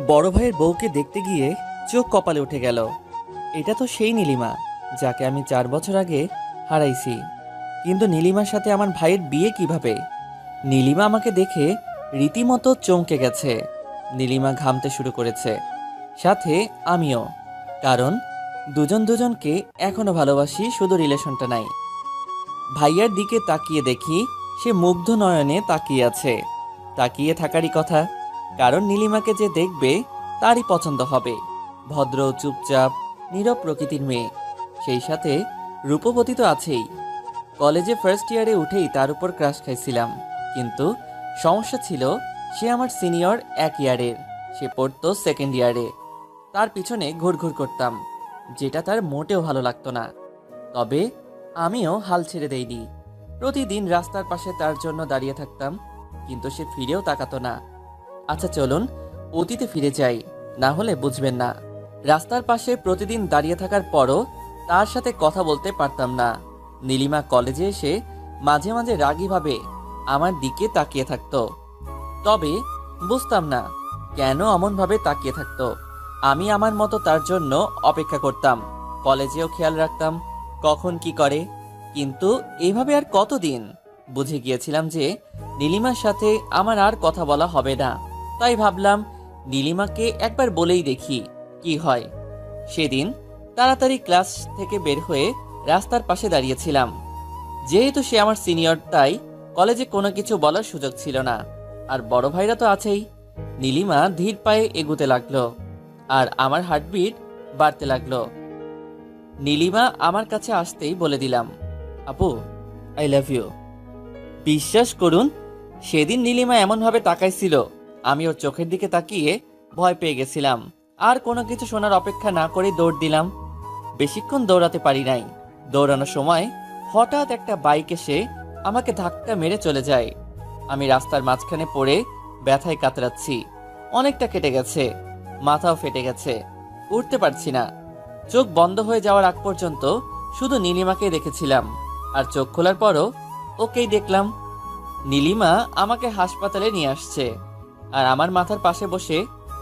বড় ভাইয়ের বউকে দেখতে গিয়ে চোখ কপালে উঠে গেল। এটা তো সেই নীলিমা যাকে আমি 4 বছর আগে হারাইছি। কিন্তু নীলিমার সাথে আমার ভাইয়ের বিয়ে কিভাবে? নীলিমা আমাকে দেখে রীতিমতো চমকে গেছে। নীলিমা ঘামতে শুরু করেছে, সাথে আমিও। কারণ দুজন দুজনকে এখনো ভালোবাসি, শুধু রিলেশনটা নাই। ভাইয়ার দিকে তাকিয়ে দেখি সে মুগ্ধ নয়নে তাকিয়ে আছে। তাকিয়ে থাকারই কথা, কারণ নীলিমাকে যে দেখবে তারই পছন্দ হবে। ভদ্র, চুপচাপ, নীরব প্রকৃতির মেয়ে, সেই সাথে রূপবতী তো আছেই। কলেজে ফার্স্ট ইয়ারে উঠেই তার উপর ক্রাশ খাইছিলাম, কিন্তু সমস্যা ছিল সে আমার সিনিয়র 1 ইয়ারের, সে পড়তো সেকেন্ড ইয়ারে। তার পিছনে ঘুরঘুর করতাম, যেটা তার মোটেও ভালো লাগতো না। তবে আমিও হাল ছেড়ে দেইনি। প্রতিদিন রাস্তার পাশে তার জন্য দাঁড়িয়ে থাকতাম, কিন্তু সে ফিরেও তাকাতো না। আচ্ছা চলুন অতীতে ফিরে যাই, না হলে বুঝবেন না। রাস্তার পাশে প্রতিদিন দাঁড়িয়ে থাকার পরও তার সাথে কথা বলতে পারতাম না। নীলিমা কলেজে এসে মাঝে মাঝে রাগীভাবে আমার দিকে তাকিয়ে থাকতো, তবে বুঝতাম না কেন এমনভাবে তাকিয়ে থাকতো। আমি আমার মতো তার জন্য অপেক্ষা করতাম, কলেজেও খেয়াল রাখতাম কখন কি করে। কিন্তু এভাবে আর কতদিন? বুঝে গিয়েছিলাম যে নীলিমার সাথে আমার আর কথা বলা হবে না। তাই ভাবলাম নীলিমাকে একবার বলেই দেখি কি হয়। সেদিন তাড়াতাড়ি ক্লাস থেকে বের হয়ে রাস্তার পাশে দাঁড়িয়েছিলাম। যেহেতু সে আমার সিনিয়র, তাই কলেজে কোনো কিছু বলার সুযোগ ছিল না। আর বড় ভাইরা তো আছেই। নীলিমা ধীর পায়ে এগুতে লাগলো, আর আমার হার্টবিট বাড়তে লাগলো। নীলিমা আমার কাছে আসতেই বলে দিলাম, আপু, আই লাভ ইউ। বিশ্বাস করুন, সেদিন নীলিমা এমনভাবে তাকাইছিল, আমি ওর চোখের দিকে তাকিয়ে ভয় পেয়ে গেছিলাম। আর কোনো কিছু শোনার অপেক্ষা না করে দৌড় দিলাম। বেশিক্ষণ দৌড়াতে পারি নাই। দৌড়ানোর সময় হঠাৎ একটা বাইক এসে আমাকে ধাক্কা মেরে চলে যায়। আমি রাস্তার মাঝখানে পড়ে ব্যথায় কাতরাচ্ছি। অনেকটা কেটে গেছে, মাথাও ফেটে গেছে, উঠতে পারছি না। চোখ বন্ধ হয়ে যাওয়ার আগ পর্যন্ত শুধু নীলিমাকে দেখেছিলাম, আর চোখ খোলার পরও ওকেই দেখলাম। নীলিমা আমাকে হাসপাতালে নিয়ে আসছে, আর আমার মাথার পাশে বসে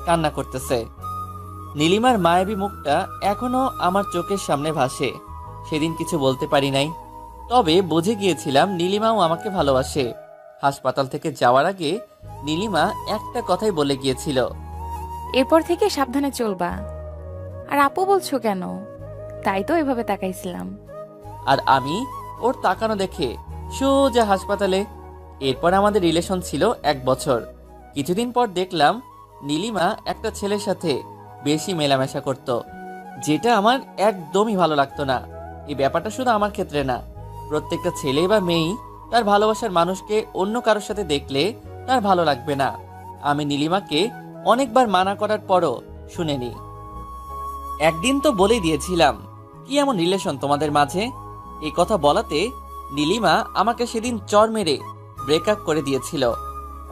কান্না করতেছে। নীলিমার মায়াবী মুখটা এখনো আমার চোখের সামনে ভাসে। সেদিন কিছু বলতে পারি নাই, তবে বুঝে গিয়েছিলাম নীলিমাও আমাকে ভালোবাসে। হাসপাতাল থেকে যাওয়ার আগে নীলিমা একটা কথাই বলে গিয়েছিল, এরপর থেকে সাবধানে চলবা। আর আপু বলছো কেন? তাই তো এভাবে তাকাইছিলাম। আর আমি ওর তাকানো দেখে সোজা হাসপাতালে। এরপর আমাদের রিলেশন ছিল 1 বছর। কিছুদিন পর দেখলাম নীলিমা একটা ছেলের সাথে বেশি মেলামেশা করত, যেটা আমার একদমই ভালো লাগতো না। এই ব্যাপারটা শুধু আমার ক্ষেত্রে না, প্রত্যেকটা ছেলে বা মেয়েই তার ভালোবাসার মানুষকে অন্য কারোর সাথে দেখলে তার ভালো লাগবে না। আমি নীলিমাকে অনেকবার মানা করার পরও শুনেনি। একদিন তো বলেই দিয়েছিলাম, কি এমন রিলেশন তোমাদের মাঝে? এই কথা বলাতে নীলিমা আমাকে সেদিন চর মেরে ব্রেকআপ করে দিয়েছিল।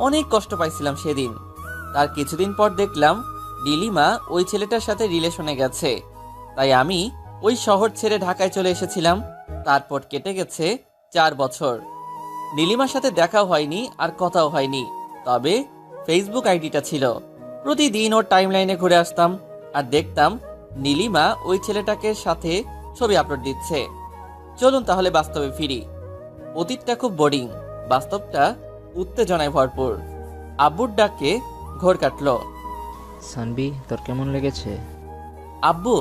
অনেক কষ্ট পাইছিলাম সেদিন। তার কিছুদিন পর দেখলাম নীলিমা ওই ছেলেটার সাথে রিলেশনে গেছে। তাই আমি ওই শহর ছেড়ে ঢাকায় চলে এসেছিলাম। তারপর কেটে গেছে 4 বছর। নীলিমার সাথে দেখাও হয়নি আর কথাও হয়নি, তবে ফেসবুক আইডিটা ছিল। প্রতিদিন ওর টাইমলাইনে ঘুরে আসতাম আর দেখতাম নীলিমা ওই ছেলেটাকে সাথে ছবি আপলোড দিচ্ছে। চলুন তাহলে বাস্তবে ফিরি। অতীতটা খুব বোরিং, বাস্তবটা উত্তেজনায় ভরপুর। আব্বুর ডাকে ঘোর কাটলো। সানবি, তোর কেমন লেগেছে? আব্বু,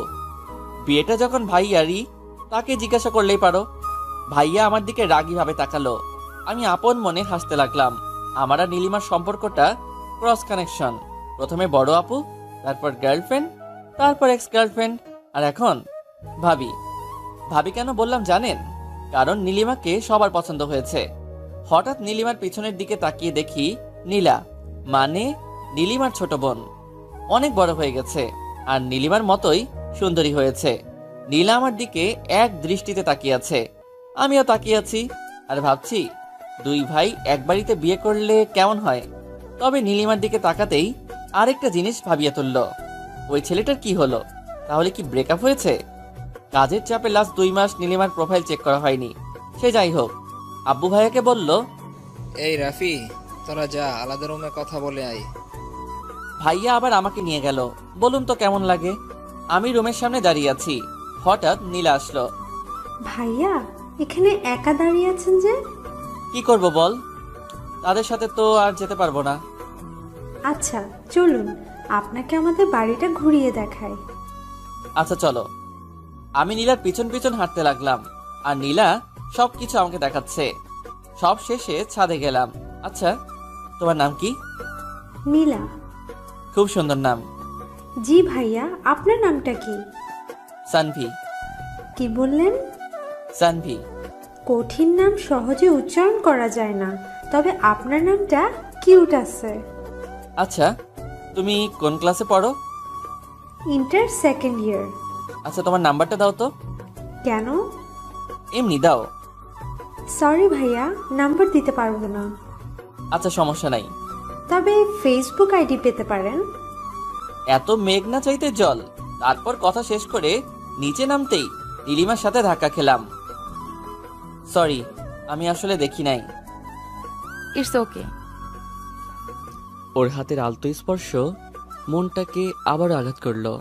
বিয়েটা যখন ভাইয়ারই, তাকে জিজ্ঞাসা করলেই পারো। ভাইয়া আমার দিকে রাগীভাবে তাকালো। আমি আপন মনে হাসতে লাগলাম। আমার আর নীলিমার সম্পর্কটা ক্রস কানেকশন। প্রথমে বড় আপু, তারপর গার্লফ্রেন্ড, তারপর এক্স গার্লফ্রেন্ড, আর এখন ভাবি। ভাবি কেন বললাম জানেন? কারণ নীলিমাকে সবার পছন্দ হয়েছে। হঠাৎ নীলিমার পিছনের দিকে তাকিয়ে দেখি নীলা, মানে নীলিমার ছোট বোন, অনেক বড় হয়ে গেছে আর নীলিমার মতোই সুন্দরী হয়েছে। নীলা আমার দিকে এক দৃষ্টিতে তাকিয়ে আছে, আমিও তাকিয়ে আছি আর ভাবছি দুই ভাই এক বাড়িতে বিয়ে করলে কেমন হয়। তবে নীলিমার দিকে তাকাতেই আরেকটা জিনিস ভাবিয়ে তুলল, ওই ছেলেটার কি হলো? তাহলে কি ব্রেকআপ হয়েছে? কাজের চাপে লাস্ট 2 মাস নীলিমার প্রোফাইল চেক করা হয়নি। সে যাই হোক, আব্বু ভাইয়াকে বলল, এই রাফি, তোরা যা আলাদা রুমে কথা বলে আয়। ভাইয়া আবার আমাকে নিয়ে গেল। বলুন তো কেমন লাগে? আমি রুমের সামনে দাঁড়িয়ে আছি, হঠাৎ নীলা আসলো। ভাইয়া, এখানে একা দাঁড়িয়ে আছেন যে? কি করব বল, তাদের সাথে তো আর যেতে পারবো না। আচ্ছা চলুন, আপনাকে আমাদের বাড়িটা ঘুরিয়ে দেখাই। আচ্ছা চলো। আমি নীলার পিছন পিছন হাঁটতে লাগলাম, আর নীলা সবকিছু আমাকে দেখাচ্ছে। সব শেষে ছাদে গেলাম। আচ্ছা, তোমার নাম কি? নীলা। খুব সুন্দর নাম। জি ভাইয়া, আপনার নামটা কি? সানভি। কি বললেন? সানভি। কঠিন নাম সহজে উচ্চারণ করা যায় না, তবে আপনার নামটা কিউট আছে। আচ্ছা, তুমি কোন ক্লাসে পড়ো? Inter second year. আচ্ছা, তোমার নাম্বারটা দাও তো। কেন? এমনি দাও। সরি ভাইয়া, নাম্বার দিতে পারবো না। আচ্ছা, সমস্যা নাই। তবে ফেসবুক আইডি পেতে পারেন। এত মেঘ না চাইতে জল। তারপর কথা শেষ করে নিচে নামতেই নীলিমার সাথে ধাক্কা খেলাম। সরি, আমি আসলে দেখি নাই। It's okay. ওর হাতের আলতো স্পর্শ মনটাকে আবারও আঘাত করলো।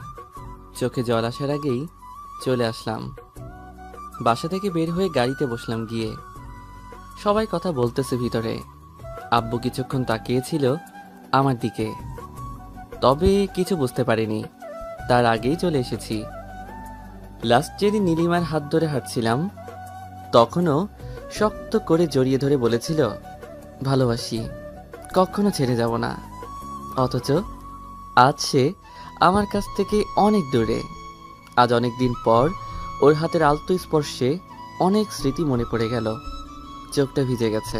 চোখে জল আসার আগেই চলে আসলাম। বাসা থেকে বের হয়ে গাড়িতে বসলাম গিয়ে। সবাই কথা বলতেছে ভিতরে। আব্বু কিছুক্ষণ তাকিয়েছিল আমার দিকে, তবে কিছু বুঝতে পারিনি। তার আগেই চলে এসেছি। লাস্ট যেদিন নীলিমার হাত ধরে হাঁটছিলাম, তখনও শক্ত করে জড়িয়ে ধরে বলেছিল ভালোবাসি, কখনো ছেড়ে যাব না। অথচ আজ সে আমার কাছ থেকে অনেক দূরে। আজ অনেক দিন পর ওর হাতের আলতো স্পর্শে অনেক স্মৃতি মনে পড়ে গেল। চোখটা ভিজে গেছে।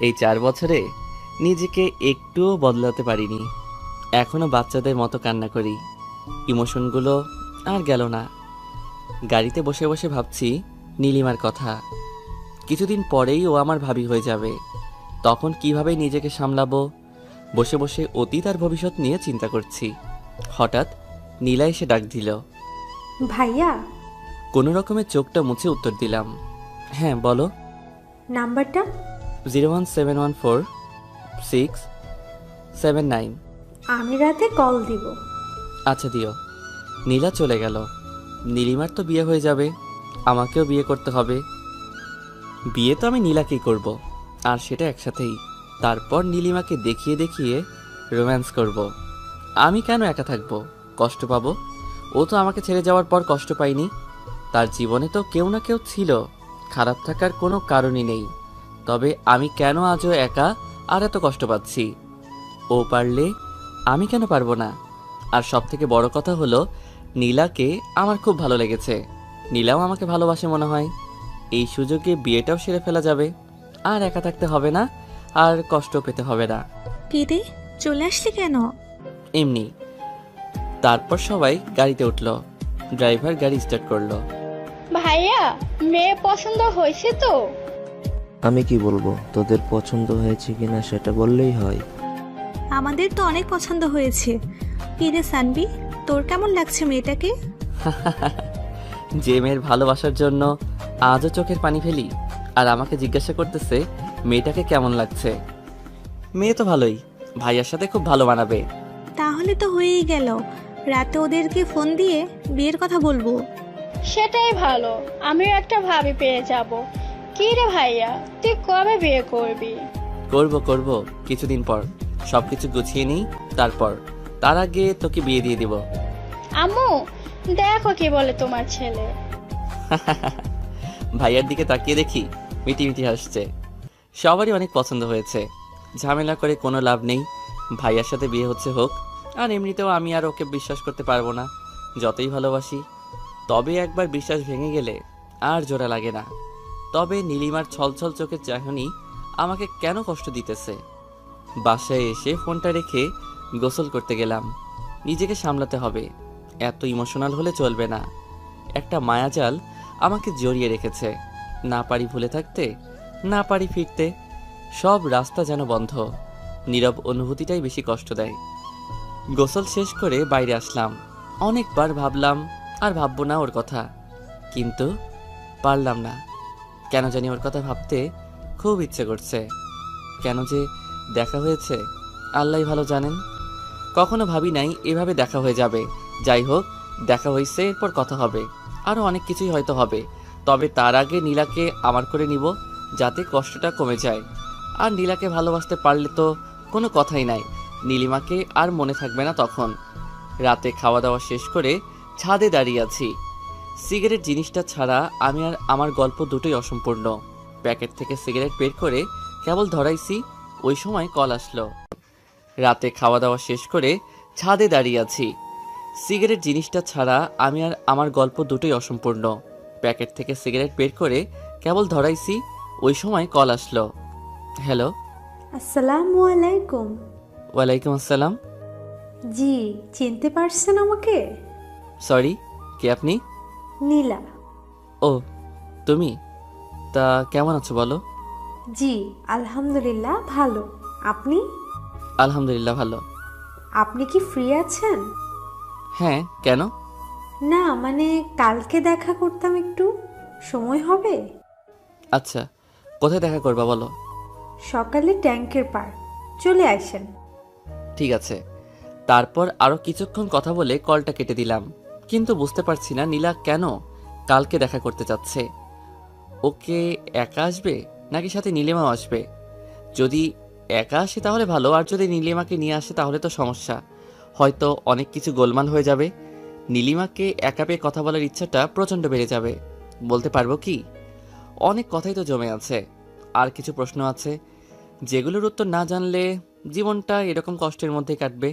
এই 4 বছরে নিজেকে একটুও বদলাতে পারিনি। এখনো বাচ্চাদের মতো কান্না করি। ইমোশনগুলো আর গেল না। গাড়িতে বসে বসে ভাবছি নীলিমার কথা। কিছুদিন পরেই ও আমার ভাবি হয়ে যাবে। তখন কিভাবে নিজেকে সামলাবো? বসে বসে অতীত আর ভবিষ্যৎ নিয়ে চিন্তা করছি। হঠাৎ নীলা এসে ডাক দিল। ভাইয়া। কোনো রকমে চোখটা মুছে উত্তর দিলাম, হ্যাঁ বলো। নাম্বারটা? 017146779। আমি রাতে কল দিব। আচ্ছা দিও। নীলা চলে গেল। নীলিমার তো বিয়ে হয়ে যাবে, আমাকেও বিয়ে করতে হবে। বিয়ে তো আমি নীলাকেই করব, আর সেটা একসাথেই। তারপর নীলিমাকে দেখিয়ে দেখিয়ে রোম্যান্স করব। আমি কেন একা থাকবো, কষ্ট পাবো? ও তো আমাকে ছেড়ে যাওয়ার পর কষ্ট পাইনি। তার জীবনে তো কেউ না কেউ ছিল, খারাপ থাকার কোনো কারণই নেই। তবে আমি কেন আজও একা আর এত কষ্ট পাচ্ছি? ও পারলে আমি কেন পারবো না? আর সব থেকে বড় কথা হলো, নীলাকে আমার খুব ভালো লেগেছে। নীলাও আমাকে ভালোবাসে মনে হয়। এই সুযোগে বিয়েটাও সেরে ফেলা যাবে। আর একা থাকতে হবে না, আর কষ্ট পেতে হবে না। কিরে, চলে আসলি কেন? এমনি। তারপর সবাই গাড়িতে উঠলো। ড্রাইভার গাড়ি স্টার্ট করলো। ভাইয়া, মেয়ে পছন্দ হয়েছে তো? আমি কি বলবো, তোদের পছন্দ হয়েছে কিনা সেটা বললেই হয়। আমাদের তো অনেক পছন্দ হয়েছে। কিরে সানবি, তোর কেমন লাগছে মেয়েটাকে? যে মেয়ের ভালোবাসার জন্য আজও চোখের পানি ফেলি, আর আমাকে জিজ্ঞাসা করতেছে মেয়েটাকে কেমন লাগছে। মেয়ে তো ভালোই, ভাইয়ার সাথে খুব ভালো মানাবে। তাহলে তো হয়েই গেল। রাতে ওদেরকে ফোন দিয়ে বিয়ের কথা বলবো। সেটাই ভালো, আমিও একটা ভাবি পেয়ে যাব। কি রে ভাইয়া, তুই কবে বিয়ে করবি? করব করব, কিছুদিন পর। সবকিছু গুছিয়ে নিই, তারপর। তার আগে তোকে বিয়ে দিয়ে দিব। আম্মু, দেখো কি বলে তোমার ছেলে। ভাইয়ার দিকে তাকিয়ে দেখি মিটি মিটি হাসছে। সবারই অনেক পছন্দ হয়েছে। ঝামেলা করে কোনো লাভ নেই। ভাইয়ার সাথে বিয়ে হচ্ছে হোক। আর এমনিতেও আমি আর ওকে বিশ্বাস করতে পারবো না, যতই ভালোবাসি। তবে একবার বিশ্বাস ভেঙে গেলে আর জোড়া লাগে না। তবে নীলিমার ছলছল চোখের চাহনি আমাকে কেন কষ্ট দিতেছে। বাসায় এসে ফোনটা রেখে গোসল করতে গেলাম। নিজেকে সামলাতে হবে, এত ইমোশনাল হলে চলবে না। একটা মায়াজাল আমাকে জড়িয়ে রেখেছে। না পারি ভুলে থাকতে, না পারি ফিরতে। সব রাস্তা যেন বন্ধ। নীরব অনুভূতিটাই বেশি কষ্ট দেয়। গোসল শেষ করে বাইরে আসলাম। অনেকবার ভাবলাম আর ভাববো না ওর কথা, কিন্তু পারলাম না। কেন জানি ওর কথা ভাবতে খুব ইচ্ছে করছে। কেন যে দেখা হয়েছে আল্লাহই ভালো জানেন। কখনো ভাবি নাই এভাবে দেখা হয়ে যাবে। যাই হোক, দেখা হয়েছে, এরপর কথা হবে, আরও অনেক কিছুই হয়তো হবে। তবে তার আগে নীলাকে আমার করে নিব, যাতে কষ্টটা কমে যায়। আর নীলাকে ভালোবাসতে পারলে তো কোনো কথাই নাই, নীলিমাকে আর মনে থাকবে না তখন। রাতে খাওয়া দাওয়া শেষ করে ছাদে দাঁড়িয়ে আছি। সিগারেট জিনিসটা ছাড়া আমি আর আমার গল্প দুটোই অসম্পূর্ণ। প্যাকেট থেকে সিগারেট বের করে কেবল ধরাইছি, ওই সময় কল আসলো। রাতে খাওয়া দাওয়া শেষ করে ছাদে দাঁড়িয়ে আছি। সিগারেট জিনিসটা ছাড়া আমি আর আমার গল্প দুটোই অসম্পূর্ণ। প্যাকেট থেকে সিগারেট বের করে কেবল ধরাইছি, ওই সময় কল আসলো। হ্যালো। আসসালামু আলাইকুম। ওয়ালাইকুম আসসালাম। জি, চিনতে পারছেন আমাকে? সরি, কে আপনি? নীলা। ও, তুমি? তা কেমন আছো বলো? জি, আলহামদুলিল্লাহ ভালো। আপনি? আলহামদুলিল্লাহ ভালো। আপনি কি ফ্রি আছেন? হ্যাঁ, কেন? না মানে কালকে দেখা করতাম একটু, সময় হবে? আচ্ছা, কোথায় দেখা করবা বলো? সকালে ট্যাঙ্কের পার, চলে আসেন। ঠিক আছে। তারপর আরও কিছুক্ষণ কথা বলে কলটা কেটে দিলাম। কিন্তু বুঝতে পারছি না নীলা কেন কালকে দেখা করতে চাচ্ছে। ওকে একা আসবে নাকি সাথে নীলিমাও আসবে? যদি একা আসে তাহলে ভালো, আর যদি নীলিমাকে নিয়ে আসে তাহলে তো সমস্যা, হয়তো অনেক কিছু গোলমাল হয়ে যাবে। নীলিমাকে একা পেয়ে কথা বলার ইচ্ছাটা প্রচণ্ড বেড়ে যাবে। বলতে পারবো কি? অনেক কথাই তো জমে আছে, আর কিছু প্রশ্ন আছে যেগুলোর উত্তর না জানলে জীবনটা এরকম কষ্টের মধ্যেই কাটবে।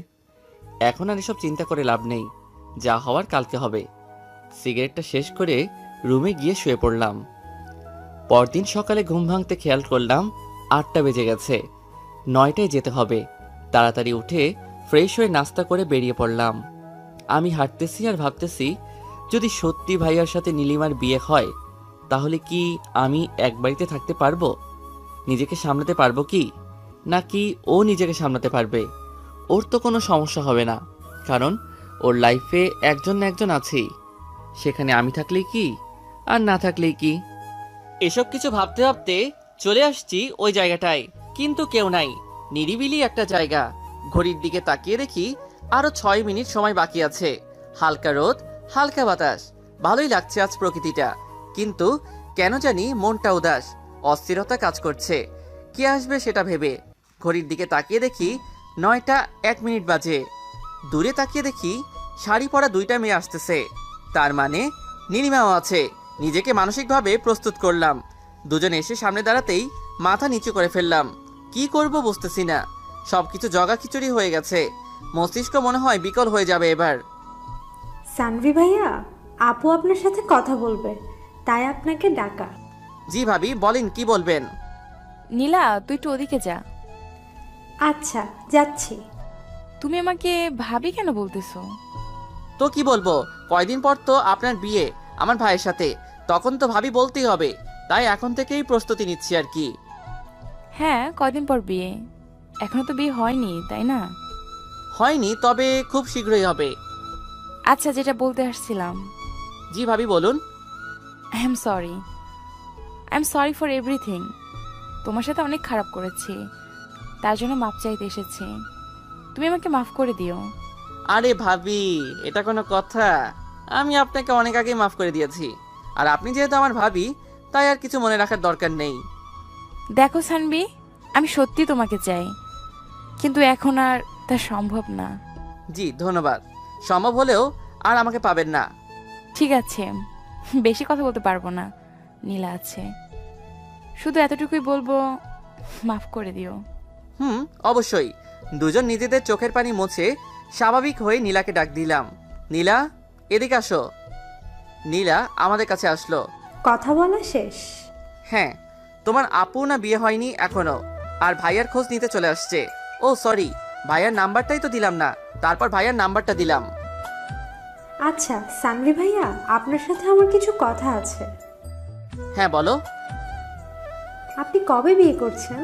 এখন আর এসব চিন্তা করে লাভ নেই, যা হওয়ার কালকে হবে। সিগারেটটা শেষ করে রুমে গিয়ে শুয়ে পড়লাম। পরদিন সকালে ঘুম ভাঙতে খেয়াল করলাম 8টা বেজে গেছে, 9টায় যেতে হবে। তাড়াতাড়ি উঠে ফ্রেশ হয়ে নাস্তা করে বেরিয়ে পড়লাম। আমি হাঁটতেছি আর ভাবতেছি, যদি সত্যি ভাইয়ার সাথে নীলিমার বিয়ে হয় তাহলে কি আমি এক বাড়িতে থাকতে পারবো? নিজেকে সামলাতে পারবো কি? নাকি ও নিজেকে সামলাতে পারবে? ওর তো কোনো সমস্যা হবে না, কারণ ওর লাইফে একজন না একজন আছেই। সেখানে আমি থাকলেই কি আর না থাকলেই কি? এসব কিছু ভাবতে ভাবতে চলে আসছি ওই জায়গাটায়, কিন্তু কেউ নাই। নিরিবিলি একটা জায়গা। ঘড়ির দিকে তাকিয়ে দেখি আরো 6 মিনিট সময় বাকি আছে। হালকা রোদ, হালকা বাতাস, ভালোই লাগছে আজ প্রকৃতিটা। কিন্তু কেন জানি মনটা উদাস, অস্থিরতা কাজ করছে। কে আসবে সেটা ভেবে ঘড়ির দিকে তাকিয়ে দেখি 9টা 1 মিনিট বাজে। দূরে তাকিয়ে দেখি শাড়ি পরা 2টা মেয়ে আসতেছে, তার মানে নীলিমাও আছে। নিজেকে মানসিকভাবে প্রস্তুত করলাম। দুজন এসে সামনে দাঁড়াতেই মাথা নিচু করে ফেললাম। কি করব বুঝতেছি না, সবকিছু জগা খিচুড়ি হয়ে গেছে। মস্তিষ্ক মনে হয় বিকল হয়ে যাবে এবার। সানভি ভাইয়া, আপু আপনার সাথে কথা বলবে, তাই আপনাকে ডাকা। জি ভাবি, বলেন কি বলবেন? নীলা, তুই একটু ওদিকে যা। আচ্ছা, যাচ্ছি। তুমি আমাকে ভাবি কেন বলতেছো? তো কি বলবো, কয়দিন পর তো আপনার বিয়ে আমার ভাইয়ের সাথে, তখন তো ভাবি বলতেই হবে। তাই এখন থেকেই প্রস্তুতি নিচ্ছি আর কি। হ্যাঁ, কয়দিন পর বিয়ে? এখনো তো বিয়ে হয়নি, তাই না? হয়নি, তবে খুব শীঘ্রই হবে। আচ্ছা, যেটা বলতে আসছিলাম, জি ভাবি বলুন। I am sorry. I am sorry for everything. তোমার সাথে অনেক খারাপ করেছি, তার জন্য মাপ চাইতে এসেছি। তুমি আমাকে মাফ করে দিও। আরে ভাবি, এটা কোনো কথা? আমি আপনাকে অনেক আগেই মাফ করে দিয়েছি, আর আপনি যেহেতু আমার ভাবি, তাই আর কিছু মনে রাখার দরকার নেই। দেখো সানবি, আমি সত্যি তোমাকে চাই, কিন্তু এখন আর তা সম্ভব না। জি ধন্যবাদ। সম্ভব হলেও আর আমাকে পাবেন না। ঠিক আছে, বেশি কথা বলতে পারবো না, নীলা আছে। শুধু এতটুকুই বলবো, মাফ করে দিও। অবশ্যই। দুজন নিজেদের চোখের পানি মুছে স্বাভাবিক হয়ে নীলাকে ডাক দিলাম। নীলা, এদিকে আসো। নীলা আমাদের কাছে আসলো। কথা বলা শেষ? হ্যাঁ, তোমার আপু না বিয়ে হয়নি এখনো, আর ভাইয়ার খোঁজ নিতে চলে আসছে। ও সরি, ভাইয়ার নাম্বারটাই তো দিলাম না। তারপর ভাইয়ার নাম্বারটা দিলাম। আচ্ছা সানভি ভাইয়া, আপনার সাথে আমার কিছু কথা আছে। হ্যাঁ বলো। আপনি কবে বিয়ে করছেন?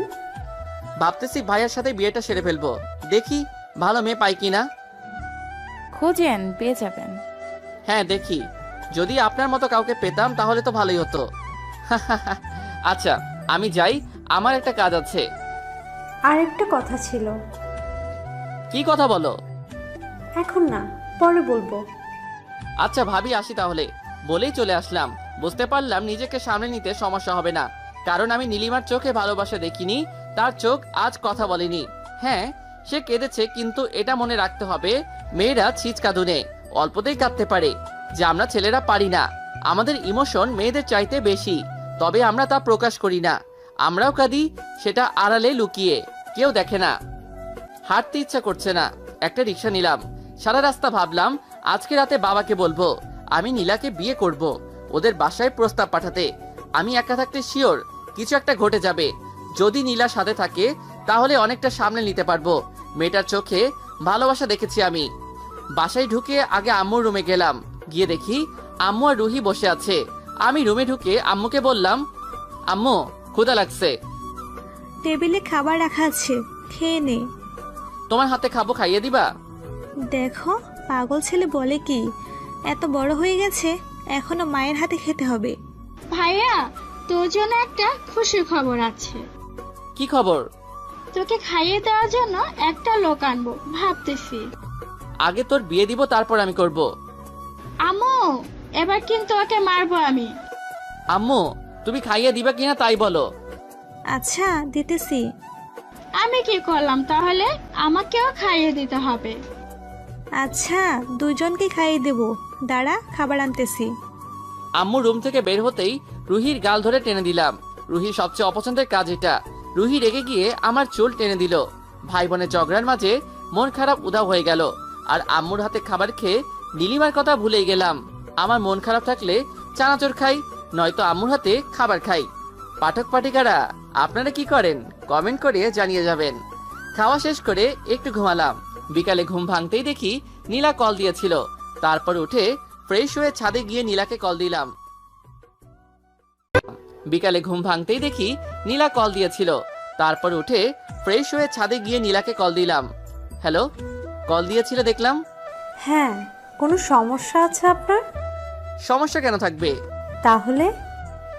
ভাবতেছি ভাইয়ার সাথে বিয়েটা সেরে ফেলবো, দেখি ভালো মেয়ে পাই কিনা। খোঁজেন, পেয়ে যাবেন। হ্যাঁ দেখি, যদি আপনার মতো কাউকে পেতাম তাহলে তো ভালোই হতো। আচ্ছা আমি যাই, আমার একটা কাজ আছে। আর একটা কথা ছিল। কি কথা বলো? এখন না, পরে বলবো। আচ্ছা ভাবি, আসি তাহলে। বলেই চলে আসলাম। বুঝতে পারলাম নিজেকে সামনে নিতে সমস্যা হবে না, কারণ আমি নীলিমার চোখে ভালোবাসা দেখিনি, তার চোখ আজ কথা বলেনি। হ্যাঁ, সে কেঁদেছে, কিন্তু এটা মনে রাখতে হবে, মেয়েরা ছিচকাঁদুনে অল্পতেই কাঁদতে পারে, যে আমরা ছেলেরা পারি না। আমাদের ইমোশন মেয়েদের চাইতে বেশি, তবে আমরা তা প্রকাশ করি না। আমরাও কাঁদি, সেটা আড়ালে লুকিয়ে, কেউ দেখে না। হাঁটতে ইচ্ছা করছে না, একটা রিক্সা নিলাম। সারা রাস্তা ভাবলাম আজকে রাতে বাবাকে বলবো আমি নীলাকে বিয়ে করব, ওদের বাসায় প্রস্তাব পাঠাতে। আমি একা থাকতে শিওর কিছু একটা ঘটে যাবে। যদি নীলা সাথে থাকে তাহলে অনেকটা সামনে নিতে পারবো। মেয়েটার চোখে ভালোবাসা দেখেছি আমি। বাসায় ঢুকে আগে আম্মুর রুমে গেলাম, গিয়ে দেখি আম্মু আর রুহি বসে আছে। আমি রুমে ঢুকে আম্মুকে বললাম, আম্মু ক্ষুধা লাগছে, টেবিলে খাবার রাখা আছে, খেয়ে নে। তোমার হাতে খাবো, খাইয়ে দিবা? দেখো, পাগল ছেলে বলে কি, এত বড় হয়ে গেছে, এখনো মায়ের হাতে খেতে হবে। ভাইয়া, তোর জন্য একটা খুশির খবর আছে। কি খবর? তোকে খাইয়ে দেওয়ার জন্য একটা লোক আনবো ভাবতেছি। আগে তোর বিয়ে দিব, তারপর আমি করব। আম্মু, এবার কিন্তু ওকে মারবো আমি। আম্মু তুমি খাইয়ে দিবা কিনা তাই বলো। আচ্ছা, দিতেছি। আমি কি করলাম তাহলে? আমাকেও খাইয়ে দিতে হবে। আচ্ছা, দুজনকে খাইয়ে দেব, দাঁড়া খাবার আনতেছি। আম্মু রুম থেকে বের হতেই রুহির গাল ধরে টেনে দিলাম। রুহির সবচেয়ে অপছন্দের কাজ এটা। রুহি রেগে গিয়ে আমার চুল টেনে দিল। ভাই বোনের ঝগড়ার মাঝে মন খারাপ উধাও হয়ে গেল। আর আম্মুর হাতে খাবার খেয়ে নীলিমার কথা ভুলেই গেলাম। আমার মন খারাপ থাকলে চানাচুর খাই, নয়তো আম্মুর হাতে খাবার খাই। পাঠক পাঠিকারা আপনারা কি করেন কমেন্ট করে জানিয়ে যাবেন। খাওয়া শেষ করে একটু ঘুমালাম। বিকালে ঘুম ভাঙতেই দেখি নীলা কল দিয়েছিল। তারপর উঠে ফ্রেশ হয়ে ছাদে গিয়ে নীলাকে কল দিলাম। বিকালে ঘুম ভাঙতেই দেখি নীলা কল দিয়েছিল। তারপর উঠে ফ্রেশ হয়ে ছাদে গিয়ে নীলাকে কল দিলাম। হ্যালো, কল দিয়েছিল দেখলাম। হ্যাঁ, কোনো সমস্যা আছে আপনার? সমস্যা কেন থাকবে? তাহলে?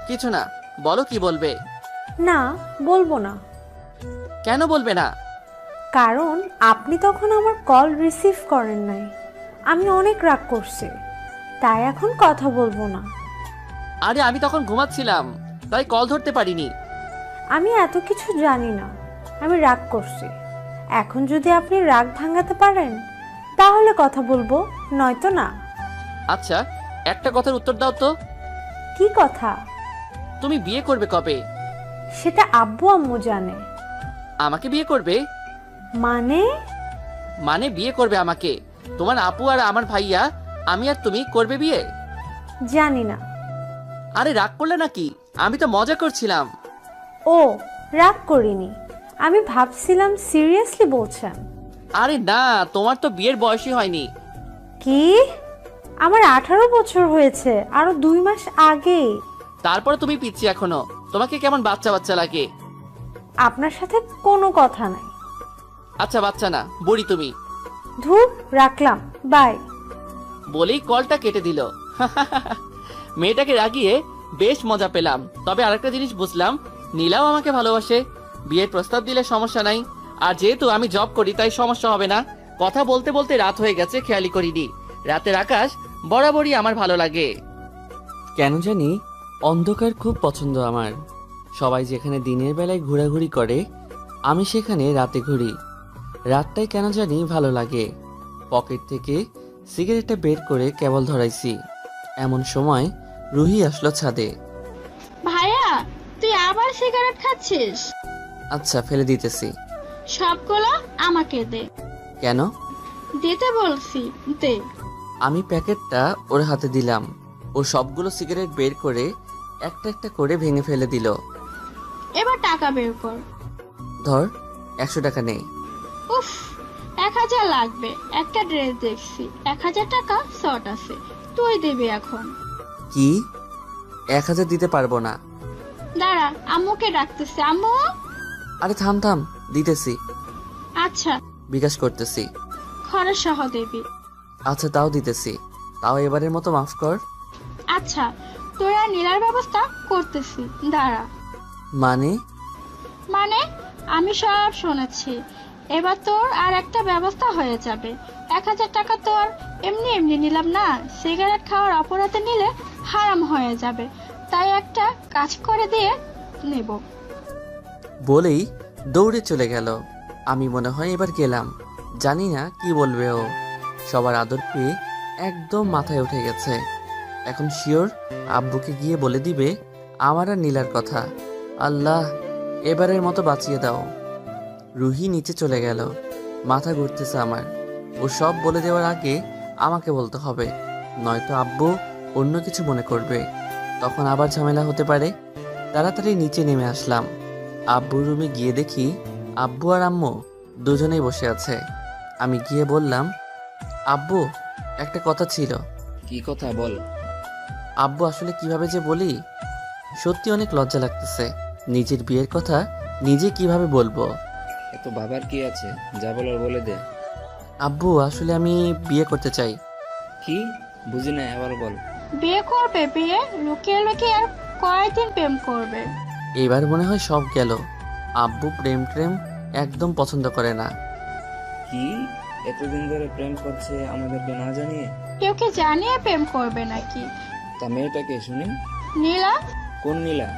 কিছু না, বলো কি বলবে। না, বলবো না। কেন বলবে না? কারণ আপনি তখন আমার কল রিসিভ করেন নাই। আমি অনেক রাগ করছি, তাই এখন কথা বলবো না। আরে আমি তখন ঘুমাচ্ছিলাম, তাই কল ধরতে পারিনি। আমি এত কিছু জানি না, আমি রাগ করছি। এখন যদি আপনি রাগ ভাঙাতে পারেন তাহলে কথা বলবো, নয়তো না। আচ্ছা, একটা কথার উত্তর দাও তো। কি কথা? তুমি বিয়ে করবে কবে? সেটা আব্বু আম্মু জানে। আমাকে বিয়ে করবে? মানে? মানে বিয়ে করবে আমাকে? তোমার আপু আর আমার ভাইয়া, আমি আর তুমি করবে বিয়ে? জানি না। আরে রাগ করলে নাকি? আমি তো মজা করছিলাম। ও, রাগ করিনি, আমি ভাবছিলাম সিরিয়াসলি বলছেন। আরে না, তোমার তো বিয়ের বয়সই হয়নি। কি? আমার 18 বছর হয়েছে, আরো 2 মাস আগে। তারপরে তুমি পিচ্ছি এখনো, তোমাকে কেমন বাচ্চা বাচ্চা লাগে। আপনার সাথে কোনো কথা নাই। আচ্ছা বাচ্চা না, বুড়ি তুমি। ধুর, রাখলাম, বাই। বলেই কলটা কেটে দিল। মেয়েটাকে রাগিয়ে বেশ মজা পেলাম। তবে আরেকটা জিনিস বুঝলাম, নীলাও আমাকে ভালোবাসে। বিয়ের প্রস্তাব দিলে সমস্যা নাই। আর যেহেতু আমি জব করি তাই সমস্যা হবে না। কথা বলতে বলতে রাত হয়ে গেছে, খেয়ালই করিনি। রাতের আকাশ বরাবরই আমার ভালো লাগে। কেন জানি অন্ধকার খুব পছন্দ আমার। সবাই যেখানে দিনের বেলায় ঘোরাঘুরি করে, আমি সেখানে রাতে ঘুরি। রাতটাই কেন জানি ভালো লাগে। পকেট থেকে সিগারেটটা বের করে কেবল ধরাইছি, এমন সময় রুহি আসলো ছাদে। ভাইয়া, তুই আবার সিগারেট খাচ্ছিস? আচ্ছা, ফেলে দিতেছি। সবগুলো আমাকে দে। কেন? দিতে বলছি, দে। আমি প্যাকেটটা ওর হাতে দিলাম। ও সবগুলো সিগারেট বের করে একটা একটা করে ভেঙে ফেলে দিল। এবার টাকা বের কর। ধর, 100 টাকা নেই। উফ, 1000 লাগবে। একটা ড্রেস দেখছি, 1000 টাকা শর্ট আছে, তুই দিবি এখন। কি? 1000 দিতে পারবো না। দাঁড়া, আম্মুকে ডাকতেছে। আম্মু। আরে থাম থাম, দিতেছি। আচ্ছা, বিকাশ করতেছি। খরচ সহ দিবি। আচ্ছা তাও দিতেছি। তাও এবারের মতো মাফ কর। আচ্ছা, তোরা নীলার ব্যবস্থা করতেছি, দাঁড়া। মানে? মানে আমি সব শুনেছি। এবার তোর আর একটা ব্যবস্থা হয়ে যাবে। 1,000 টাকা তো আর এমনি এমনি নিলাম না, সিগারেট খাওয়ার অপরাধে নিলে হারাম হয়ে যাবে, তাই একটা কাজ করে দিয়ে নেব। বলেই দৌড়ে চলে গেল। আমি মনে হয় এবার গেলাম, জানি না কি বলবে ও। সবার আদর পেয়ে একদম মাথায় উঠে গেছে। এখন শিওর আব্বুকে গিয়ে বলে দিবে আমার আর নীলার কথা। আল্লাহ, এবারের মতো বাঁচিয়ে দাও। রুহি নিচে চলে গেল। মাথা ঘুরতেছে আমার। ও সব বলে দেওয়ার আগে আমাকে বলতে হবে, নয়তো আব্বু অন্য কিছু মনে করবে, তখন আবার ঝামেলা হতে পারে। তাড়াতাড়ি নিচে নেমে আসলাম। আব্বুর রুমে গিয়ে দেখি আব্বু আর আম্মু দুজনেই বসে আছে। আমি গিয়ে বললাম, আব্বু একটা কথা ছিল। কি কথা বল। আব্বু আসলে কিভাবে যে বলি, সত্যি অনেক লজ্জা লাগতেছে। নিজের বিয়ের কথা নিজে কিভাবে বলবো। এত ভাবার কি আছে, যা বলার বলে দে। আব্বু আসলে আমি বিয়ে করতে চাই। কি বুঝি না, আবার বল। বিয়ে করবে? বিয়ে লুকিয়ে লুকিয়ে আর কয়দিন প্রেম করবে? এবার মনে হয় সব গেল। আব্বু প্রেম প্রেম একদম পছন্দ করে না। কি এতদিন ধরে প্রেম করছে আমাদেরকে না জানিয়ে? কেউ কি জানিয়ে প্রেম করবে নাকি? তা মেয়েটাকে শুনি। নীলা, কোন নীলা?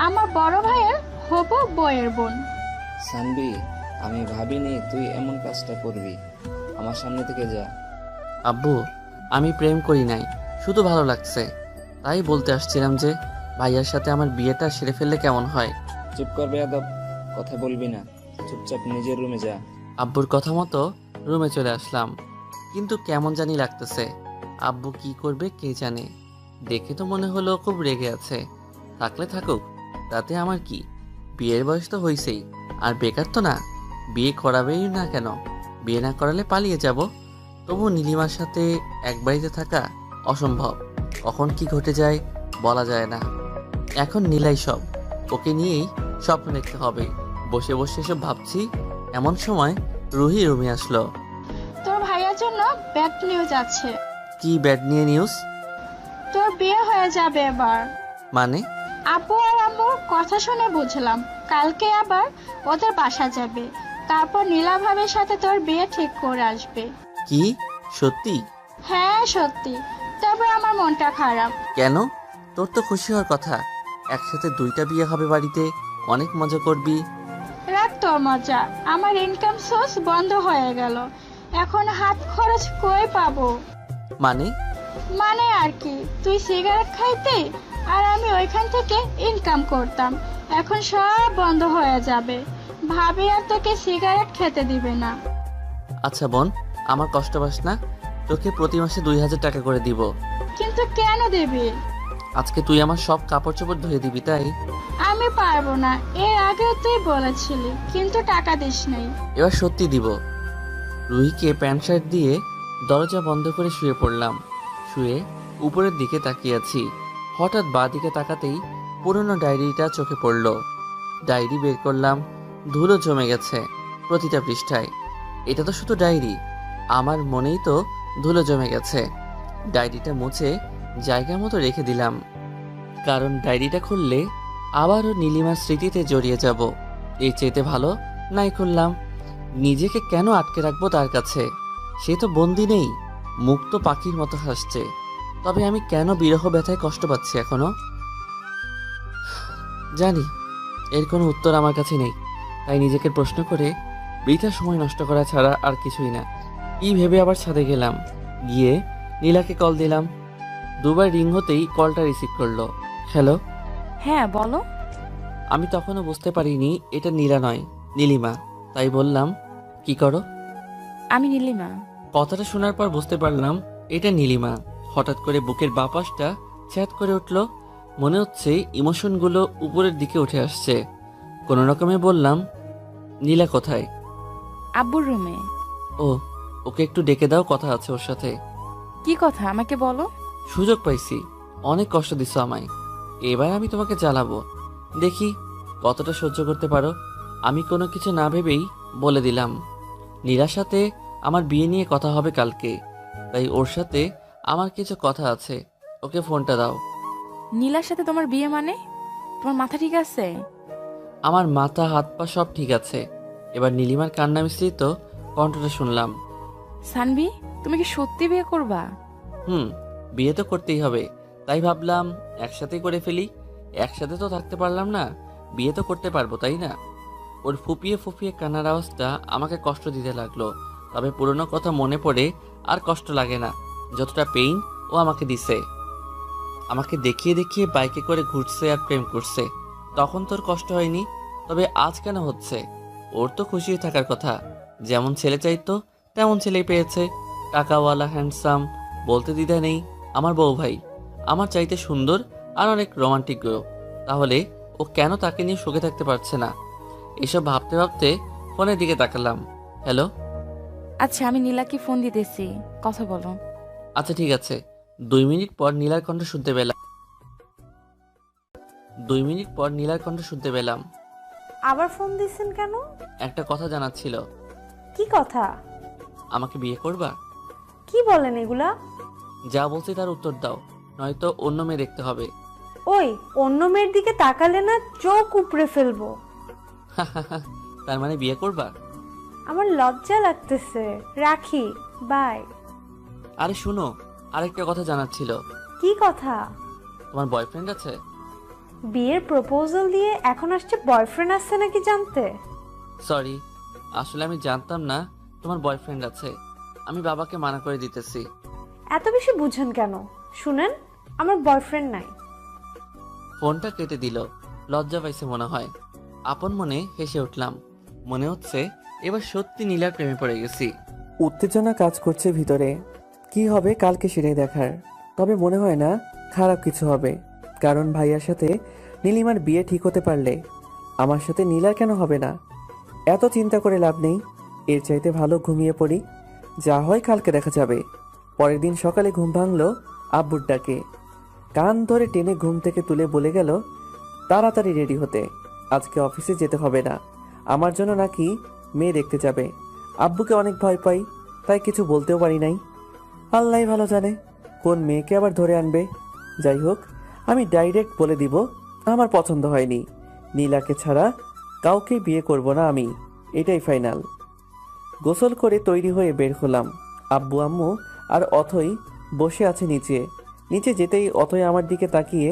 আমার বড় ভাইয়ের হবু বইয়ের বোন। সানবি, আমি ভাবিনি তুই এমন কাজটা করবি। আমার সামনে থেকে যা। আব্বু আমি প্রেম করি নাই, শুধু ভালো লাগছে, তাই বলতে আসছিলাম যে ভাইয়ার সাথে আমার বিয়েটা সেরে ফেললে কেমন হয়। চুপ কর বেয়াদব, কথা বলবি না, চুপচাপ নিজের রুমে যা। আব্বুর কথা মতো রুমে চলে আসলাম, কিন্তু কেমন জানি লাগতেছে। আব্বু কি করবে কে জানে। দেখে তো মনে হলো খুব রেগে আছে। থাকলে থাকুক, তাতে আমার কি। বিয়ের বয়স তো হয়েছেই, আর বেকার তো না। বিয়ে করাবেই না কেন? বিয়ে না করালে পালিয়ে যাব। তবু নীলিমার সাথে এক বাড়িতে থাকা অসম্ভব। কখন কি ঘটে যায় বলা যায় না। এখন নীলাই সব, ওকে নিয়েই স্বপ্ন দেখতে হবে। বসে বসে এসব ভাবছি, এমন সময় রুহি রুমে আসলো। তোর ভাইয়ের জন্য ব্যাড নিউজ আছে। কি ব্যাড নিয়ে নিউজ? তোর বিয়ে হয়ে যাবে এবার। মানে? আব্বু আর আম্মুর কথা শুনে বুঝলাম কালকে আবার ওদের বাসা যাবে, তারপর নীলা ভাবের সাথে তোর বিয়ে ঠিক করে আসবে। কি সত্যি? হ্যাঁ সত্যি, তবে আমার মনটা খারাপ। কেন? তোর তো খুশি হওয়ার কথা। একসাথে দুইটা বিয়ে হবে বাড়িতে, অনেক মজা করবি। রাখ তোর মজা, আমার ইনকাম সোর্স বন্ধ হয়ে গেল, এখন হাত খরচ কই পাবো? মানে? মানে আর কি, তুই সিগারেট খাইতে আর আমি ওইখান থেকে ইনকাম করতাম, এখন সব বন্ধ হয়ে যাবে। ভাবি আর তোকে সিগারেট খেতে দিবে না। আচ্ছা বোন, আমার কষ্ট পাস না, তোকে প্রতি মাসে 2,000 টাকা করে দিব। কিন্তু কেন দিবি? আজকে তুই আমার সব কাপড় চোপড় ধুয়ে দিবি, তাই? আমি পারবো না, এর আগেও তুই বলেছিলি, কিন্তু টাকা দিস নাই। এবার সত্যি দিব। রুহিকে প্যান্ট শার্ট দিয়ে দরজা বন্ধ করে শুয়ে পড়লাম। শুয়ে উপরের দিকে তাকিয়ে আছি। হঠাৎ বাঁ দিকে তাকাতেই পুরনো ডায়েরিটা চোখে পড়ল। ডায়েরি বের করলাম, ধুলো জমে গেছে প্রতিটা পৃষ্ঠায়। এটা তো শুধু ডায়েরি, আমার মনেই তো ধুলো জমে গেছে। ডায়েরিটা মুছে জায়গা মতো রেখে দিলাম, কারণ ডায়েরিটা খুললে আবারও নীলিমার স্মৃতিতে জড়িয়ে যাব। এই চেয়ে ভালো নাই খুললাম। নিজেকে কেন আটকে রাখবো তার কাছে? সে তো বন্দি নেই, মুক্ত পাখির মতো হাসছে। তবে আমি কেন বিরহ ব্যথায় কষ্ট পাচ্ছি এখনো? জানি এর কোনো উত্তর আমার কাছে নেই, তাই নিজেকে প্রশ্ন করে বৃথা সময় নষ্ট করা ছাড়া আর কিছুই না। এই ভেবে আবার ছাদে গেলাম। গিয়ে নীলাকে কল দিলাম। দুবার রিং হতেই কলটা রিসিভ করলো। হ্যালো। হ্যাঁ বলো। আমি তখনও বুঝতে পারিনি এটা নীলা নয়, নীলিমা। তাই বললাম, কি করো? আমি নীলিমা। কথাটা শোনার পর বুঝতে পারলাম এটা নীলিমা। হঠাৎ করে বুকের বাপাসটা ছ্যাদ করে উঠল। মনে হচ্ছে ইমোশনগুলো উপরের দিকে উঠে আসছে। কোনো রকমে বললাম, নীলা কোথায়? আব্বুর রুমে। ও, ওকে একটু ডেকে দাও, কথা আছে ওর সাথে। কি কথা আমাকে বলো। সুযোগ পাইছি, অনেক কষ্ট দিছো আমায়, এবার আমি তোমাকে জ্বালাবো। দেখি কতটা সহ্য করতে পারো। আমি কোনো কিছু না ভেবেই বলে দিলাম, নীলার সাথে আমার বিয়ে নিয়ে কথা হবে কালকে, তাই ওর সাথে আমার কিছু কথা আছে। ওকে ফোনটা দাও। নীলার সাথে তোমার বিয়ে মানে? তোমার মাথা ঠিক আছে? আমার মাথা হাত পা সব ঠিক আছে, এবার নীলিমার কান্না মিশ্রিত কণ্ঠটা শুনলাম। সানভি, তুমি কি সত্যি বিয়ে করবা? বিয়ে তো করতেই হবে, তাই ভাবলাম একসাথেই করে ফেলি। একসাথে তো থাকতে পারলাম না, বিয়ে তো করতে পারবো, তাই না? ওর ফুপিয়ে ফুপিয়ে কান্নার আওয়াজটা আমাকে কষ্ট দিতে লাগলো। তবে পুরনো কথা মনে পড়ে আর কষ্ট লাগে না, যতটা পেইন ও আমাকে দিছে। আমাকে দেখিয়ে দেখিয়ে বাইকে করে ঘুরছে আর প্রেম করছে। তখন তোর কষ্ট হয়নি, তবে আজ কেন হচ্ছে? ওর তো খুশি থাকার কথা, যেমন ছেলে চাইতো তেমন ছেলেই পেয়েছে। টাকাওয়ালা, হ্যান্ডসাম, বলতে দ্বিধা নেই। আমার বউ ভাই, আমার চাইতে সুন্দর আর অনেক রোমান্টিক গো। তাহলে ও কেন তাকে নিয়ে সুখে থাকতে পারছে না? এসব ভাবতে ভাবতে ফোনের দিকে তাকালাম। হ্যালো। আচ্ছা, আমি নীলাকে ফোন দিতেছি, কথা বলো। আচ্ছা ঠিক আছে। 2 মিনিট পর নীলার কণ্ঠ শুনতে পেলাম। 2 মিনিট পর নীলার কণ্ঠ শুনতে পেলাম। আবার ফোন দিছেন কেন? একটা কথা জানার ছিল। কি কথা? আমাকে বিয়ে করবা? কি বলেন এগুলা? যা বলছি তার উত্তর দাও, নয়তো অন্য মেয়ে দেখতে হবে। ওই, অন্য মেয়ের দিকে তাকালে না চোখ উপড়ে ফেলবো। তার মানে বিয়ে করবা? আমার লজ্জা লাগতেছে, রাখি, বাই। আরে শুনো, আরেকটা কথা জানার ছিল। কি কথা? তোমার বয়ফ্রেন্ড আছে? বিয়ের প্রপোজাল দিয়ে এখন আসছে বয়ফ্রেন্ড আছে নাকি জানতে? সরি, আসলে আমি জানতাম না তোমার বয়ফ্রেন্ড আছে। আমি বাবাকে মানা করে দিতেছি। এত বেশি বুঝেন কেন? শুনেন, আমার বয়ফ্রেন্ড নাই। ফোনটা কেটে দিল। লজ্জা পাইছে মনে হয়। আপন মনে হেসে উঠলাম। মনে হচ্ছে এবার সত্যি নীলার প্রেমে পড়ে গেছি। উত্তেজনা কাজ করছে ভিতরে। কি হবে কালকে সেটাই দেখার। তবে মনে হয় না খারাপ কিছু হবে, কারণ ভাইয়ার সাথে নীলিমার বিয়ে ঠিক হতে পারলে আমার সাথে নীলার কেন হবে না? এত চিন্তা করে লাভ নেই, এর চাইতে ভালো ঘুমিয়ে পড়ি। যা হয় কালকে দেখা যাবে। পরের দিন সকালে ঘুম ভাঙলো আব্বুর ডাকে। কান ধরে টেনে ঘুম থেকে তুলে বলে গেল তাড়াতাড়ি রেডি হতে, আজকে অফিসে যেতে হবে না। আমার জন্য নাকি মেয়ে দেখতে যাবে। আব্বুকে অনেক ভয় পাই, তাই কিছু বলতেও পারি নাই। আল্লাহ ভালো জানে কোন মেয়েকে আবার ধরে আনবে। যাই হোক, আমি ডাইরেক্ট বলে দিব আমার পছন্দ হয়নি। নীলাকে ছাড়া কাউকে বিয়ে করব না আমি, এটাই ফাইনাল। গোসল করে তৈরি হয়ে বের হলাম। আব্বু আম্মু আর অথই বসে আছে নিচে। নিচে যেতেই অথই আমার দিকে তাকিয়ে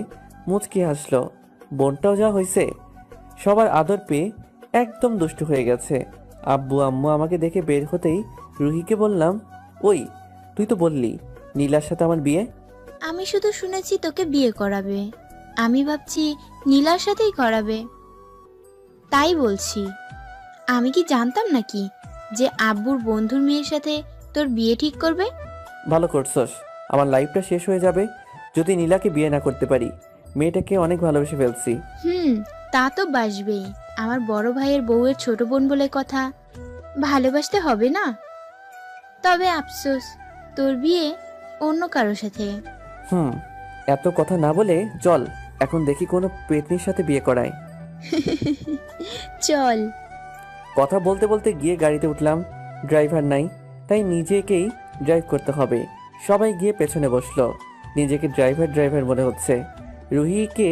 মুচকি হাসলো। বোনটাও যা হয়েছে, সবার আদর পেয়ে একদম দুষ্টু হয়ে গেছে। আব্বু আম্মু আমাকে দেখে বের হতেই রুহিকে বললাম, ওই তুই তো বললি নীলার সাথে আমার বিয়ে। আমি শুধু শুনেছি তোকে বিয়ে করাবে, আমি ভাবছি নীলার সাথেই করাবে, তাই বলছি। আমি কি জানতাম নাকি যে আব্বুর বন্ধুর মেয়ের সাথে তোর বিয়ে ঠিক করবে? ভালো করছস, আমার লাইফটা শেষ হয়ে যাবে যদি নীলাকে বিয়ে না করতে পারি। মেয়েটাকে অনেক ভালোবেসে ফেলছি। তা তো বাসবেই, আমার বড় ভাইয়ের বউয়ের ছোট বোন বলে কথা, ভালোবাসতে হবে না? তবে আফসোস, তোর বিয়ে অন্য কারোর সাথে। এত কথা না বলে চল এখন দেখি কোনো পেতনির সাথে বিয়ে করায়। চল। কথা বলতে বলতে গিয়ে গাড়িতে উঠলাম। ড্রাইভার নাই, তাই নিজেকেই ড্রাইভ করতে হবে। সবাই গিয়ে পেছনে বসলো। নিজেকে ড্রাইভার ড্রাইভার মনে হচ্ছে। রুহিকে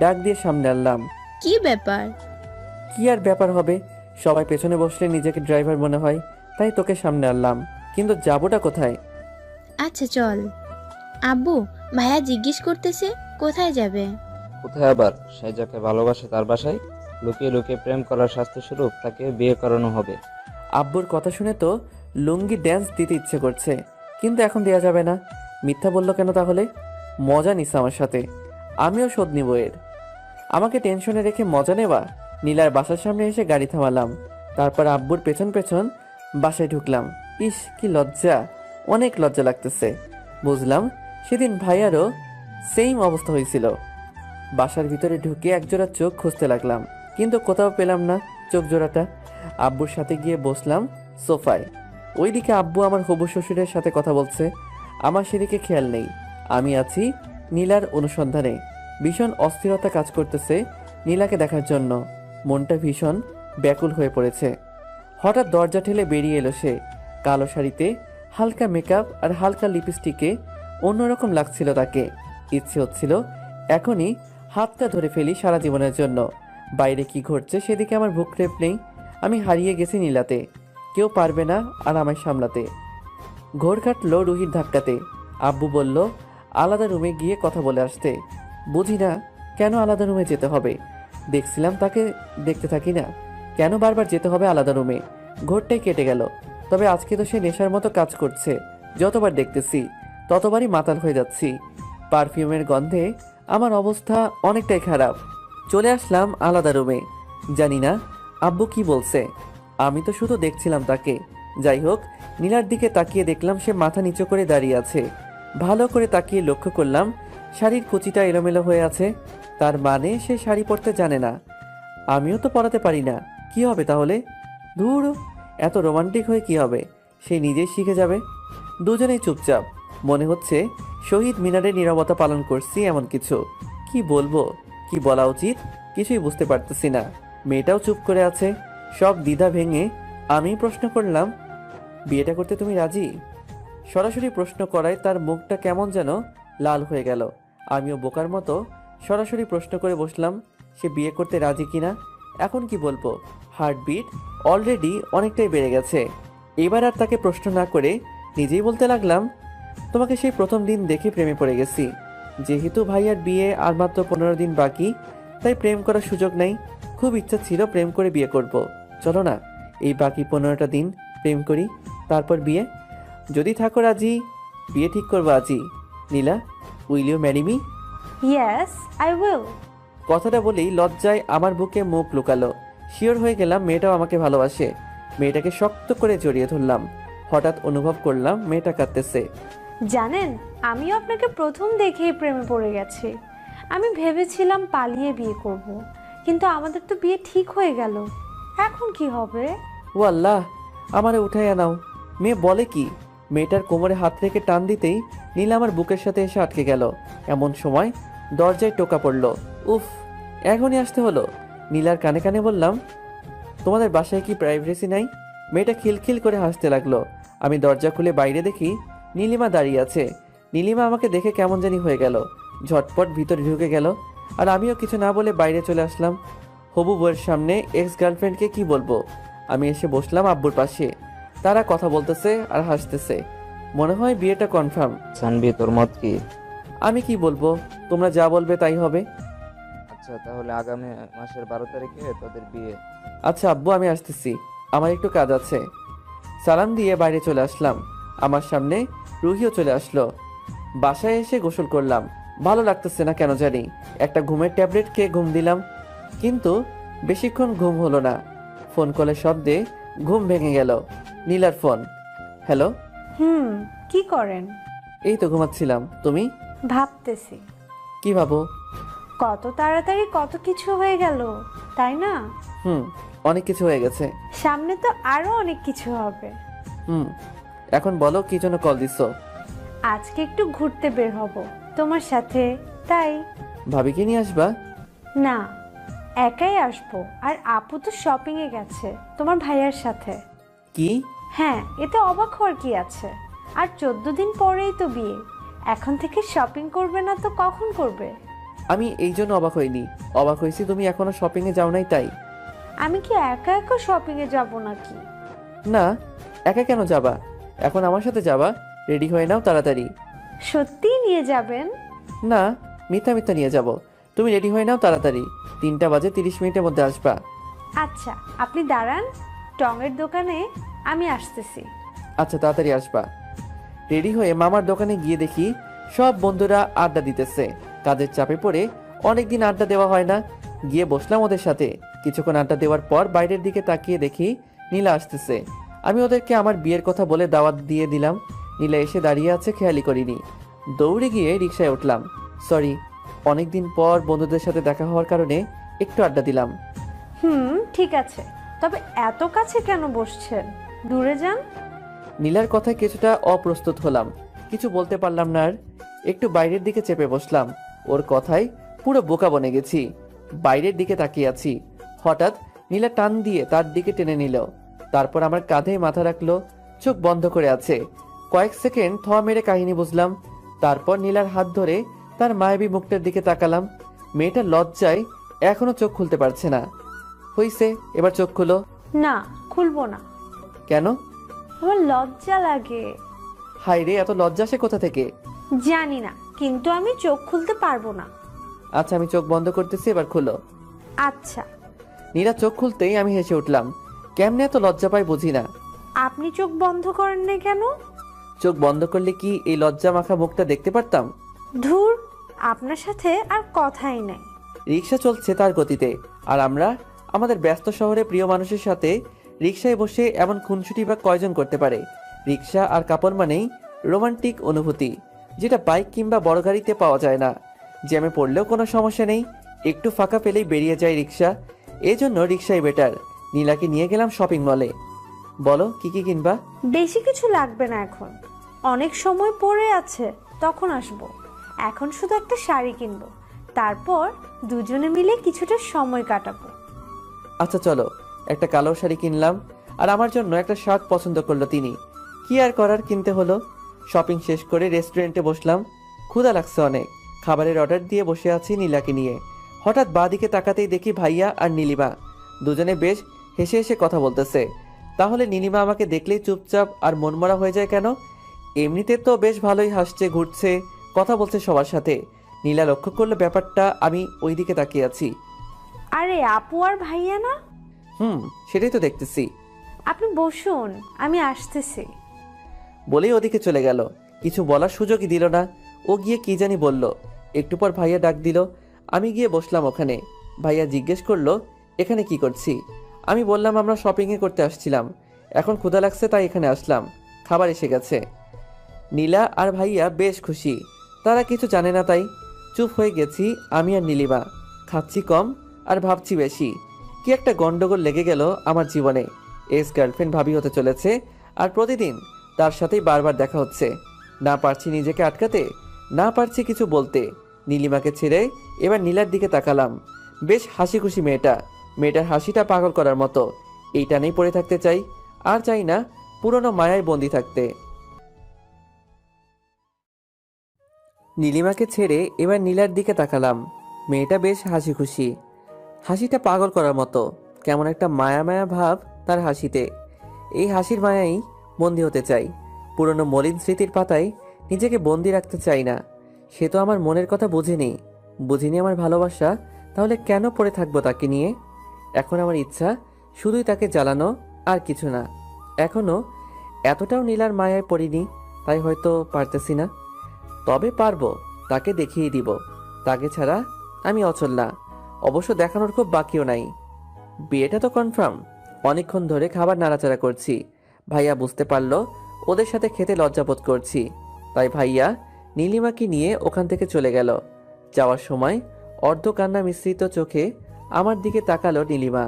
ডাক দিয়ে সামনে আনলাম। কি ব্যাপার? কি আর ব্যাপার হবে, সবাই পেছনে বসলে নিজেকে ড্রাইভার মনে হয়, তাই তোকে সামনে আনলাম। কিন্তু যাবোটা কোথায়? আচ্ছা চল। আব্বু, ভাইয়া জিজ্ঞেস করতেছে কোথায় যাবে। কোথায় আবার? সে যাকে ভালোবাসে তার বাসায়। লুকিয়ে লুকিয়ে প্রেম করার শাস্তি স্বরূপ তাকে বিয়ে করানো হবে। আব্বুর কথা শুনে তো লুঙ্গি ড্যান্স দিতে ইচ্ছে করছে, কিন্তু এখন দেয়া যাবে না। মিথ্যা বললো কেন তাহলে? মজা নিস আমার সাথে, আমিও শোধ নিব এর। আমাকে টেনশনে রেখে মজা নেওয়া। নীলার বাসার সামনে এসে গাড়ি থামালাম। তারপর আব্বুর পেছন পেছন বাসায় ঢুকলাম। ইস কি লজ্জা, অনেক লজ্জা লাগতেছে। বুঝলাম সেদিন ভাইয়ারও সেম অবস্থা হয়েছিল। বাসার ভিতরে ঢুকে একজোড়া চোখ খুঁজতে লাগলাম, কিন্তু কোথাও পেলাম না চোখ জোড়াটা। আব্বুর সাথে গিয়ে বসলাম সোফায়। ওইদিকে আব্বু আমার হবু শ্বশুরের সাথে কথা বলছে। আমার সেদিকে খেয়াল নেই। আমি আছি নীলার অনুসন্ধানে। ভীষণ অস্থিরতা কাজ করতেছে নীলাকে দেখার জন্য। মনটা ভীষণ ব্যাকুল হয়ে পড়েছে। হঠাৎ দরজা ঠেলে বেরিয়ে এলো সে। কালো শাড়িতে হালকা মেকআপ আর হালকা লিপস্টিকে অন্যরকম লাগছিল তাকে। ইচ্ছে হচ্ছিল এখনই হাতটা ধরে ফেলি সারা জীবনের জন্য। বাইরে কি ঘটছে সেদিকে আমার ভ্রুক্ষেপ নেই। আমি হারিয়ে গেছি নীলাতে। কেউ পারবে না আর আমায় সামলাতে। ঘোর কাটলো রুহির ধাক্কাতে। আব্বু বলল আলাদা রুমে গিয়ে কথা বলে আসতে। বুঝি না কেন আলাদা রুমে যেতে হবে। দেখছিলাম তাকে, দেখতে থাকি না কেন বারবার যেতে হবে আলাদা রুমে। ঘোরটাই কেটে গেল। তবে আজকে তো সে নেশার মতো কাজ করছে। যতবার দেখতেছি ততবারই মাতাল হয়ে যাচ্ছি। পারফিউমের গন্ধে আমার অবস্থা অনেকটাই খারাপ। চলে আসলাম আলাদা রুমে। জানি না আব্বু কি বলছে। আমি তো শুধু দেখছিলাম তাকে। যাই হোক, নীলার দিকে তাকিয়ে দেখলাম সে মাথা নিচু করে দাঁড়িয়ে আছে। ভালো করে তাকিয়ে লক্ষ্য করলাম শাড়ির কুচিটা এলোমেলো হয়ে আছে। তার মানে সে শাড়ি পরতে জানে না। আমিও তো পরাতে পারি না। কি হবে তাহলে? ধুর, এত রোমান্টিক হয়ে কি হবে? সে নিজেই শিখে যাবে। দুজনেই চুপচাপ। মনে হচ্ছে শহীদ মিনারে নীরবতা পালন করছি এমন কিছু। কি বলবো, কি বলা উচিত কিছুই বুঝতে পারতেছি না। মেয়েটাও চুপ করে আছে। সব দ্বিধা ভেঙে আমি প্রশ্ন করলাম, বিয়েটা করতে তুমি রাজি? সরাসরি প্রশ্ন করায় তার মুখটা কেমন যেন লাল হয়ে গেল। আমিও বোকার মতো সরাসরি প্রশ্ন করে বসলাম, সে বিয়ে করতে রাজি কিনা। এখন কি বলবো? হার্টবিট অলরেডি অনেকটাই বেড়ে গেছে। এবার আর তাকে প্রশ্ন না করে নিজেই বলতে লাগলাম, তোমাকে সেই প্রথম দিন দেখে প্রেমে পড়ে গেছি। যেহেতু ভাইয়ার বিয়ে আর মাত্র 15 দিন বাকি, তাই প্রেম করার সুযোগ নেই। খুব ইচ্ছা ছিল প্রেম করে বিয়ে করব। চলো না এই বাকি 15টা দিন প্রেম করি, তারপর বিয়ে। যদি থাকো রাজি, বিয়ে ঠিক করবো আজই। Nila, will you marry me? Yes, I will. কথাটা বলেই লজ্জায় আমার বুকে মুখ লুকালো। শিওর হয়ে গেলাম মেয়েটাও আমাকে ভালোবাসে। মেয়েটাকে শক্ত করে জড়িয়ে ধরলাম। হঠাৎ অনুভব করলাম মেয়েটা কাঁদতেছে। জানেন, আমিও আপনাকে প্রথম দেখেই প্রেমে পড়ে গেছি। আমি ভেবেছিলাম পালিয়ে বিয়ে করব, কিন্তু আমাদের তো বিয়ে ঠিক হয়ে গেল। এখন কি হবে? ও আল্লাহ, আমারে উঠাইয়া নাও। মেয়ে বলে কি? মেয়েটার কোমরে হাত রেখে টান দিতেই নীলা আমার বুকের সাথে এসে আটকে গেল। এমন সময় দরজায় টোকা পড়ল। উফ, এখনই আসতে হলো। নীলার কানে কানে বললাম, তোমাদের বাসায় কি প্রাইভেসি নাই? মেয়েটা খিলখিল করে হাসতে লাগলো। আমি দরজা খুলে বাইরে দেখি নীলিমা দাঁড়িয়ে আছে। নীলিমা আমাকে দেখে কেমন জানি হয়ে গেল, ঝটপট ভিতরে ঢুকে গেল। আর আমিও কিছু না বলে বাইরে চলে আসলাম। হবু বউয়ের সামনে এক্স গার্লফ্রেন্ডকে কি বলবো? আমি এসে বসলাম আব্বুর পাশে। তারা কথা বলতেছে আর হাসতেছে। মনে হয় বিয়েটা কনফার্ম। সানবি, তোর মত কি? আমি কি বলবো, তোমরা যা বলবে তাই হবে। আচ্ছা, তাহলে আগামী মাসের 12 তারিখে তোদের বিয়ে। আচ্ছা আব্বু, আমি আসতেছি, আমার একটু কাজ আছে। সালাম দিয়ে বাইরে চলে আসলাম। আমার সামনে রুহিও চলে আসলো। বাসায় এসে গোসল করলাম। ভালো লাগতেছে না কেন জানি। একটা ঘুমের ট্যাবলেট খেয়ে ঘুম দিলাম, কিন্তু বেশিক্ষণ ঘুম হলো না। ফোন কলের শব্দে ঘুম ভেঙে গেল। নীলার ফোন। হ্যালো। কি করেন? এই তো ঘুমাচ্ছিলাম। তুমি? ভাবতেছি কি ভাবো? কত তাড়াতাড়ি কত কিছু হয়ে গেল, তাই না? অনেক কিছু হয়ে গেছে। সামনে তো আরো অনেক কিছু হবে। এখন বলো কি জন্য কল দিছো? আজকে একটু ঘুরতে বের হব তোমার সাথে, তাই। ভাবিকে নিয়ে আসবা? না, একাই আসবো। আর আপু তো শপিং এ গেছে তোমার ভাইয়ার সাথে। কি? হ্যাঁ, এতে অবাক হওয়ার কি আছে? আর 14 দিন পরেই তো বিয়ে। এখন থেকে শপিং করবে না তো কখন করবে? আমি এই জন্য অবাক হইনি। অবাক হয়েছি তুমি এখনো শপিং এ যাও নাই তাই। আমি কি একা একা শপিং এ যাব নাকি? না, একা কেন যাবা? এখন আমার সাথে যাবা। রেডি হয়ে নাও তাড়াতাড়ি। সত্যিই নিয়ে যাবেন? না, মিথ্যা মিথ্যা নিয়ে যাব। তুমি রেডি হয়ে নাও তাড়াতাড়ি। 3টা বাজে 30 মিনিটের মধ্যে আসবা। আচ্ছা, আপনি দাঁড়ান, টঙের দোকানে আমি আসতেছি। আচ্ছা, তাড়াতাড়ি আসবা। রেডি হয়ে মামার দোকানে গিয়ে দেখি সব বন্ধুরা আড্ডা দিতেছে। কাজের চাপে পড়ে অনেকদিন আড্ডা দেওয়া হয় না। গিয়ে বসলাম ওদের সাথে। কিছুক্ষণ আড্ডা দেওয়ার পর বাইরের দিকে তাকিয়ে দেখি নীলা আসতেছে। আমি ওদেরকে আমার বিয়ের কথা বলে দাওয়াত দিয়ে দিলাম। নীলা এসে দাঁড়িয়ে আছে, খেয়ালি করিনি। দৌড়ে গিয়ে রিকশায় উঠলাম। সরি, অনেকদিন পর বন্ধুদের সাথে দেখা হওয়ার কারণে একটু আড্ডা দিলাম। ঠিক আছে, তবে এত কাছে কেন বসছেন? দূরে যান। নীলার কথায় কিছুটা অপ্রস্তুত হলাম, কিছু বলতে পারলাম না। আর একটু বাইরের দিকে চেপে বসলাম। ওর কথায় পুরো বোকা বনে গেছি। বাইরের দিকে তাকিয়ে আছি। হঠাৎ নীলা টান দিয়ে তার দিকে টেনে নিল। তারপর আমার কাঁধে মাথা রাখলো। চোখ বন্ধ করে আছে। কয়েক সেকেন্ড থ মেরে কাহিনী বুঝলাম। তারপর নীলার হাত ধরে তার মায়াবী মুখটার দিকে তাকালাম। মেয়েটা লজ্জায় এখনো চোখ খুলতে পারছে না। হইছে, এবার চোখ খুলো। না, খুলবো না। কেন? আমার লজ্জা লাগে। হাই রে, এত লজ্জা আসে কোথা থেকে? জানি না, কিন্তু আমি চোখ খুলতে পারবো না। আচ্ছা, আমি চোখ বন্ধ করতেছি, এবার খুলো। আচ্ছা। নীলা চোখ খুলতেই আমি হেসে উঠলাম। কেমনে এত লজ্জা পাই বুঝি না। আপনি চোখ বন্ধ করেন না কেন? চোখ বন্ধ করলে কি এই লজ্জা মাখা মুখটা দেখতে পারতাম? ধুর, আপনার সাথে আর কথাই নাই। রিক্সা চলছে তার গতিতে, আর আমরা আমাদের ব্যস্ত শহরে প্রিয় মানুষের সাথে রিক্সায় বসে এমন খুনসুটি বা কয়জন করতে পারে? রিক্সা আর কাপড় মানেই রোমান্টিক অনুভূতি, যেটা বাইক কিংবা বড় গাড়িতে পাওয়া যায় না। জ্যামে পড়লেও কোনো সমস্যা নেই, একটু ফাঁকা পেলেই বেরিয়ে যায় রিক্সা। এই জন্য রিক্সাই বেটার। নীলাকে নিয়ে গেলাম শপিং মলে। বলো কি কি কিনবা? বেশি কিছু লাগবে না এখন, অনেক সময় পড়ে আছে, তখন আসবো। এখন শুধু একটা শাড়ি কিনবো, তারপর দুজনে মিলে কিছুটা সময় কাটাবো। আচ্ছা চলো, একটা কালো শাড়ি কিনলাম, আর আমার জন্য একটা শার্ট পছন্দ করলো তিনি। কি আর করার, কিনতে হলো। শপিং শেষ করে রেস্টুরেন্টে বসলাম। ক্ষুধা লাগছে অনেক। খাবারের অর্ডার দিয়ে বসে আছি নীলাকে নিয়ে। হঠাৎ বাঁদিকে তাকাতেই দেখি ভাইয়া আর নীলিমা দুজনে বেশ হেসে হেসে কথা বলতেছে। তাহলে নীলিমা আমাকে দেখলেই চুপচাপ আর মনমরা হয়ে যায় কেন? এমনিতে তো বেশ ভালোই হাসছে, ঘুরছে, কথা বলছে সবার সাথে। নীলা লক্ষ্য করলো ব্যাপারটা, আমি ওই দিকে তাকিয়ে আছি। আরে আপু আর ভাইয়া না? সেটাই তো দেখতেছি। আপনি বসুন, আমি আসতেছি। বলেই ওদিকে চলে গেল। কিছু বলার সুযোগই দিল না। ও গিয়ে কি জানি বলল। একটু পর ভাইয়া ডাক দিল। আমি গিয়ে বসলাম ওখানে। ভাইয়া জিজ্ঞেস করলো এখানে কি করছি। আমি বললাম আমরা শপিংয়ে করতে আসছিলাম, এখন ক্ষুধা লাগছে তাই এখানে আসলাম, খাবার এসে গেছে। নীলা আর ভাইয়া বেশ খুশি। তারা কিছু জানে না তাই চুপ হয়ে গেছি আমি আর নীলিমা। খাচ্ছি কম আর ভাবছি বেশি। কি একটা গন্ডগোল লেগে গেল আমার জীবনে। এক্স গার্লফ্রেন্ড ভাবি হতে চলেছে, আর প্রতিদিন তার সাথেই বারবার দেখা হচ্ছে। না পারছি নিজেকে আটকাতে, না পারছি কিছু বলতে। নীলিমাকে ছেড়ে এবার নীলার দিকে তাকালাম। বেশ হাসি খুশি মেয়েটা। মেয়েটার হাসিটা পাগল করার মতো। এই টানেই পড়ে থাকতে চাই, আর চাই না পুরনো মায়ায় বন্দি থাকতে। নীলিমাকে ছেড়ে এবার নীলার দিকে তাকালাম। মেয়েটা বেশ হাসি খুশি, হাসিটা পাগল করার মতো। কেমন একটা মায়া মায়া ভাব তার হাসিতে। এই হাসির মায়াই বন্দি হতে চাই। পুরনো মলিন স্মৃতির পাতায় নিজেকে বন্দি রাখতে চাই না। সে তো আমার মনের কথা বুঝিনি আমার ভালোবাসা, তাহলে কেন পড়ে থাকবো তাকে নিয়ে? এখন আমার ইচ্ছা শুধুই তাকে জ্বালানো, আর কিছু না। এখনো এতটাও নীলার মায়ায় পড়িনি, তাই হয়তো পারতেছি না। তবে পারবো, তাকে দেখিয়ে দিব। তাকে ছাড়া আমি অচল না। অবশ্য দেখানোর খুব বাকিও নাই। বিয়েটা তো কনফার্ম। অনেকক্ষণ ধরে খাবার নাড়াচাড়া করছি। ভাইয়া বুঝতে পারলো ওদের সাথে খেতে লজ্জাবোধ করছি, তাই ভাইয়া নীলিমাকে নিয়ে ওখান থেকে চলে গেল। যাওয়ার সময় অর্ধ কান্না মিশ্রিত চোখে আমার দিকে তাকালো নীলিমা।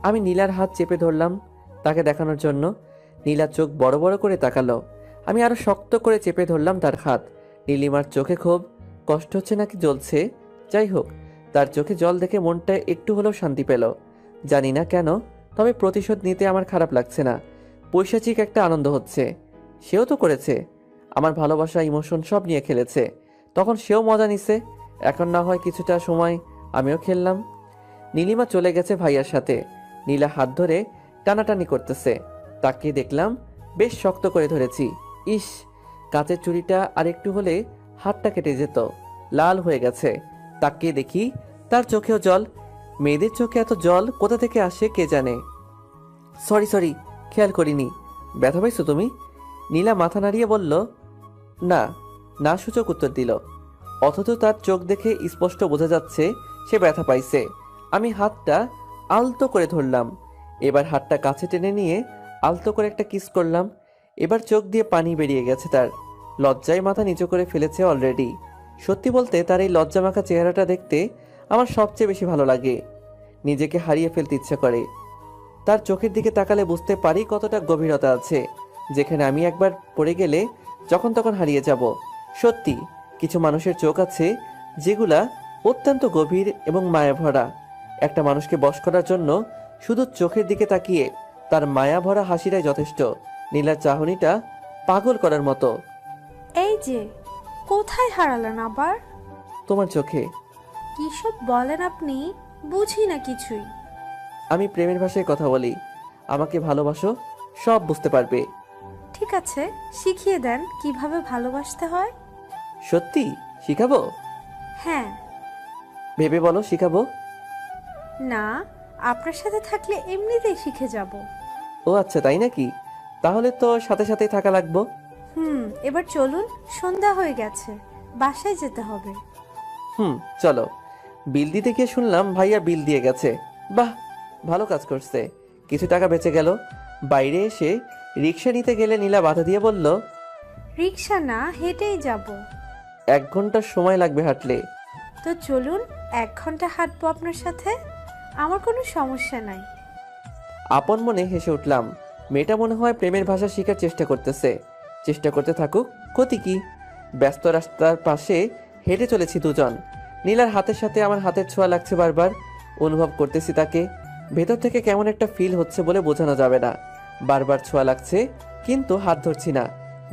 আমি নীলার হাত চেপে ধরলাম তাকে দেখানোর জন্য। নীলার চোখ বড় বড় করে তাকালো। আমি আরো শক্ত করে চেপে ধরলাম তার হাত। নীলিমার চোখে খুব কষ্ট হচ্ছে নাকি জ্বলছে, যাই হোক, তার চোখে জল দেখে মনটা একটু হলেও শান্তি পেল। জানি না কেন, তবে প্রতিশোধ নিতে আমার খারাপ লাগছে না। পৈশাচিক একটা আনন্দ হচ্ছে। সেও তো করেছে, আমার ভালোবাসা ইমোশন সব নিয়ে খেলেছে, তখন সেও মজা নিছে। এখন না হয় কিছুটা সময় আমিও খেললাম। নীলিমা চলে গেছে ভাইয়ার সাথে। নীলা হাত ধরে টানাটানি করতেছে। তাকিয়ে দেখলাম বেশ শক্ত করে ধরেছি। ইস, কাচের চুড়িটা আর একটু হলে হাতটা কেটে যেত। লাল হয়ে গেছে। তাকিয়ে দেখি তার চোখেও জল। মেয়েদের চোখে এত জল কোথা থেকে আসে কে জানে। সরি, খেয়াল করিনি। ব্যথা পাইছো তুমি? নীলা মাথা নাড়িয়ে বলল। না সূচক উত্তর দিল। অথচ তার চোখ দেখে স্পষ্ট বোঝা যাচ্ছে সে ব্যথা পাইছে। আমি হাতটা আলতো করে ধরলাম। এবার হাতটা কাছে টেনে নিয়ে আলতো করে একটা কিস করলাম। এবার চোখ দিয়ে পানি বেরিয়ে গেছে তার। লজ্জায় মাথা নিচু করে ফেলেছে অলরেডি। সত্যি বলতে তার এই লজ্জা মাখা চেহারাটা দেখতে আমার সবচেয়ে বেশি ভালো লাগে। নিজেকে হারিয়ে ফেলতে ইচ্ছা করে। তার চোখের দিকে তাকালে বুঝতে পারি কতটা গভীরতা আছে, যেখানে আমি একবার পড়ে গেলে যখন তখন হারিয়ে যাব। সত্যি কিছু মানুষের চোখ আছে যেগুলা অত্যন্ত গভীর এবং মায়া ভরা। একটা মানুষকে বশ করার জন্য শুধু চোখের দিকে তাকিয়ে তার মায়া ভরা হাসিটাই যথেষ্ট। নীলার চাহনিটা পাগল করার মতো। এই যে, কোথায় হারালেন আবার? তোমার চোখে। কি সব বলেন আপনি? বুঝি না কিছুই। আমি প্রেমের ভাষায় কথা বলি, আমাকে ভালোবাসো, সব বুঝতে পারবে। ঠিক আছে, শিখিয়ে দেন কিভাবে ভালোবাসতে হয়। সত্যি শিখাবো? হ্যাঁ। ভেবে বলো শিখাবো। না, আপনার সাথে থাকলে এমনিতেই শিখে যাব। ও আচ্ছা, তাই নাকি? তাহলে তো সাথে সাথেই থাকা লাগবো। এবার চলুন, সন্ধ্যা হয়ে গেছে, বাসায় যেতে হবে। চলো। বিল দিতে গিয়ে শুনলাম ভাইয়া বিল দিয়ে গেছে। বাহ, ভালো কাজ করছে, কিছু টাকা বেঁচে গেল। বাইরে এসে রিক্সা নিতে গেলে নীলা বাধা দিয়ে বলল, রিক্সা না, হেঁটেই যাব। 1 ঘন্টা সময় লাগবে হাঁটলে। তো চলুন, 1 ঘন্টা হাঁটবো আপনার সাথে, আমার কোনো সমস্যা নাই। আপন মনে হেসে উঠলাম। মেয়েটা মনে হয় প্রেমের ভাষা শেখার চেষ্টা করতেছে। চেষ্টা করতে থাকুক, ক্ষতি কি? ব্যস্ত রাস্তার পাশে হেঁটে চলেছি দুজন। নীলার হাতের সাথে আমার হাতের ছোঁয়া লাগছে বারবার। অনুভব করতেছি তাকে। ভেতর থেকে কেমন একটা ফিল হচ্ছে বলে বোঝানো যাবে না। বারবার ছোঁয়া লাগছে, কিন্তু হাত ধরছি না।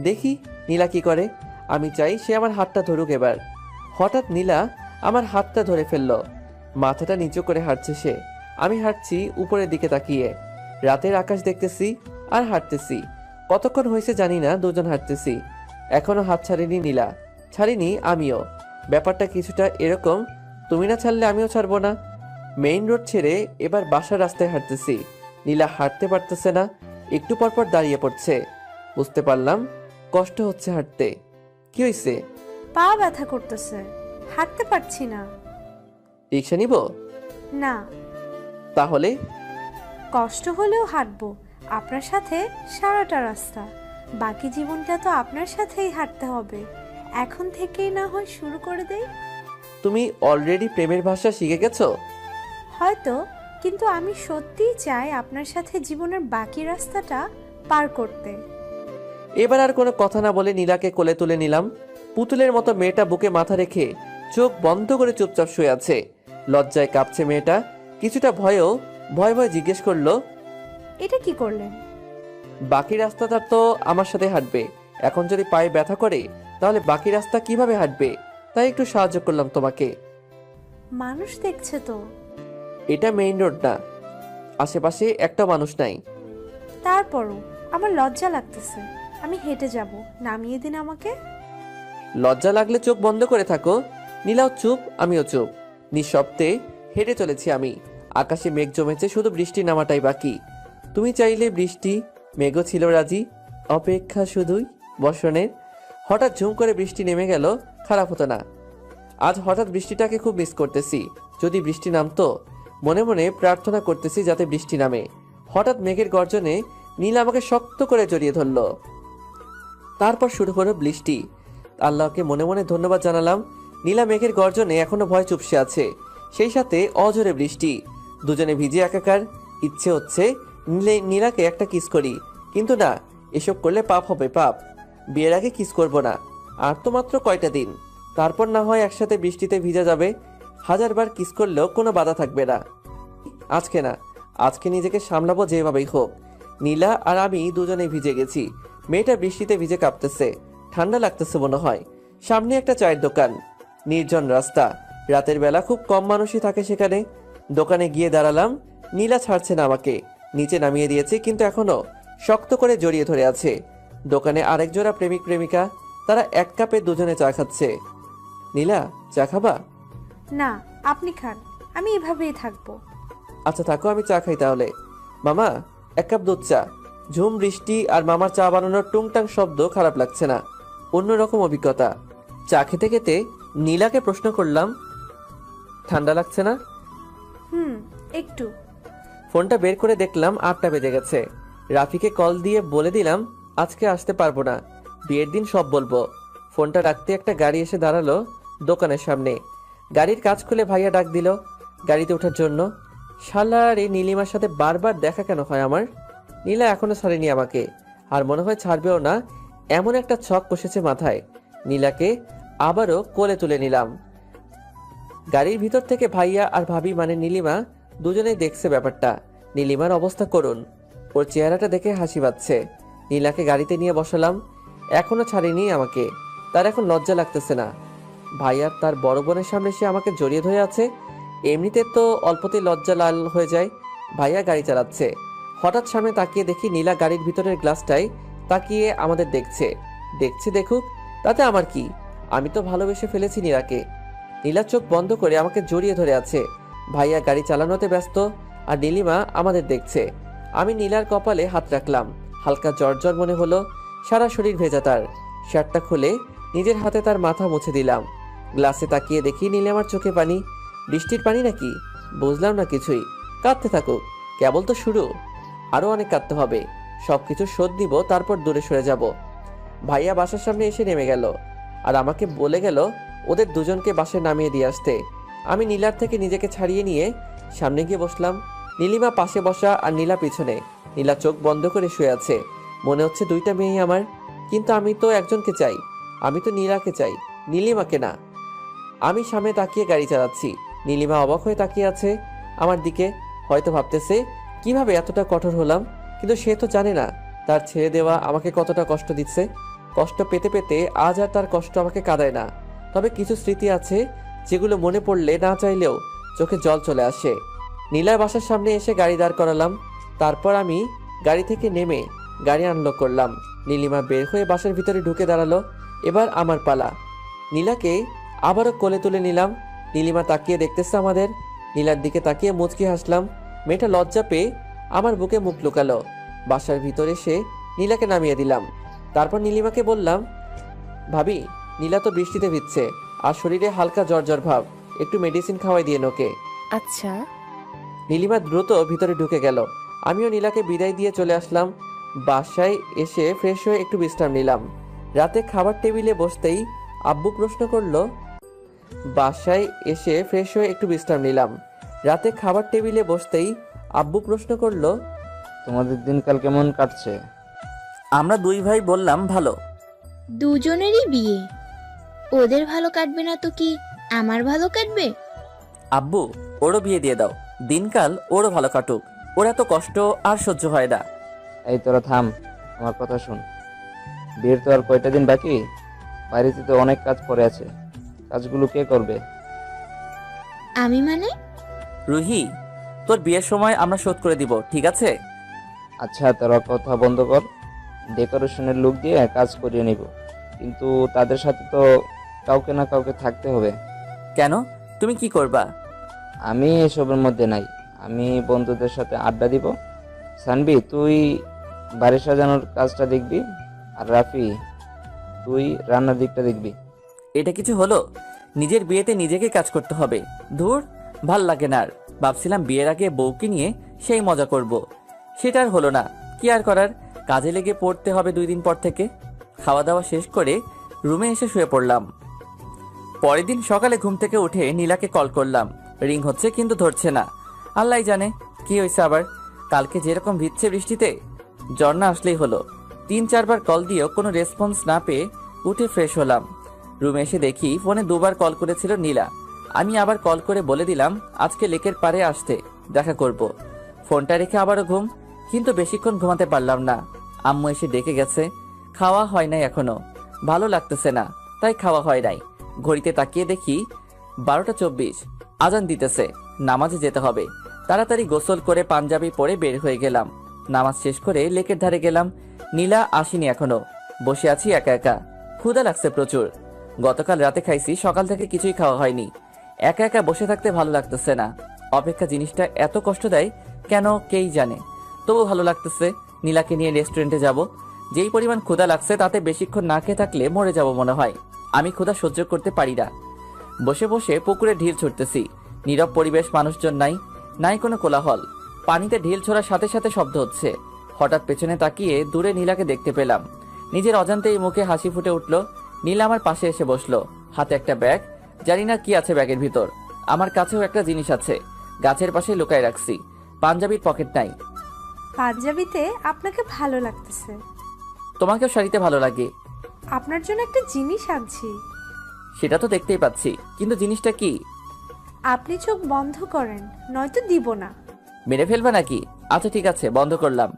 দেখি নীলা কি করে। আমি চাই সে আমার হাতটা ধরুক এবার। হঠাৎ নীলা আমার হাতটা ধরে ফেলল। মাথাটা নিচু করে হাঁটছে সে। আমি হাঁটছি উপরের দিকে তাকিয়ে। রাতের আকাশ দেখতেছি আর হাঁটতেছি। কতক্ষণ হয়েছে জানি না, দুজন হাঁটতেছি। এখনো হাত ছাড়েনি নীলা, ছাড়িনি আমিও। ব্যাপারটা কিছুটা এরকম, তুমি না ছাড়লে আমিও ছাড়বো না। মেইন রোড ছেড়ে এবার বাসার রাস্তায় হাঁটতেছি। নীলা হাঁটতে পারতেছে না, একটু পরপর দাঁড়িয়ে পড়ছে। বুঝতে পারলাম কষ্ট হচ্ছে হাঁটতে। কি হয়েছে? পা ব্যথা করতেছে, হাঁটতে পারছি না। রিক্সা নিব? না, তাহলে কষ্ট হলেও হাঁটবো আপনার সাথে সারাটা রাস্তা। বাকি জীবনটা তো আপনার সাথেই হাঁটতে হবে। এখন থেকেই না হয় শুরু করে দেই। তুমি অলরেডি প্রেমের ভাষা শিখে গেছো? হয়তো, কিন্তু আমি সত্যিই চাই আপনার সাথে জীবনের বাকি রাস্তাটা পার করতে। এবার আর কোনো কথা না বলে নীলাকে কোলে তুলে নিলাম। পুতুলের মতো মেয়েটা বুকে মাথা রেখে চোখ বন্ধ করে চুপচাপ শুয়ে আছে। লজ্জায় কাঁপছে মেয়েটা। কিছুটা ভয়ে ভয়ে জিজ্ঞেস করলো, এটা কি করলেন? বাকি রাস্তাটা তো আমার সাথে হাঁটবে। এখন যদি পায়ে ব্যথা করে তাহলে বাকি রাস্তা কিভাবে হাঁটবে? তাই একটু সাহায্য করলাম তোমাকে। মানুষ দেখছে তো। এটা মেইন রোড না, আশেপাশে একটা মানুষ নাই। তারপরও আমার লজ্জা লাগতেছে। আমি হেঁটে যাব, নামিয়ে দিন আমাকে। লজ্জা লাগলে চোখ বন্ধ করে থাকো। নীলাও চুপ, আমিও চুপ। নিঃশব্দে হেঁটে চলেছি আমি। আকাশে মেঘ জমেছে, শুধু বৃষ্টি নামাটাই বাকি। তুমি চাইলে বৃষ্টি, মেঘও ছিল রাজি, অপেক্ষা শুধুই বর্ষণের। হঠাৎ ঝুম করে বৃষ্টি নেমে গেল, খারাপ হতো না। আজ হঠাৎ বৃষ্টিটাকে খুব মিস করতেছি। যদি বৃষ্টি নামতো। মনে মনে প্রার্থনা করতেছি যাতে বৃষ্টি নামে। হঠাৎ মেঘের গর্জনে নীলা আমাকে শক্ত করে জড়িয়ে ধরল। তারপর শুরু হলো বৃষ্টি। আল্লাহকে মনে মনে ধন্যবাদ জানালাম। নীলা মেঘের গর্জনে এখনো ভয় চুপসে আছে, সেই সাথে অঝরে বৃষ্টি। দুজনে ভিজে একাকার। ইচ্ছে হচ্ছে নীলাকে একটা কিস করি, কিন্তু না, এসব করলে পাপ হবে, পাপ। বিয়ের আগে কিস করব না। আর তো মাত্র কয়টা দিন, তারপর না হয় একসাথে বৃষ্টিতে ভিজা যাবে। 1000বার কিস করলেও কোনো বাধা থাকবে না। আজকে না, আজকে নিজেকে সামলাবো যেভাবেই হোক। নীলা আর আমি দুজনে ভিজে গেছি। মেয়েটা বৃষ্টিতে ভিজে কাঁপতেছে, ঠান্ডা লাগতেছে মনে হয়। সামনে একটা চায়ের দোকান, নির্জন রাস্তা। রাতের বেলা খুব কম মানুষই থাকে সেখানে। দোকানে গিয়ে দাঁড়ালাম। নীলা ছাড়ছে না আমাকে। নিচে নামিয়ে দিয়েছে, কিন্তু এখনো শক্ত করে জড়িয়ে ধরে আছে। দোকানে আরেক জোড়া প্রেমিক প্রেমিকা, তারা 1 কাপে দুজনে চা খাচ্ছে। নীলা, চা খাবা? না, আপনি খান, আমি এভাবেই থাকবো। আচ্ছা থাকো, আমি চা খাই তাহলে। মামা, 1 কাপ দুধ চা। ঝুম বৃষ্টি আর মামার চা বানানোর টুংটাং শব্দ খারাপ লাগছে না, অন্যরকম অভিজ্ঞতা। চা খেতে খেতে নীলাকে প্রশ্ন করলাম, ঠান্ডা লাগছে না? একটু। ফোনটা বের করে দেখলাম 8টা বেজে গেছে। রাফিকে কল দিয়ে বলে দিলাম আজকে আসতে পারবো না, বিয়ের দিন সব বলবো। ফোনটা রাখতে একটা গাড়ি এসে দাঁড়ালো দোকানের সামনে। গাড়ির কাজ খুলে ভাইয়া ডাক দিল গাড়িতে ওঠার জন্য। শালার এই নীলিমার সাথে বারবার দেখা কেন হয় আমার? নীলা এখনো ছাড়েনি আমাকে, আর মনে হয় ছাড়বেও না। এমন একটা ছক কষেছে মাথায়। নীলাকে আবারও কোলে তুলে নিলাম। গাড়ির ভিতর থেকে ভাইয়া আর ভাবি মানে নীলিমা দুজনেই দেখছে ব্যাপারটা। নীলিমার অবস্থা করুন, ওর চেহারাটা দেখে হাসি পাচ্ছে। নীলাকে গাড়িতে নিয়ে বসালাম। এখনো ছাড়েনি আমাকে, তার এখন লজ্জা লাগতেছে না। ভাইয়া তার বড় বোনের সামনে সে আমাকে জড়িয়ে ধরে আছে। এমনিতে তো অল্পতেই লজ্জা লাল হয়ে যায়। ভাইয়া গাড়ি চালাচ্ছে। হঠাৎ সামনে তাকিয়ে দেখি নীলা গাড়ির ভিতরের গ্লাসটায় তাকিয়ে আমাদের দেখছে। দেখুক, তাতে আমার কি? আমি তো ভালোবেসে ফেলেছি নীলাকে। নীলা চোখ বন্ধ করে আমাকে জড়িয়ে ধরে আছে। ভাইয়া গাড়ি চালানোতে ব্যস্ত, আর নীলিমা আমাদের দেখছে। আমি নীলার কপালে হাত রাখলাম। হালকা জ্বর মনে হলো, সারা শরীর ভেজা। তার শার্টটা খুলে নিজের হাতে তার মাথা মুছে দিলাম। গ্লাসে তাকিয়ে দেখি নীলিমার চোখে পানি। বৃষ্টির পানি নাকি? বুঝলাম না কিছুই। কাঁদতে থাকুক, কেবল তো শুরু, আরও অনেক কাঁদতে হবে। সবকিছু শোধ দিব, তারপর দূরে সরে যাব। ভাইয়া বাসার সামনে এসে নেমে গেল, আর আমাকে বলে গেল ওদের দুজনকে বাসায় নামিয়ে দিয়ে আসতে। আমি নীলার থেকে নিজেকে ছাড়িয়ে নিয়ে সামনে গিয়ে বসলাম। নীলিমা পাশে বসা, আর নীলা পিছনে। নীলা চোখ বন্ধ করে শুয়ে আছে। মনে হচ্ছে দুইটা মেয়েই আমার, কিন্তু আমি তো একজনকে চাই। আমি তো নীলাকে চাই, নীলিমাকে না। আমি সামনে তাকিয়ে গাড়ি চালাচ্ছি। নীলিমা অবাক হয়ে তাকিয়ে আছে আমার দিকে। হয়তো ভাবতেছে কিভাবে এতটা কঠোর হলাম, কিন্তু সে তো জানে না তার ছেড়ে দেওয়া আমাকে কতটা কষ্ট দিচ্ছে। কষ্ট পেতে পেতে আজ আর তার কষ্ট আমাকে কাঁদায় না। তবে কিছু স্মৃতি আছে যেগুলো মনে পড়লে না চাইলেও চোখে জল চলে আসে। নীলার বাসার সামনে এসে গাড়ি দাঁড় করালাম। তারপর আমি গাড়ি থেকে নেমে গাড়ি আনলক করলাম। নীলিমা বের হয়ে বাসার ভিতরে ঢুকে দাঁড়ালো। এবার আমার পালা। নীলাকে আবারও কোলে তুলে নিলাম। নীলিমা তাকিয়ে দেখতেছে আমাদের। নীলার দিকে তাকিয়ে মুচকি হাসলাম। মেয়েটা লজ্জা পেয়ে আমার বুকে মুখ লুকালো। বাসার ভিতরে এসে নীলাকে নামিয়ে দিলাম। তারপর নীলিমাকে বললাম, ভাবি, নীলা তো বৃষ্টিতে ভিজছে, আর শরীরে হালকা জ্বর ভাব, একটু মেডিসিন খাওয়াই দিয়ে ওকে। আচ্ছা। নীলিমা দ্রুত ভিতরে ঢুকে গেল। আমিও নীলাকে বিদায় দিয়ে চলে আসলাম। বাসায় এসে ফ্রেশ হয়ে একটু বিশ্রাম নিলাম। রাতে খাবার টেবিলে বসতেই আব্বু প্রশ্ন করলো, তোমাদের দিনকাল কেমন কাটছে? আমরা দুই ভাই বললাম, ভালো। দুজনেরই বিয়ে, ওদের ভালো কাটবে না তো কি আমার ভালো কাটবে? আব্বু, ওরও বিয়ে দিয়ে দাও, দিনকাল ওরও ভালো কাটুক। ওর এত কষ্ট আর সহ্য হয় না। এই তোরা থাম, আমার কথা শোন। বিয়ের তো আর কয়টা দিন বাকি। বাড়িতে তো অনেক কাজ পড়ে আছে, কাজগুলো কে করবে? আমি মানে? রুহি, তোর বিয়ের সময় আমরা শোধ করে দিব, ঠিক আছে? আচ্ছা, তোরা কথা বন্ধ কর। ডেকোরেশনের লোক দিয়ে কাজ করিয়ে নিব, কিন্তু তাদের সাথে তো কাউকে না কাউকে থাকতে হবে। কেন, তুমি কি করবা? আমি এসবের মধ্যে নাই। আমি বন্ধুদের সাথে আড্ডা দিব। সানবি, তুই বাড়ি সাজানোর কাজটা দেখবি, আর রাফি, তুই রান্নার দিকটা দেখবি। এটা কিছু হলো? নিজের বিয়েতে নিজেকে কাজ করতে হবে। ধুর, ভাল লাগে না আর। ভাবছিলাম বিয়ের আগে বউকে নিয়ে সেই মজা করব, সেটা আর হলো না। কি আর করার, কাজে লেগে পড়তে হবে 2 দিন পর থেকে। খাওয়া দাওয়া শেষ করে রুমে এসে শুয়ে পড়লাম। পরের দিন সকালে ঘুম থেকে উঠে নীলাকে কল করলাম। রিং হচ্ছে কিন্তু ধরছে না। আল্লাহ জানে কি হয়েছে আবার। কালকে যেরকম ভিজছে বৃষ্টিতে, জ্বর না আসলেই হলো। 3-4 বার কল দিয়েও কোনো রেসপন্স না পেয়ে উঠে ফ্রেশ হলাম। রুমে এসে দেখি ফোনে 2 বার কল করেছিল নীলা। আমি আবার কল করে বলে দিলাম আজকে লেকের পাড়ে আসতে, দেখা করব। ফোনটা রেখে আবারও ঘুম, কিন্তু বেশিক্ষণ ঘুমাতে পারলাম না। আম্মু এসে ডেকে গেছে। খাওয়া হয় নাই এখনো, ভালো লাগতেছে না, তাই খাওয়া হয় নাই। ঘড়িতে তাকিয়ে দেখি 12টা 24, আজান দিতেছে, নামাজে যেতে হবে। তাড়াতাড়ি গোসল করে পাঞ্জাবি পরে বের হয়ে গেলাম। নামাজ শেষ করে লেকের ধারে গেলাম। নীলা আসেনি এখনো, বসে আছি একা একা। ক্ষুধা লাগছে প্রচুর। গতকাল রাতে খাইছি, সকাল থেকে কিছুই খাওয়া হয়নি। একা একা বসে থাকতে ভালো লাগতেছে না। অপেক্ষা জিনিসটা এত কষ্ট দেয় কেন কেই জানে, তবু ভালো লাগতেছে। নীলাকে নিয়ে রেস্টুরেন্টে যাব। যেই পরিমাণ ক্ষুধা লাগছে তাতে বেশিক্ষণ না খেয়ে থাকলে মরে যাব মনে হয়। আমি ক্ষুধা সহ্য করতে পারি না। বসে বসে পুকুরে ঢিল ছুটতেছি। নীরব পরিবেশ, মানুষজন নাই, নাই কোনো কোলাহল। পানিতে ঢিল ছোড়ার সাথে সাথে শব্দ হচ্ছে। হঠাৎ পেছনে তাকিয়ে দূরে নীলাকে দেখতে পেলাম। নিজের অজান্তেই মুখে হাসি ফুটে উঠল। নীলা আমার পাশে এসে বসলো, হাতে একটা ব্যাগ। জানি না কি আছে ব্যাগের ভিতর। আমার কাছেও একটা জিনিস আছে, গাছের পাশে লুকায় রাখছি। পাঞ্জাবির পকেট নাই। পাঞ্জাবিতে আপনাকে ভালো লাগতেছে। তোমাকেও শাড়িতে ভালো লাগে। আপনার জন্য একটা জিনিস আনছি। সেটা তো দেখতেই পাচ্ছি, কিন্তু জিনিসটা কি? আপনি চোখ বন্ধ করেন, নয়তো দিব না। মেরে ফেলবা নাকি? আচ্ছা ঠিক আছে, বন্ধ করলাম।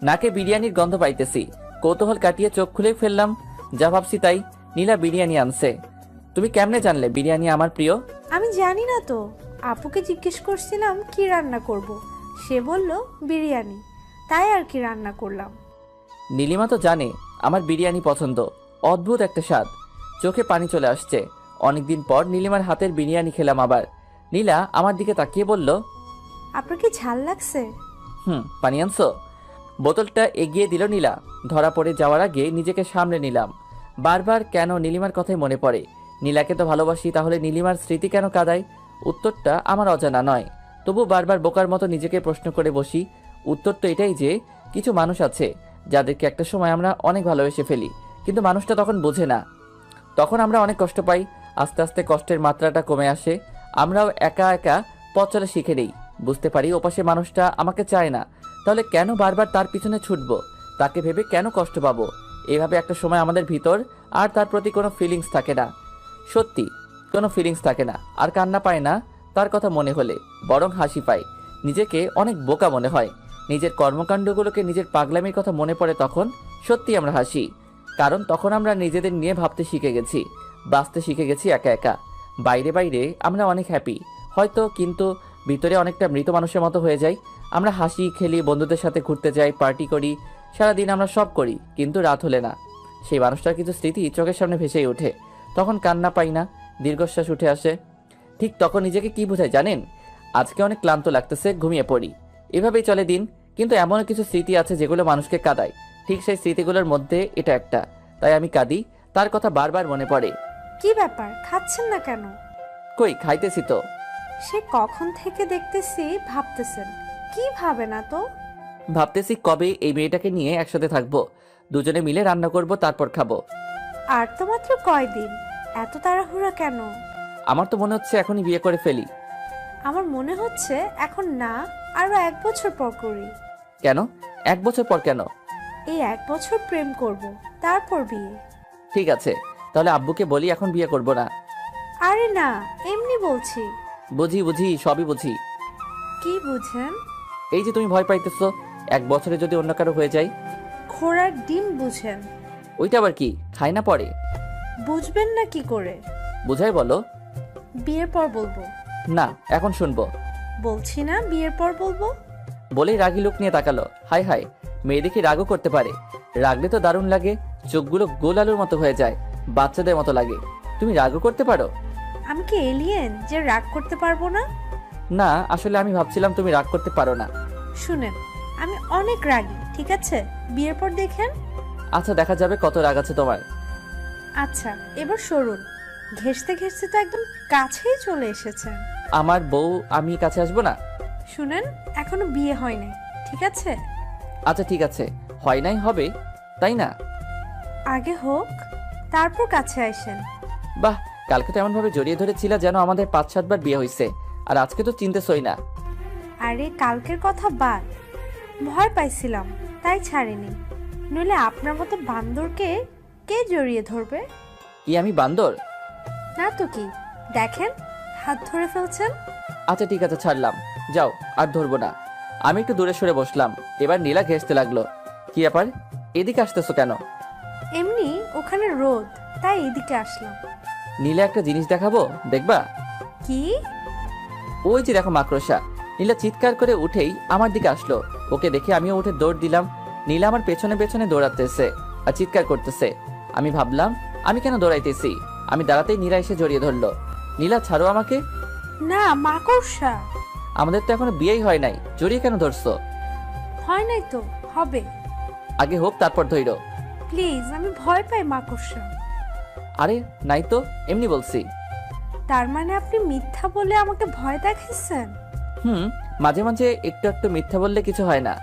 নাকে বিরিয়ানির গন্ধ পাইতেছি। কৌতূহল কাটিয়ে চোখ খুলে ফেললাম। যা ভাবছি তাই, নীলা বিরিয়ানি আনছে। তুমি কেমনে জানলে বিরিয়ানি আমার প্রিয়? আমি জানি না তো, আপুকে জিজ্ঞেস করছিলাম কি রান্না করব। সে বলল বিরিয়ানি, তাই আর কি রান্না করলাম। নীলিমা তো জানে আমার বিরিয়ানি পছন্দ, অদ্ভুত একটা স্বাদ, চোখে পানি চলে আসছে। অনেকদিন পর নীলিমার হাতের বিরিয়ানি খেলাম আবার। নীলা আমার দিকে তাকিয়ে বলল, আপনার কি ঝাল লাগছে? পানি আনছো? বোতলটা এগিয়ে দিল নীলা। ধরা পড়ে যাওয়ার আগে নিজেকে সামলে নিলাম। বারবার কেন নীলিমার কথাই মনে পড়ে। নীলাকে তো ভালোবাসি, তাহলে নীলিমার স্মৃতি কেন কাঁদায়? উত্তরটা আমার অজানা নয়, তবু বারবার বোকার মতো নিজেকে প্রশ্ন করে বসি। উত্তর তো এটাই যে কিছু মানুষ আছে যাদেরকে একটা সময় আমরা অনেক ভালোবেসে ফেলি, কিন্তু মানুষটা তখন বোঝে না। তখন আমরা অনেক কষ্ট পাই। আস্তে আস্তে কষ্টের মাত্রাটা কমে আসে, আমরাও একা একা পথ চলা শিখে নেই। বুঝতে পারি ওপাশে মানুষটা আমাকে চায় না, তাহলে কেন বারবার তার পিছনে ছুটবো? তাকে ভেবে কেন কষ্ট পাবো? এইভাবে একটা সময় আমাদের ভিতর আর তার প্রতি কোনো ফিলিংস থাকে না। সত্যি কোনো ফিলিংস থাকে না, আর কান্না পায় না তার কথা মনে হলে, বরং হাসি পায়। নিজেকে অনেক বোকা মনে হয়। নিজের কর্মকাণ্ডগুলোকে, নিজের পাগলামির কথা মনে পড়ে, তখন সত্যি আমরা হাসি। কারণ তখন আমরা নিজেদের নিয়ে ভাবতে শিখে গেছি, বাঁচতে শিখে গেছি একা একা। বাইরে বাইরে আমরা অনেক হ্যাপি হয়তো, কিন্তু ভিতরে অনেকটা মৃত মানুষের মতো হয়ে যাই। আমরা হাসি খেলি, বন্ধুদের সাথে ঘুরতে যাই, পার্টি করি, সারাদিন আমরা সব করি, কিন্তু রাত হলে না। সেই মানুষটার কিছু স্মৃতি চোখের সামনে ভেসেই ওঠে। তখন কান্না পাই না, দীর্ঘশ্বাস উঠে আসে। ঠিক তখন নিজেকে কি বোঝায় জানেন? আজকে অনেক ক্লান্ত লাগতেছে, ঘুমিয়ে পড়ি। এভাবেই চলে দিন। কিন্তু এমনও কিছু স্মৃতি আছে যেগুলো মানুষকে কাঁদায়, ঠিক সেই স্মৃতিগুলোর মধ্যে এটা একটা। তাই আমি কাঁদি, তার কথা বারবার মনে পড়ে। কি ব্যাপার, খাচ্ছেন না কেন? কই, খাইতেছি তো। সে কখন থেকে দেখতেছি ভাবতেছেন। কি ভাবে না তো? ভাবতেছি কবে এই মেয়েটাকে নিয়ে একসাথে থাকবো, দুজনে মিলে রান্না করব, তারপর খাবো। আর তো মাত্র কয়দিন, এত তাড়াহুড়া কেন? আমার তো মনে হচ্ছে এখনই বিয়ে করে ফেলি। আমার মনে হচ্ছে এখন না, আরো 1 বছর পর করি। কেন 1 বছর পর? কেন? এই 1 বছর প্রেম করব, তারপর বিয়ে। ঠিক আছে, তাহলে আব্বুকে বলি এখন বিয়ে করব না। আরে না, এমনি বলছি। বুঝি বুঝি, সবই বুঝি। কি বুঝেন? এই যে তুমি ভয় পাইতেছো 1 বছরে যদি অন্য কারো হয়ে যায়। ঘোড়ার ডিম বুঝেন? ওইটা আবার কি, খায় না পরে? বুঝবেন না কি করে? বুঝাই বলো। বিয়ের পর বলবো। না, এখন শুনবো। বলছি না বিয়ের পর বলবো। বলেই রাগী লোক নিয়ে তাকালো। হাই হাই, মেয়ে দেখি রাগও করতে পারে। রাগলে তো দারুণ লাগে, চোখগুলো গোল আলুর মতো হয়ে যায়, বাচ্চাদের মতো লাগে। তুমি রাগও করতে পারো? আমি কি এলিয়েন যে রাগ করতে পারবো না? না, আসলে আমি ভাবছিলাম তুমি রাগ করতে পারো না। শুনেন, আমি অনেক রাগী, ঠিক আছে? বিয়ের পর দেখেন। আচ্ছা, দেখা যাবে কত রাগ আছে তোমার। আচ্ছা, এবার সরুন। ঘেঁষতে ঘেঁষতে তো একদম কাছেই চলে এসেছেন। আমার বউ, আমি কাছে আসবো না? শুনেন, এখনো বিয়ে হয়নি, ঠিক আছে? আচ্ছা ঠিক আছে, হয় নাই হবে, তাই না? আগে হোক, তারপর কাছে আসেন। বাহ, কালকে তো এমনভাবে জড়িয়ে ধরেছিলা যেন আমাদের 5-7 বার বিয়ে হয়েছে, আর আজকে তো চিনতেছই না। আরে কালকের কথা বাদ, ভয় পাইছিলাম তাই ছাড়িনি, নইলে আপনার মতো বান্দরকে কে জড়িয়ে ধরবে? কি আমি বান্দর? না তো কি, দেখেন হাত ধরে ফেলছেন। আচ্ছা ঠিক আছে, ছাড়লাম, যাও, আর ধরবো না। আমি একটু দূরে সরে বসলাম। এবার নীলা ঘেঁষতে লাগলো। কি ব্যাপার, এদিকে আসতেছো কেন? এমনি ওখানে রোদ, তাই এদিকে আসলাম। নীলা একটা জিনিস দেখাবো, দেখবা? কি? ওই যে দেখো মাকড়সা। নীলা চিৎকার করে উঠেই আমার দিকে আসলো। ওকে দেখে আমিও উঠে দৌড় দিলাম। নীলা আমার পেছনে পেছনে দৌড়াতেছে আর চিৎকার করতেছে। আমি ভাবলাম আমি কেন দৌড়াইতেছি। আমি দাঁড়াতেই নীলা এসে জড়িয়ে ধরলো। নীলা, ছাড়ো আমাকে। না, মাকড়সা। আমাদের তো এখনো বিয়েই হয় নাই, জড়িয়ে কেন ধরছো? হয় নাই তো, হবে। আগে হোক তারপর ধইরো। প্লিজ, আমি ভয় পাই মাকড়সা। আরে নাই তো, এমনি বলছি। তার মানে আপনি মিথ্যা বলে আমাকে ভয় দেখাচ্ছেন? মাঝে মাঝে একটু একটু মিথ্যা বললে কিছু হয় না।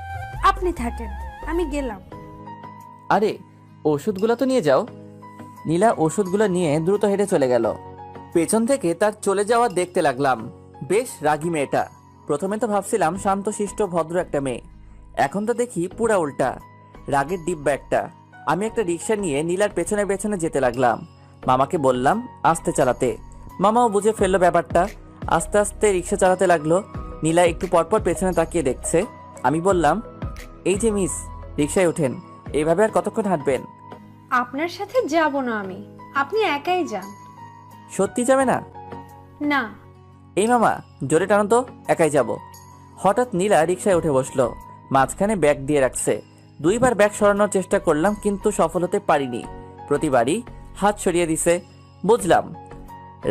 আপনি থাকেন, আমি গেলাম। আরে ওষুধগুলো তো নিয়ে যাও। নীলা ওষুধগুলো নিয়ে দ্রুত হেঁটে চলে গেল। পেছন থেকে তার চলে যাওয়া দেখতে লাগলাম। বেশ রাগী মেয়েটা। প্রথমে তো ভাবছিলাম শান্তশিষ্ট ভদ্র একটা মেয়ে, এখন তো দেখি পুরা উল্টা, রাগের ডিব্বা একটা। আমি একটা রিক্সা নিয়ে নীলার পেছনে পেছনে যেতে লাগলাম। মামাকে বললাম আস্তে চালাতে। মামাও বুঝে ফেললো ব্যাপারটা, আস্তে আস্তে রিক্সা চালাতে লাগলো। নীলা একটু পরপর পেছনে তাকিয়ে দেখছে। আমি বললাম, এই যে মিস, রিক্সায় ওঠেন, এইভাবে আর কতক্ষণ হাঁটবেন? আপনার সাথে যাব না আমি, আপনি একাই যান। সত্যি যাবে না? না। এই মামা, জোরে টানো তো, একাই যাব। হঠাৎ নীলা রিক্সায় উঠে বসলো। মাঝখানে ব্যাগ দিয়ে রাখছে। 2বার ব্যাগ সরানোর চেষ্টা করলাম কিন্তু সফল হতে পারিনি। প্রতিবারই হাত সরিয়ে দিছে। বুঝলাম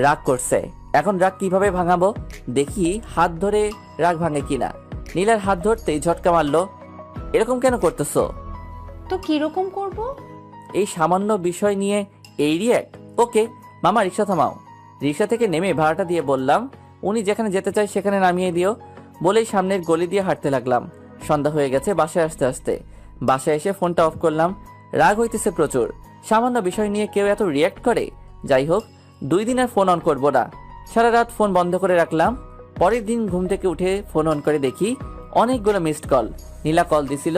রাগ করছে। এখন রাগ কিভাবে ভাঙাবো? দেখি হাত ধরে রাগ ভাঙে কিনা। নীলার হাত ধরতেই ঝটকা মারলো। এরকম কেন করতেছো? তো কিরকম করব? এই সামান্য বিষয় নিয়ে এই রিয়াক্ট? ওকে মামা, রিক্সা থামাও। রিক্সা থেকে নেমে ভাড়াটা দিয়ে বললাম, উনি যেখানে যেতে চায় সেখানে নামিয়ে দিও। বলেই সামনের গলি দিয়ে হাঁটতে লাগলাম। সন্ধ্যা হয়ে গেছে বাসায় আসতে আসতে। বাসায় এসে ফোনটা অফ করলাম। রাগ হইতেছে প্রচুর। সামান্য বিষয় নিয়ে কেউ এত রিয়াক্ট করে? যাই হোক, 2 দিন আর ফোন অন করব না। সারা রাত ফোন বন্ধ করে রাখলাম। পরের দিন ঘুম থেকে উঠে ফোন অন করে দেখি অনেকগুলো মিসড কল। নীলা কল দিছিল,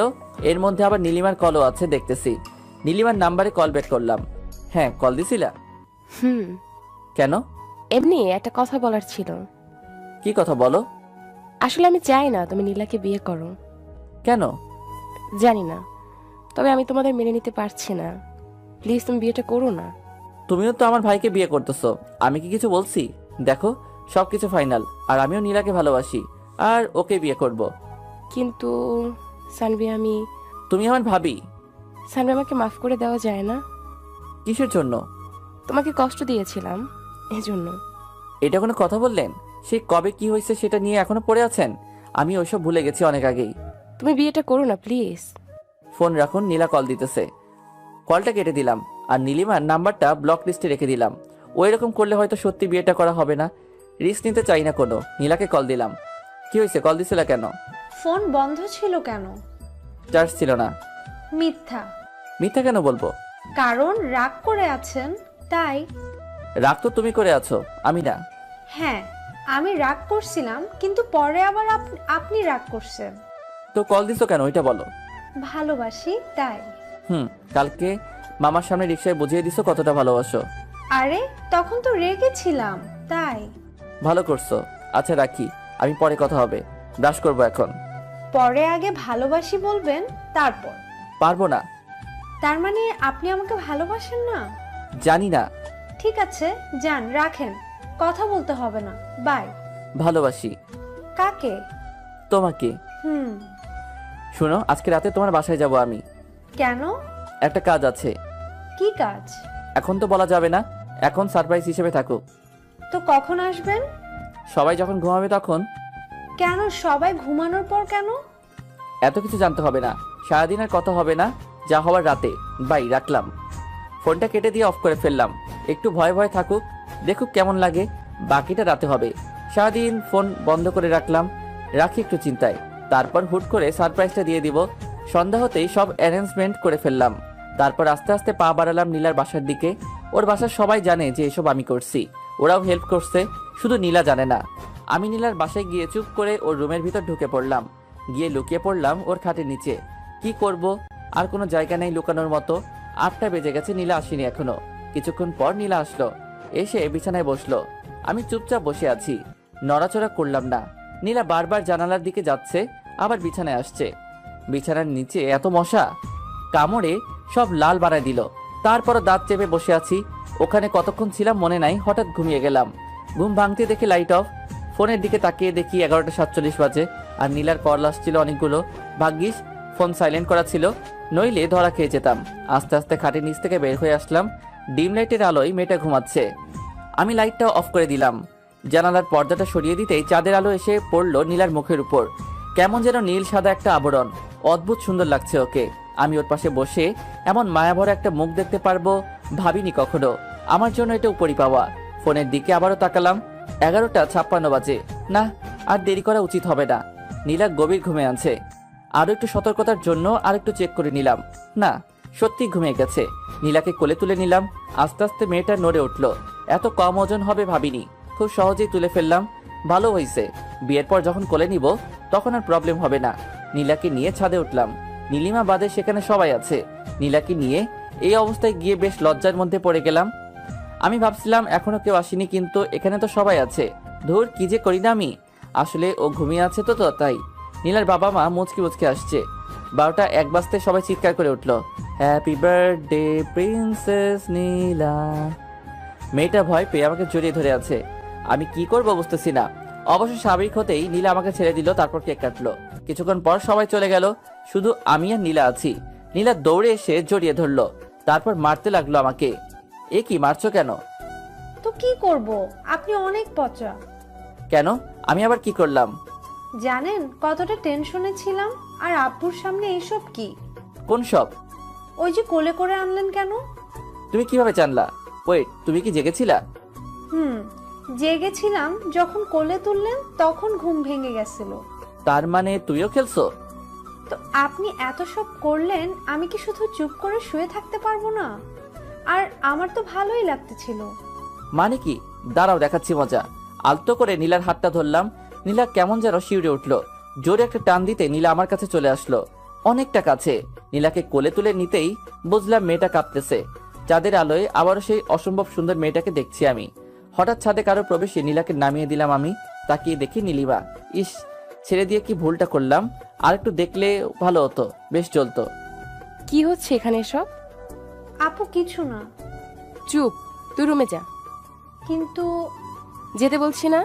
এর মধ্যে আবার নীলিমার কলও আছে দেখতেছি। নীলিমার নাম্বারে কল ব্যাক করলাম। হ্যাঁ, কল দিছিলা? কেন? এমনি একটা কথা বলার ছিল। কি কথা বলো? আসলে আমি চাই না তুমি নীলাকে বিয়ে করো। কেন? জানি না, তবে আমি তোমাদের মেনে নিতে পারছি না। প্লিজ তুমি বিয়েটা করো না। তুমিও তো আমার ভাইকে বিয়ে করতেছো, আমি কি কিছু বলছি? দেখো সবকিছু ফাইনাল, আর আমিও নীলাকে ভালোবাসি আর ওকে বিয়ে করব। কিন্তু সানভি, তুমি আমার ভাবি। সানভি, আমাকে মাফ করে দেওয়া যায় না? কিসের জন্য? তোমাকে কষ্ট দিয়েছিলাম এজন্য। এটা কোনো কথা বললেন? সে কবে কি হয়েছে সেটা নিয়ে এখনো পড়ে আছেন? আমি ওইসব ভুলে গেছি অনেক আগেই। তুমি বিয়েটা করো না প্লিজ। ফোন রাখুন, নীলা কল দিতেছে। কলটা কেটে দিলাম আর নীলিমার নাম্বারটা ব্লক লিস্টে রেখে দিলাম। ওই রকম করলে হয়তো সত্যি বিয়েটা করা হবে না। রিস্ক নিতে চাই না কোনো। নীলাকে কল দিলাম। কি হয়েছে, কল দিছিল কেন? ফোন বন্ধ ছিল কেন? চার্জ ছিল না। মিথ্যা। মিথ্যা কেন বলবো? কারণ রাগ করে আছেন তাই। রাগ তো তুমি করে আছো, আমি না। হ্যাঁ, আমি রাগ করছিলাম কিন্তু পরে আবার আপনি রাগ করছেন। তো কল দিছো কেন ওইটা বলো। ভালোবাসি তাই। কালকে মামার সামনে রিক্সায় বুঝিয়ে দিছো কতটা ভালোবাসো। আরে তখন তো রেগেছিলাম তাই। ভালো করছো। আচ্ছা রাখি, আমি পরে কথা হবে। ব্রাশ করবো এখন। পরে আগে ভালোবাসি বলবেন তারপর? পারবো না। তার মানে আপনি আমাকে ভালোবাসেন না? জানি না। ঠিক আছে, যান, রাখেন, কথা বলতে হবে না, বাই। ভালোবাসি। কাকে? তোমাকে। শোনো, আজকে রাতে তোমার বাসায় যাব আমি। কেন? একটা কাজ আছে। কি কাজ? এখন তো বলা যাবে না, এখন সারপ্রাইজ হিসেবে থাকুক। তো কখন আসবেন? সবাই যখন ঘুমাবে তখন। কেন সবাই ঘুমানোর পর কেন? এত কিছু জানতে হবে না, সারাদিন আর কথা হবে না, যা হওয়ার রাতে। বাই, রাখলাম। ফোনটা কেটে দিয়ে অফ করে ফেললাম। একটু ভয় ভয় থাকুক, দেখুক কেমন লাগে, বাকিটা রাতে হবে। সারাদিন ফোন বন্ধ করে রাখলাম, রাখি একটু চিন্তায়। তারপর হুট করে সারপ্রাইজটা দিয়ে দিব। সন্ধ্যা হতেই সব অ্যারেঞ্জমেন্ট করে ফেললাম। তারপর আস্তে আস্তে পা বাড়ালাম নীলার বাসার দিকে। ওর বাসার সবাই জানে যে এসব আমি করছি, ওরাও হেল্প করছে, শুধু নীলা জানে না। আমি নীলার বাসায় গিয়ে চুপ করে ওর রুমের ভিতর ঢুকে পড়লাম। গিয়ে লুকিয়ে পড়লাম ওর খাটের নিচে। কি করব, আর কোনো জায়গা নেই লুকানোর মতো। 8টা বেজে গেছে, নীলা আসেনি এখনো। কিছুক্ষণ পর নীলা আসলো, এসে বিছানায় বসলো। আমি চুপচাপ বসে আছি, নড়াচড়া করলাম না। নীলা বারবার জানালার দিকে যাচ্ছে, আবার বিছানায় আসছে। বিছানার নিচে এত মশা, কামড়ে সব লাল বানায় দিল। তারপরও দাঁত চেপে বসে আছি। ওখানে কতক্ষণ ছিলাম মনে নাই, হঠাৎ ঘুমিয়ে গেলাম। ঘুম ভাঙতে দেখে লাইট অফ। ফোনের দিকে তাকিয়ে দেখি 11টা 47 বাজে, আর নীলার কল আসছিল অনেকগুলো। ভাগ্যিস ফোন সাইলেন্ট করা ছিল, নইলে ধরা খেয়ে যেতাম। আস্তে আস্তে খাটের নিচ থেকে বের হয়ে আসলাম। ডিম লাইটের আলোয় মেয়েটা ঘুমাচ্ছে। আমি লাইটটা অফ করে দিলাম। জানালার পর্দাটা সরিয়ে দিতেই চাঁদের আলো এসে পড়লো নীলার মুখের উপর। কেমন যেন নীল সাদা একটা আবরণ, অদ্ভুত সুন্দর লাগছে ওকে। আমি ওর পাশে বসে এমন মায়াভরা একটা মুখ দেখতে পারবো ভাবিনি কখনো। আমার জন্য এটা উপরি পাওয়া। ফোনের দিকে আবারও তাকালাম, 11টা 56 বাজে। না, আর দেরি করা উচিত হবে না। নীলা গভীর ঘুমে আছে। আরো একটু সতর্কতার জন্য আর একটু চেক করে নিলাম। না, সত্যি ঘুমিয়ে গেছে। নীলাকে কোলে তুলে নিলাম। আস্তে আস্তে মেয়েটা নড়ে উঠলো। এত কম ওজন হবে ভাবিনি। খুব সহজেই তুলে ফেললাম। ভালো হয়েছে, বিয়ের পর যখন কোলে নিব তখন আর প্রবলেম হবে না। নীলাকে নিয়ে ছাদে উঠলাম। নীলিমা বাদে সেখানে সবাই আছে। নীলাকে নিয়ে এই অবস্থায় গিয়ে বেশ লজ্জার মধ্যে পড়ে গেলাম। আমি ভাবছিলাম এখনো কেউ আসেনি, কিন্তু এখানে তো সবাই আছে। ধুর, কি যে করি না আমি। আসলে ও ঘুমিয়ে আছে তো তাই। নীলার বাবা মা মুচকি মুচকি আসছে। 12টা 1 বাজতে সবাই চিৎকার করে উঠলো, হ্যাপি বার্থডে প্রিন্সেস নীলা। মেয়েটা ভয় পেয়ে আমাকে জড়িয়ে ধরে আছে। আমি কি করবো বুঝতেছি না। অবশ্য স্বাভাবিক হতেই নীলা আমাকে ছেড়ে দিল, তারপর কেক কাটলো। কিছুক্ষণ পর সবাই চলে গেল, শুধু আমি আর নীলা আছি। নীলা দৌড়ে এসে জড়িয়ে ধরলো, তারপর মারতে লাগলো আমাকে। এ কি, মারছো কেন? তো কি করব, আপনি অনেক পচা। কেন, আমি আবার কি করলাম? জানেন কতটা টেনশনে ছিলাম, আর আব্বুর সামনে এইসব কি? কোন সব? ওই যে কোলে করে আনলেন কেন? তুমি কিভাবে জানলা? ওয়েট, তুমি কি জেগেছিলা? জেগেছিলাম, যখন কোলে তুললেন তখন ঘুম ভেঙে গেছিল। তার মানে তুইও খেলছো? তো আপনি এত সব করলেন, আমি কি শুধু চুপ করে শুয়ে থাকতে পারবো না? আর আমার তো ভালোই লাগতেছিল। মানে কি? দাঁড়াও, দেখাচ্ছি মজা। আলতো করে নীলার হাতটা ধরলাম। নীলা কেমন যেন শিউরে উঠলো। জোরে একটা টান দিতে নীলা আমার কাছে চলে আসলো, অনেকটা কাছে। নীলাকে কোলে তুলে নিতেই বুঝলাম মেয়েটা কাঁপতেছে। চাঁদের আলোয় আবারও সেই অসম্ভব সুন্দর মেয়েটাকে দেখছি আমি। হঠাৎ ছাদে কারো প্রবেশে নীলাকে নামিয়ে দিলাম আমি। তাকিয়ে দেখি নীলিমা। ইস, ছেড়ে দিয়ে কি ভুলটা করলাম। আর একটু দেখলে ভালো হতো, বেশ চলতো। কি হচ্ছে এখানে সব? আপু কিছু না। চুপ, তুই রুমে যা। কিন্তু যেতে বলছি না?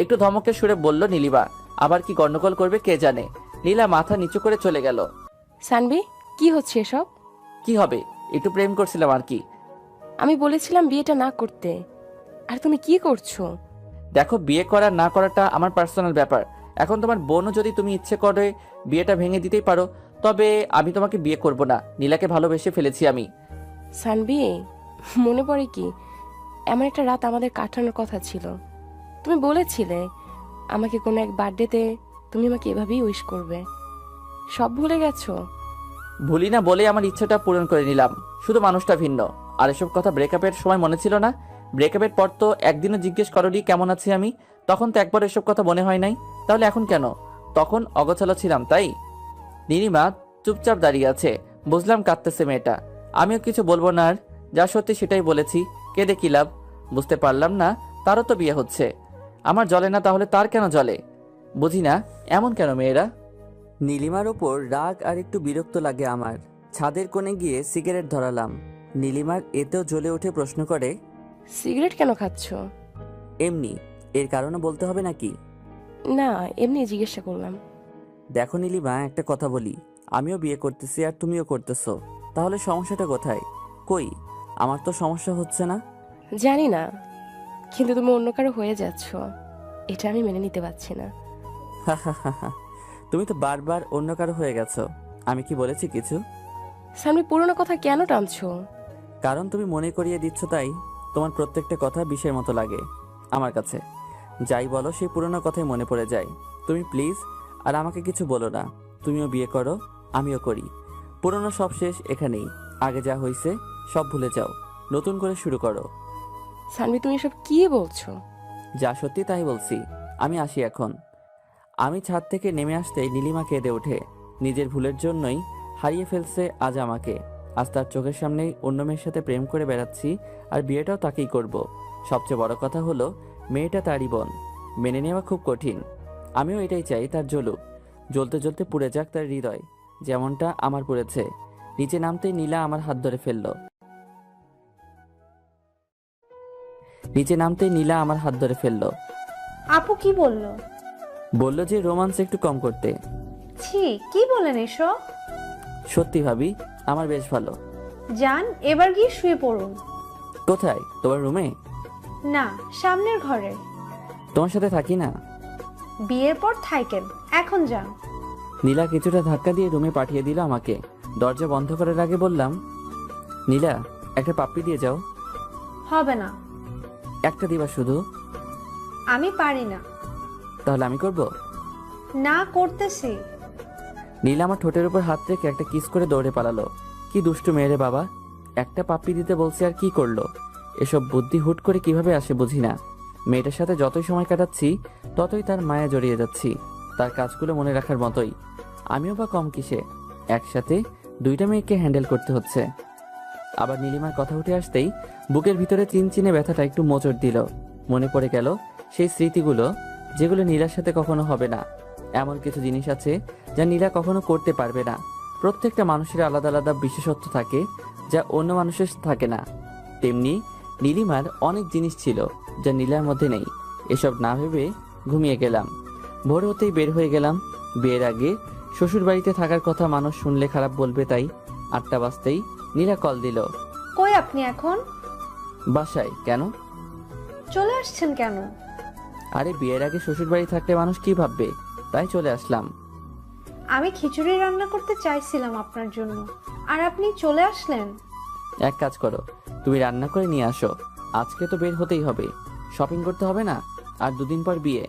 একটু ধমকের সুরে বলল নীলিমা। আবার কি গন্ডগোল করবে কে জানে। নীলা মাথা নিচু করে চলে গেল। সানবি, কি হচ্ছে এসব? কি হবে, একটু প্রেম করছিলাম আর কি। আমি বলেছিলাম বিয়েটা না করতে, আর তুমি কি করছো? দেখো, বিয়ে করা না করাটা আমার পার্সোনাল ব্যাপার। এখন তোমার বোনও যদি তুমি ইচ্ছে করে বিয়েটা ভেঙে দিতেই পারো, তবে আমি তোমাকে বিয়ে করব না। নীলাকে ভালোবেসে ফেলেছি আমি। সানবি, মনে পড়ে কি এমন একটা রাত আমাদের কাটানোর কথা ছিল? তুমি বলেছিলে আমাকে কোনো এক বার্থডেতে তুমি আমাকে এভাবেই উইশ করবে। সব ভুলে গেছো? ভুলি না বলে আমার ইচ্ছাটা পূরণ করে নিলাম, শুধু মানুষটা ভিন্ন। আর এসব কথা ব্রেকআপের সময় মনে ছিল না? ব্রেকআপের পর তো একদিনও জিজ্ঞেস করলি কেমন আছি আমি, তখন তো একবার এসব কথা মনে হয় নাই। তাহলে এখন কেন? তখন অগোছালো ছিলাম তাই। নীলিমা চুপচাপ দাঁড়িয়ে আছে, বুঝলাম কাঁদতেছে মেয়েটা। আমিও কিছু বলবো না, আর যা সত্যি সেটাই বলেছি। কেঁদে কি লাভ? বুঝতে পারলাম না তারও তো বিয়ে হচ্ছে, আমার জ্বলে না, তাহলে তার কেন জ্বলে? বুঝি না এমন কেন মেয়েরা। নীলিমার ওপর রাগ আর একটু বিরক্ত লাগে আমার। ছাদের কোণে গিয়ে সিগারেট ধরালাম। নীলিমার এতেও জ্বলে উঠে প্রশ্ন করে, সিগারেট কেন খাচ্ছো? এমনি। এর কারণে বলতে হবে নাকি? না, এমনি জিজ্ঞাসা করলাম। দেখো নীলিমা, একটা কথা বলি। আমিও বিয়ে করতেছি আর তুমিও করতেছো, তাহলে সমস্যাটা কোথায়? কই, আমার তো সমস্যা হচ্ছে না। জানি না, কিন্তু তুমি অন্য কারো হয়ে যাচ্ছ, এটা আমি মেনে নিতে পারছি না। তুমি তো বারবার অন্য কারো হয়ে গেছো। আমি কি বলেছি কিছু? সামনে পুরোনো কথা কেন টানছো? কারণ তুমি মনে করিয়ে দিচ্ছ, তাই তোমার প্রত্যেকটা কথা বিষের মতো লাগে আমার কাছে। যাই বলো সেই পুরোনো কথাই মনে পড়ে যায়। তুমি প্লিজ আর আমাকে কিছু বলো না। তুমিও বিয়ে করো, আমিও করি। পুরোনো সব শেষ এখানেই। আগে যা হয়েছে সব ভুলে যাও, নতুন করে শুরু করো। সানবি, তুমি এসব কি বলছো? যা সত্যি তাই বলছি। আমি আসি এখন। আমি ছাদ থেকে নেমে আসতেই নীলিমা কেঁদে ওঠে। নিজের ভুলের জন্যই হারিয়ে ফেলছে আজ আমাকে। আজ তার চোখের সামনেই অন্য মেয়ের সাথে প্রেম করে বেড়াচ্ছি, আর বিয়েটাও তাকেই করব। সবচেয়ে বড় কথা হলো মেয়েটা তারই বোন। মেনে নেওয়া খুব কঠিন। আমিও এটাই চাই, তার জ্বলুক, জ্বলতে জ্বলতে পুড়ে যাক তার হৃদয়, যেমনটা আমার পুড়েছে। নিচে নামতেই নীলা আমার হাত ধরে ফেললো। আপু কি বললো? বলল যে রোমান্স একটু কম করতে। ছি, কি বলেন এসব? সত্যি ভাবি, আমার বেশ ভালো। যান, এবার গিয়ে শুয়ে পড়ুন। কোথায়? তোমার রুমে? না, সামনের ঘরে। তোমার সাথে থাকি না? বিয়ের পর থাইকেন, এখন যান। নীলা কিছুটা ধাক্কা দিয়ে রুমে পাঠিয়ে দিল আমাকে। দরজা বন্ধ করার আগে বললাম, নীলা, একটা পাপ্পি দিয়ে যাও। হবে না। একটা দিবা শুধু? আমি পারি না। তাহলে আমি করব? না, করতেছি। নীলা আমার ঠোঁটের উপর হাত রেখে একটা কিস করে দৌড়ে পালালো। কি দুষ্টু মেয়েরে বাবা, একটা পাপ্পি দিতে বলছে আর কি করলো। এসব বুদ্ধি হুট করে কিভাবে আসে বুঝি না। মেয়েটার সাথে যতই সময় কাটাচ্ছি ততই তার মায়া জড়িয়ে যাচ্ছি, তার কাজগুলো মনে রাখার মতোই। আমিও বা কম কিসে, একসাথে দুইটা মেয়েকে হ্যান্ডেল করতে হচ্ছে। আবার নীলিমার কথা উঠে আসতেই বুকের ভিতরে চিনচিনে ব্যথাটা একটু মোচড় দিল। মনে পড়ে গেল সেই স্মৃতিগুলো, যেগুলো নীলার সাথে কখনো হবে না। এমন কিছু জিনিস আছে যা নীলা কখনো করতে পারবে না। প্রত্যেকটা মানুষের আলাদা আলাদা বিশেষত্ব থাকে, যা অন্য মানুষের থাকে না। তেমনি নীলিমার অনেক জিনিস ছিল যা নীলার মধ্যে নেই। এসব না ভেবে ঘুমিয়ে গেলাম। ভোর হতেই বের হয়ে গেলাম। বিয়ের আগে শ্বশুর বাড়িতে থাকার কথা মানুষ শুনলে খারাপ বলবে, তাই 8টা বাজতেই নীলা কল দিল। কই আপনি এখন? বাসায়। কেন? চলে আসছেন কেন? আরে বিয়ের আগে শ্বশুর বাড়ি থাকলে মানুষ কি ভাববে, তাই চলে আসলাম। আমি খিচুড়ি রান্না করতে চাইছিলাম আপনার জন্য, আর আপনি চলে আসলেন। এক কাজ করো, তুমি রান্না করে নিয়ে আসো। আজকে তো বের হতেই হবে, শপিং করতে হবে না? আর 2 দিন পর বিয়ে।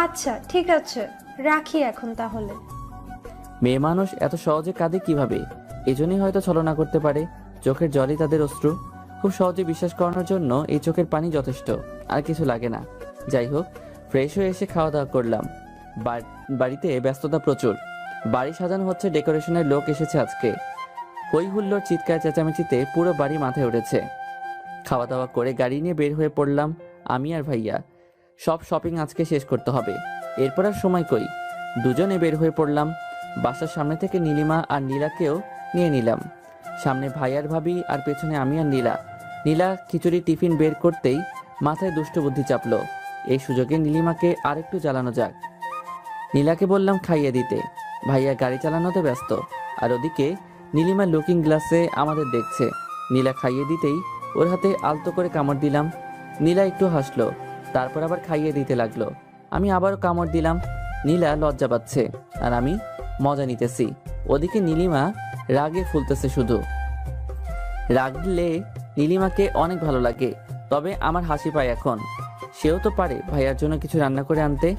আচ্ছা ঠিক আছে, রাখি এখন তাহলে। মেয়ে মানুষ এত সহজে কাঁদে কিভাবে? এজন্যই হয়তো ছলনা করতে পারে। চোখের জলই তাদের অশ্রু। খুব সহজে বিশ্বাস করানোর জন্য এই চোখের পানি যথেষ্ট, আর কিছু লাগে না। যাই হোক, ফ্রেশ হয়ে এসে খাওয়া দাওয়া করলাম। বাড়িতে ব্যস্ততা প্রচুর। বাড়ি সাজানো হচ্ছে, ডেকোরেশনের লোক এসেছে আজকে। হই হুল্লোড়, চিৎকার চেঁচামেচিতে পুরো বাড়ি মাথায় উঠেছে। খাওয়া দাওয়া করে গাড়ি নিয়ে বের হয়ে পড়লাম আমি আর ভাইয়া। সব শপিং আজকে শেষ করতে হবে, এরপর আর সময় কই। দুজনে বের হয়ে পড়লাম। বাসার সামনে থেকে নীলিমা আর নীলাকেও নিয়ে নিলাম। সামনে ভাই আর ভাবি, আর পেছনে আমি আর নীলা। নীলা খিচুড়ি টিফিন বের করতেই মাথায় দুষ্ট বুদ্ধি চাপলো। এই সুযোগে নীলিমাকে আরেকটু জ্বালানো যাক। নীলাকে বললাম খাইয়ে দিতে। ভাইয়া গাড়ি চালানোতে ব্যস্ত, আর ওদিকে নীলিমা লুকিং গ্লাসে আমাদের দেখছে। নীলা খাইয়ে দিতেই ওর হাতে আলতো করে কামড় দিলাম। নীলা একটু হাসলো, তারপর আবার খাইয়ে দিতে লাগলো। আমি আবারও কামড় দিলাম। নীলা লজ্জা পাচ্ছে, আর আমি মজা নিতেছি। ওদিকে নীলিমা রাগে ফুলতেছে শুধু। রাগলে নীলিমাকে অনেক ভালো লাগে, তবে আমার হাসি পায় এখন। সেও তো পারে ভাইয়ার জন্য কিছু রান্না করে আনতে।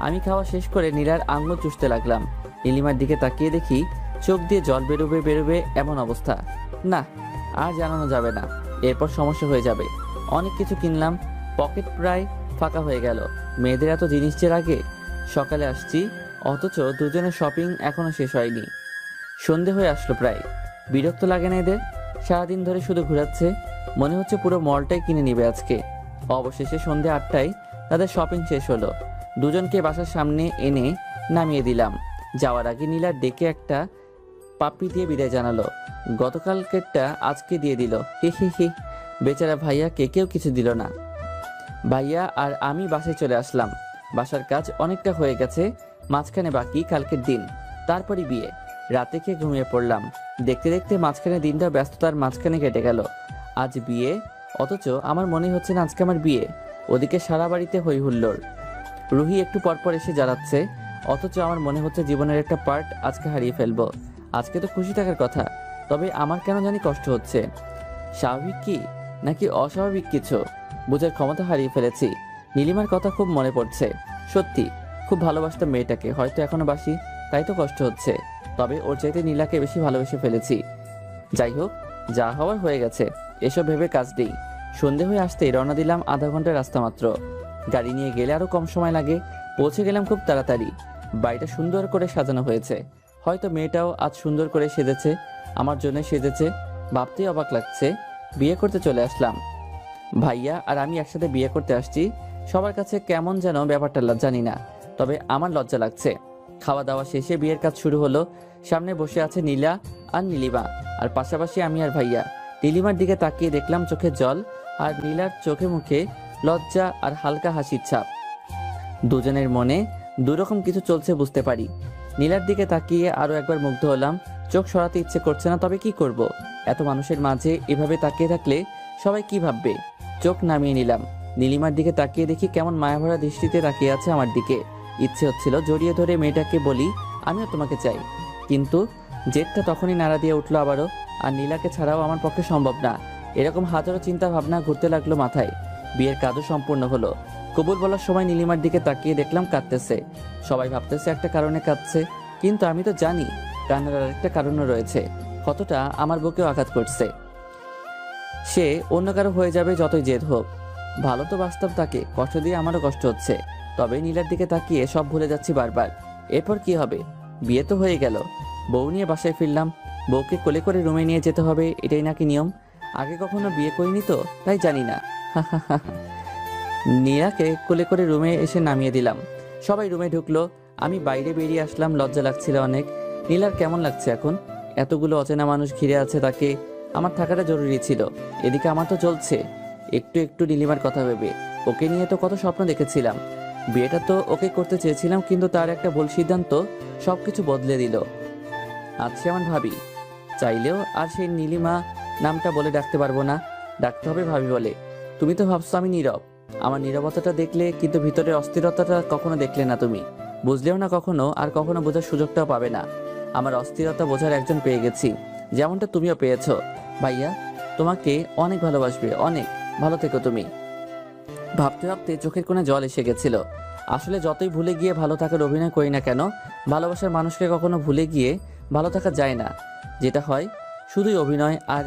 আমি খাওয়া শেষ করে নীলার আঙুল চুষতে লাগলাম। নীলিমার দিকে তাকিয়ে দেখি চোখ দিয়ে জল বেরোবে বেরোবে এমন অবস্থা। না, আর জানানো যাবে না, এরপর সমস্যা হয়ে যাবে। অনেক কিছু কিনলাম, পকেট প্রায় ফাঁকা হয়ে গেল। মেয়েদের এত জিনিস যে আগে সকালে আসছি, অথচ দুজনের শপিং এখনো শেষ হয়নি। সন্ধে হয়ে আসলো প্রায়। বিরক্ত লাগে না এদের? সারাদিন ধরে শুধু ঘোরাচ্ছে, মনে হচ্ছে পুরো মলটাই কিনে নিবে আজকে। অবশেষে সন্ধে 8টায় তাদের শপিং শেষ হলো। দুজনকে বাসার সামনে এনে নামিয়ে দিলাম। যাওয়ার আগে নীলার ডেকে একটা পাপ্পি দিয়ে বিদায় জানালো। গতকালকেরটা আজকে দিয়ে দিল। হি হি হি। বেচারা ভাইয়াকে কেউ কিছু দিল না। ভাইয়া আর আমি বাসায় চলে আসলাম। বাসার কাজ অনেকটা হয়ে গেছে, মাঝখানে বাকি কালকের দিন, তারপরই বিয়ে। রাতে খেয়ে ঘুমিয়ে পড়লাম। দেখতে দেখতে মাঝখানে দিনটা ব্যস্ততার মাঝখানে কেটে গেল। আজ বিয়ে, অথচ আমার মনে হচ্ছে না আজকে আমার বিয়ে। ওদিকে সারা বাড়িতে হই হুল্লোড়। রুহি একটু পরপর এসে জ্বালাচ্ছে, অথচ আমার মনে হচ্ছে জীবনের একটা পার্ট আজকে হারিয়ে ফেলবো। আজকে তো খুশি থাকার কথা, তবে আমার কেন জানি কষ্ট হচ্ছে। স্বাভাবিক কি নাকি অস্বাভাবিক কিছু বোঝার ক্ষমতা হারিয়ে ফেলেছি। নীলিমার কথা খুব মনে পড়ছে। সত্যি খুব ভালোবাসতাম মেয়েটাকে, হয়তো এখনো বাসি, তাই তো কষ্ট হচ্ছে। তবে ওর চাইতে নীলাকে বেশি ভালোবেসে ফেলেছি। যাই হোক, যা হওয়ার হয়ে গেছে, এসব ভেবে কাজ নেই। সন্ধে হয়ে আসতেই রওনা দিলাম। আধা ঘন্টার রাস্তা মাত্র। গাড়ি নিয়ে গেলে আরো কম সময় লাগে। পৌঁছে গেলাম খুব তাড়াতাড়ি। বাড়িটা সুন্দর করে সাজানো হয়েছে। হয়তো মেয়েটাও আজ সুন্দর করে সেজেছে, আমার জন্য সেজেছে। ভাবতেই অবাক লাগছে, বিয়ে করতে চলে আসলাম। ভাইয়া আর আমি একসাথে বিয়ে করতে আসছি। সবার কাছে কেমন যেন ব্যাপারটা জানি না, তবে আমার লজ্জা লাগছে। খাওয়া দাওয়া শেষে বিয়ের কাজ শুরু হলো। সামনে বসে আছে নীলা আর নীলিমা, আর পাশাপাশি আমি আর ভাইয়া। নীলিমার দিকে তাকিয়ে দেখলাম চোখে জল, আর নীলার চোখে মুখে লজ্জা আর হালকা হাসির ছাপ। দুজনের মনে দুরকম কিছু চলছে বুঝতে পারি। নীলার দিকে তাকিয়ে আরো একবার মুগ্ধ হলাম। চোখ সরাতে ইচ্ছে করছে না, তবে কি করব? এত মানুষের মাঝে এভাবে তাকিয়ে থাকলে সবাই কি ভাববে? চোখ নামিয়ে নিলাম। নীলিমার দিকে তাকিয়ে দেখি কেমন মায়াভরা দৃষ্টিতে তাকিয়ে আছে আমার দিকে। ইচ্ছে হচ্ছিল জড়িয়ে ধরে মেয়েটাকে বলি আমিও তোমাকে চাই, কিন্তু জেদটা তখনই নাড়া দিয়ে উঠলো আবারও। আর নীলাকে ছাড়াও আমার পক্ষে সম্ভব না। এরকম হাজারো চিন্তা ভাবনা ঘুরতে লাগলো মাথায়। বিয়ের কাজও সম্পূর্ণ হলো। কবুল বলার সময় নীলিমার দিকে তাকিয়ে দেখলাম কাঁদতেছে। সবাই ভাবতেছে একটা কারণে কাঁদছে, কিন্তু আমি তো জানি কান্নার আরেকটা কারণও রয়েছে। কতটা আমার বুকেও আঘাত করছে। সে অন্য কারো হয়ে যাবে যতই জেদ হোক। ভালো তো বাস্তব, তাকে কষ্ট দিয়ে আমারও কষ্ট হচ্ছে। তবে নীলার দিকে তাকিয়ে সব ভুলে যাচ্ছি বারবার। এরপর কি হবে? বিয়ে তো হয়ে গেল। বউ নিয়ে বাসায় ফিরলাম। বউকে কোলে করে রুমে নিয়ে যেতে হবে, এটাই নাকি নিয়ম। আগে কখনো বিয়ে করিনি তো, তাই জানি না। নীলাকে কোলে করে রুমে এসে নামিয়ে দিলাম। সবাই রুমে ঢুকলো, আমি বাইরে বেরিয়ে আসলাম। লজ্জা লাগছিল অনেক। নীলার কেমন লাগছে এখন? এতগুলো অচেনা মানুষ ঘিরে আছে তাকে। আমার থাকাটা জরুরি ছিল। এদিকে আমার তো চলছে একটু একটু নীলিমার কথা ভেবে। ওকে নিয়ে তো কত স্বপ্ন দেখেছিলাম। বিয়েটা তো ওকে করতে চেয়েছিলাম, কিন্তু তার একটা ভুল সিদ্ধান্ত সব কিছু বদলে দিল। আচ্ছা আমার ভাবি, চাইলেও আর সেই নীলিমা নামটা বলে ডাকতে পারবো না, ডাকতে হবে ভাবি বলে। তুমি তো ভাবছো আমি নীরব, আমার নীরবতাটা দেখলে, কিন্তু ভিতরের অস্থিরতাটা কখনো দেখলে না তুমি, বুঝলেও না কখনো, আর কখনো বোঝার সুযোগটাও পাবে না। আমার অস্থিরতা বোঝার একজন পেয়ে গেছি, যেমনটা তুমিও পেয়েছো। ভাইয়া তোমাকে অনেক ভালোবাসবে, অনেক। ভালো থেকো তুমি। ভাবতে ভাবতে চোখের কোণে জল এসে গেছিল। আসলে যতই ভুলে গিয়ে ভালো থাকার অভিনয় করি না কেন, ভালোবাসার মানুষকে কখনো ভুলে গিয়ে ভালো থাকা যায় না। যেটা হয় শুধুই অভিনয়, আর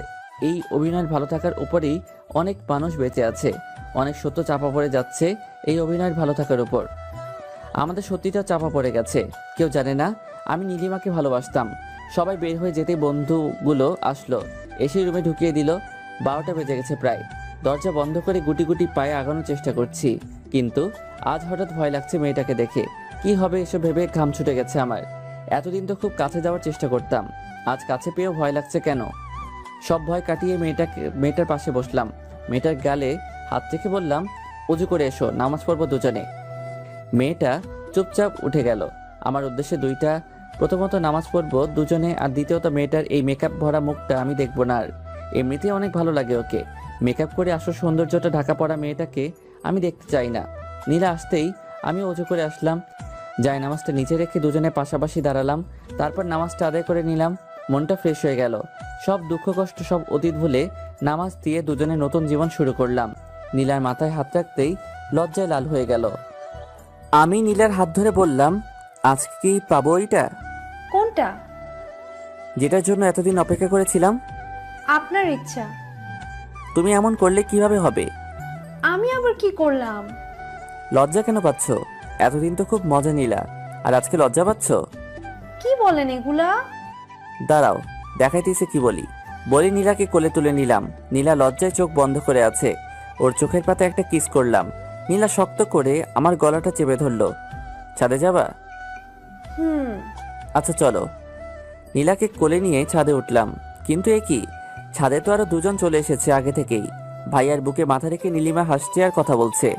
এই অভিনয়ের ভালো থাকার উপরেই অনেক মানুষ বেঁচে আছে, অনেক সত্য চাপা পড়ে যাচ্ছে এই অভিনয়ের ভালো থাকার উপর। আমাদের সত্যিটা চাপা পড়ে গেছে, কেউ জানে না আমি নীলিমাকে ভালোবাসতাম। সবাই বের হয়ে যেতে বন্ধুগুলো আসলো, এসে রুমে ঢুকিয়ে দিল। 12টা বেজে গেছে প্রায়। দরজা বন্ধ করে গুটি গুটি পায়ে আগানোর চেষ্টা করছি, কিন্তু আজ হঠাৎ ভয় লাগছে মেয়েটাকে দেখে। কি হবে এসব ভেবে ঘাম ছুটে গেছে আমার। এতদিন তো খুব কাছে যাওয়ার চেষ্টা করতাম, আজ কাছে পেয়েও ভয় লাগছে কেন। সব ভয় কাটিয়ে মেয়েটার পাশে বসলাম। মেয়েটার গালে হাত রেখে বললাম, উজু করে এসো, নামাজ পড়বো দুজনে। মেয়েটা চুপচাপ উঠে গেল। আমার উদ্দেশ্যে দুইটা, প্রথমত নামাজ পড়বো দুজনে, আর দ্বিতীয়ত মেয়েটার এই মেকআপ ভরা মুখটা আমি দেখবো না আর। এমনিতেই অনেক ভালো লাগে ওকে, মেকআপ করে আসল সৌন্দর্যটা ঢাকা পড়া মেয়েটাকে আমি দেখতে চাই না। নীলা আসতেই আমি অজু করে আসলাম, যাই নামাজটা নিচে রেখে দুজনে পাশাপাশি দাঁড়ালাম। তারপর নামাজটা আদায় করে নিলাম, মনটা ফ্রেশ হয়ে গেল। সব দুঃখ কষ্ট সব অতীত ভুলে নামাজ দিয়ে দুজনে নতুন জীবন শুরু করলাম। নীলার মাথায় হাত রাখতেই লজ্জায় লাল হয়ে গেল। আমি নীলার হাত ধরে বললাম, আজকে কি পাবো ওইটা, কোনটা? যেটার জন্য এতদিন অপেক্ষা করেছিলাম? আপনার ইচ্ছা। তুমি এমন করলে কিভাবে হবে? আমি আবার কি করলাম? লজ্জা কেন পাচ্ছ? এতদিন তো খুব মজা নিলা, আর আজকে লজ্জা পাচ্ছ? কি বলেন এগুলা? দাঁড়াও দেখাইতেছে কি বলি। বলি নীলাকে কোলে তুলে নিলাম। নীলা লজ্জায় চোখ বন্ধ করে আছে, ওর চোখের পাতা একটা কিস করলাম। নীলা শক্ত করে আমার গলাটা চেপে ধরলো। ছাদে যাবা? আচ্ছা চলো। নীলাকে কোলে নিয়ে ছাদে উঠলাম, কিন্তু এ কি, ছাদে তো আরো দুজন চলে এসেছে আগে থেকেই। ভাইয়ার বুকে মাথা রেখে নীলিমা হাসছে আর কথা বলছে।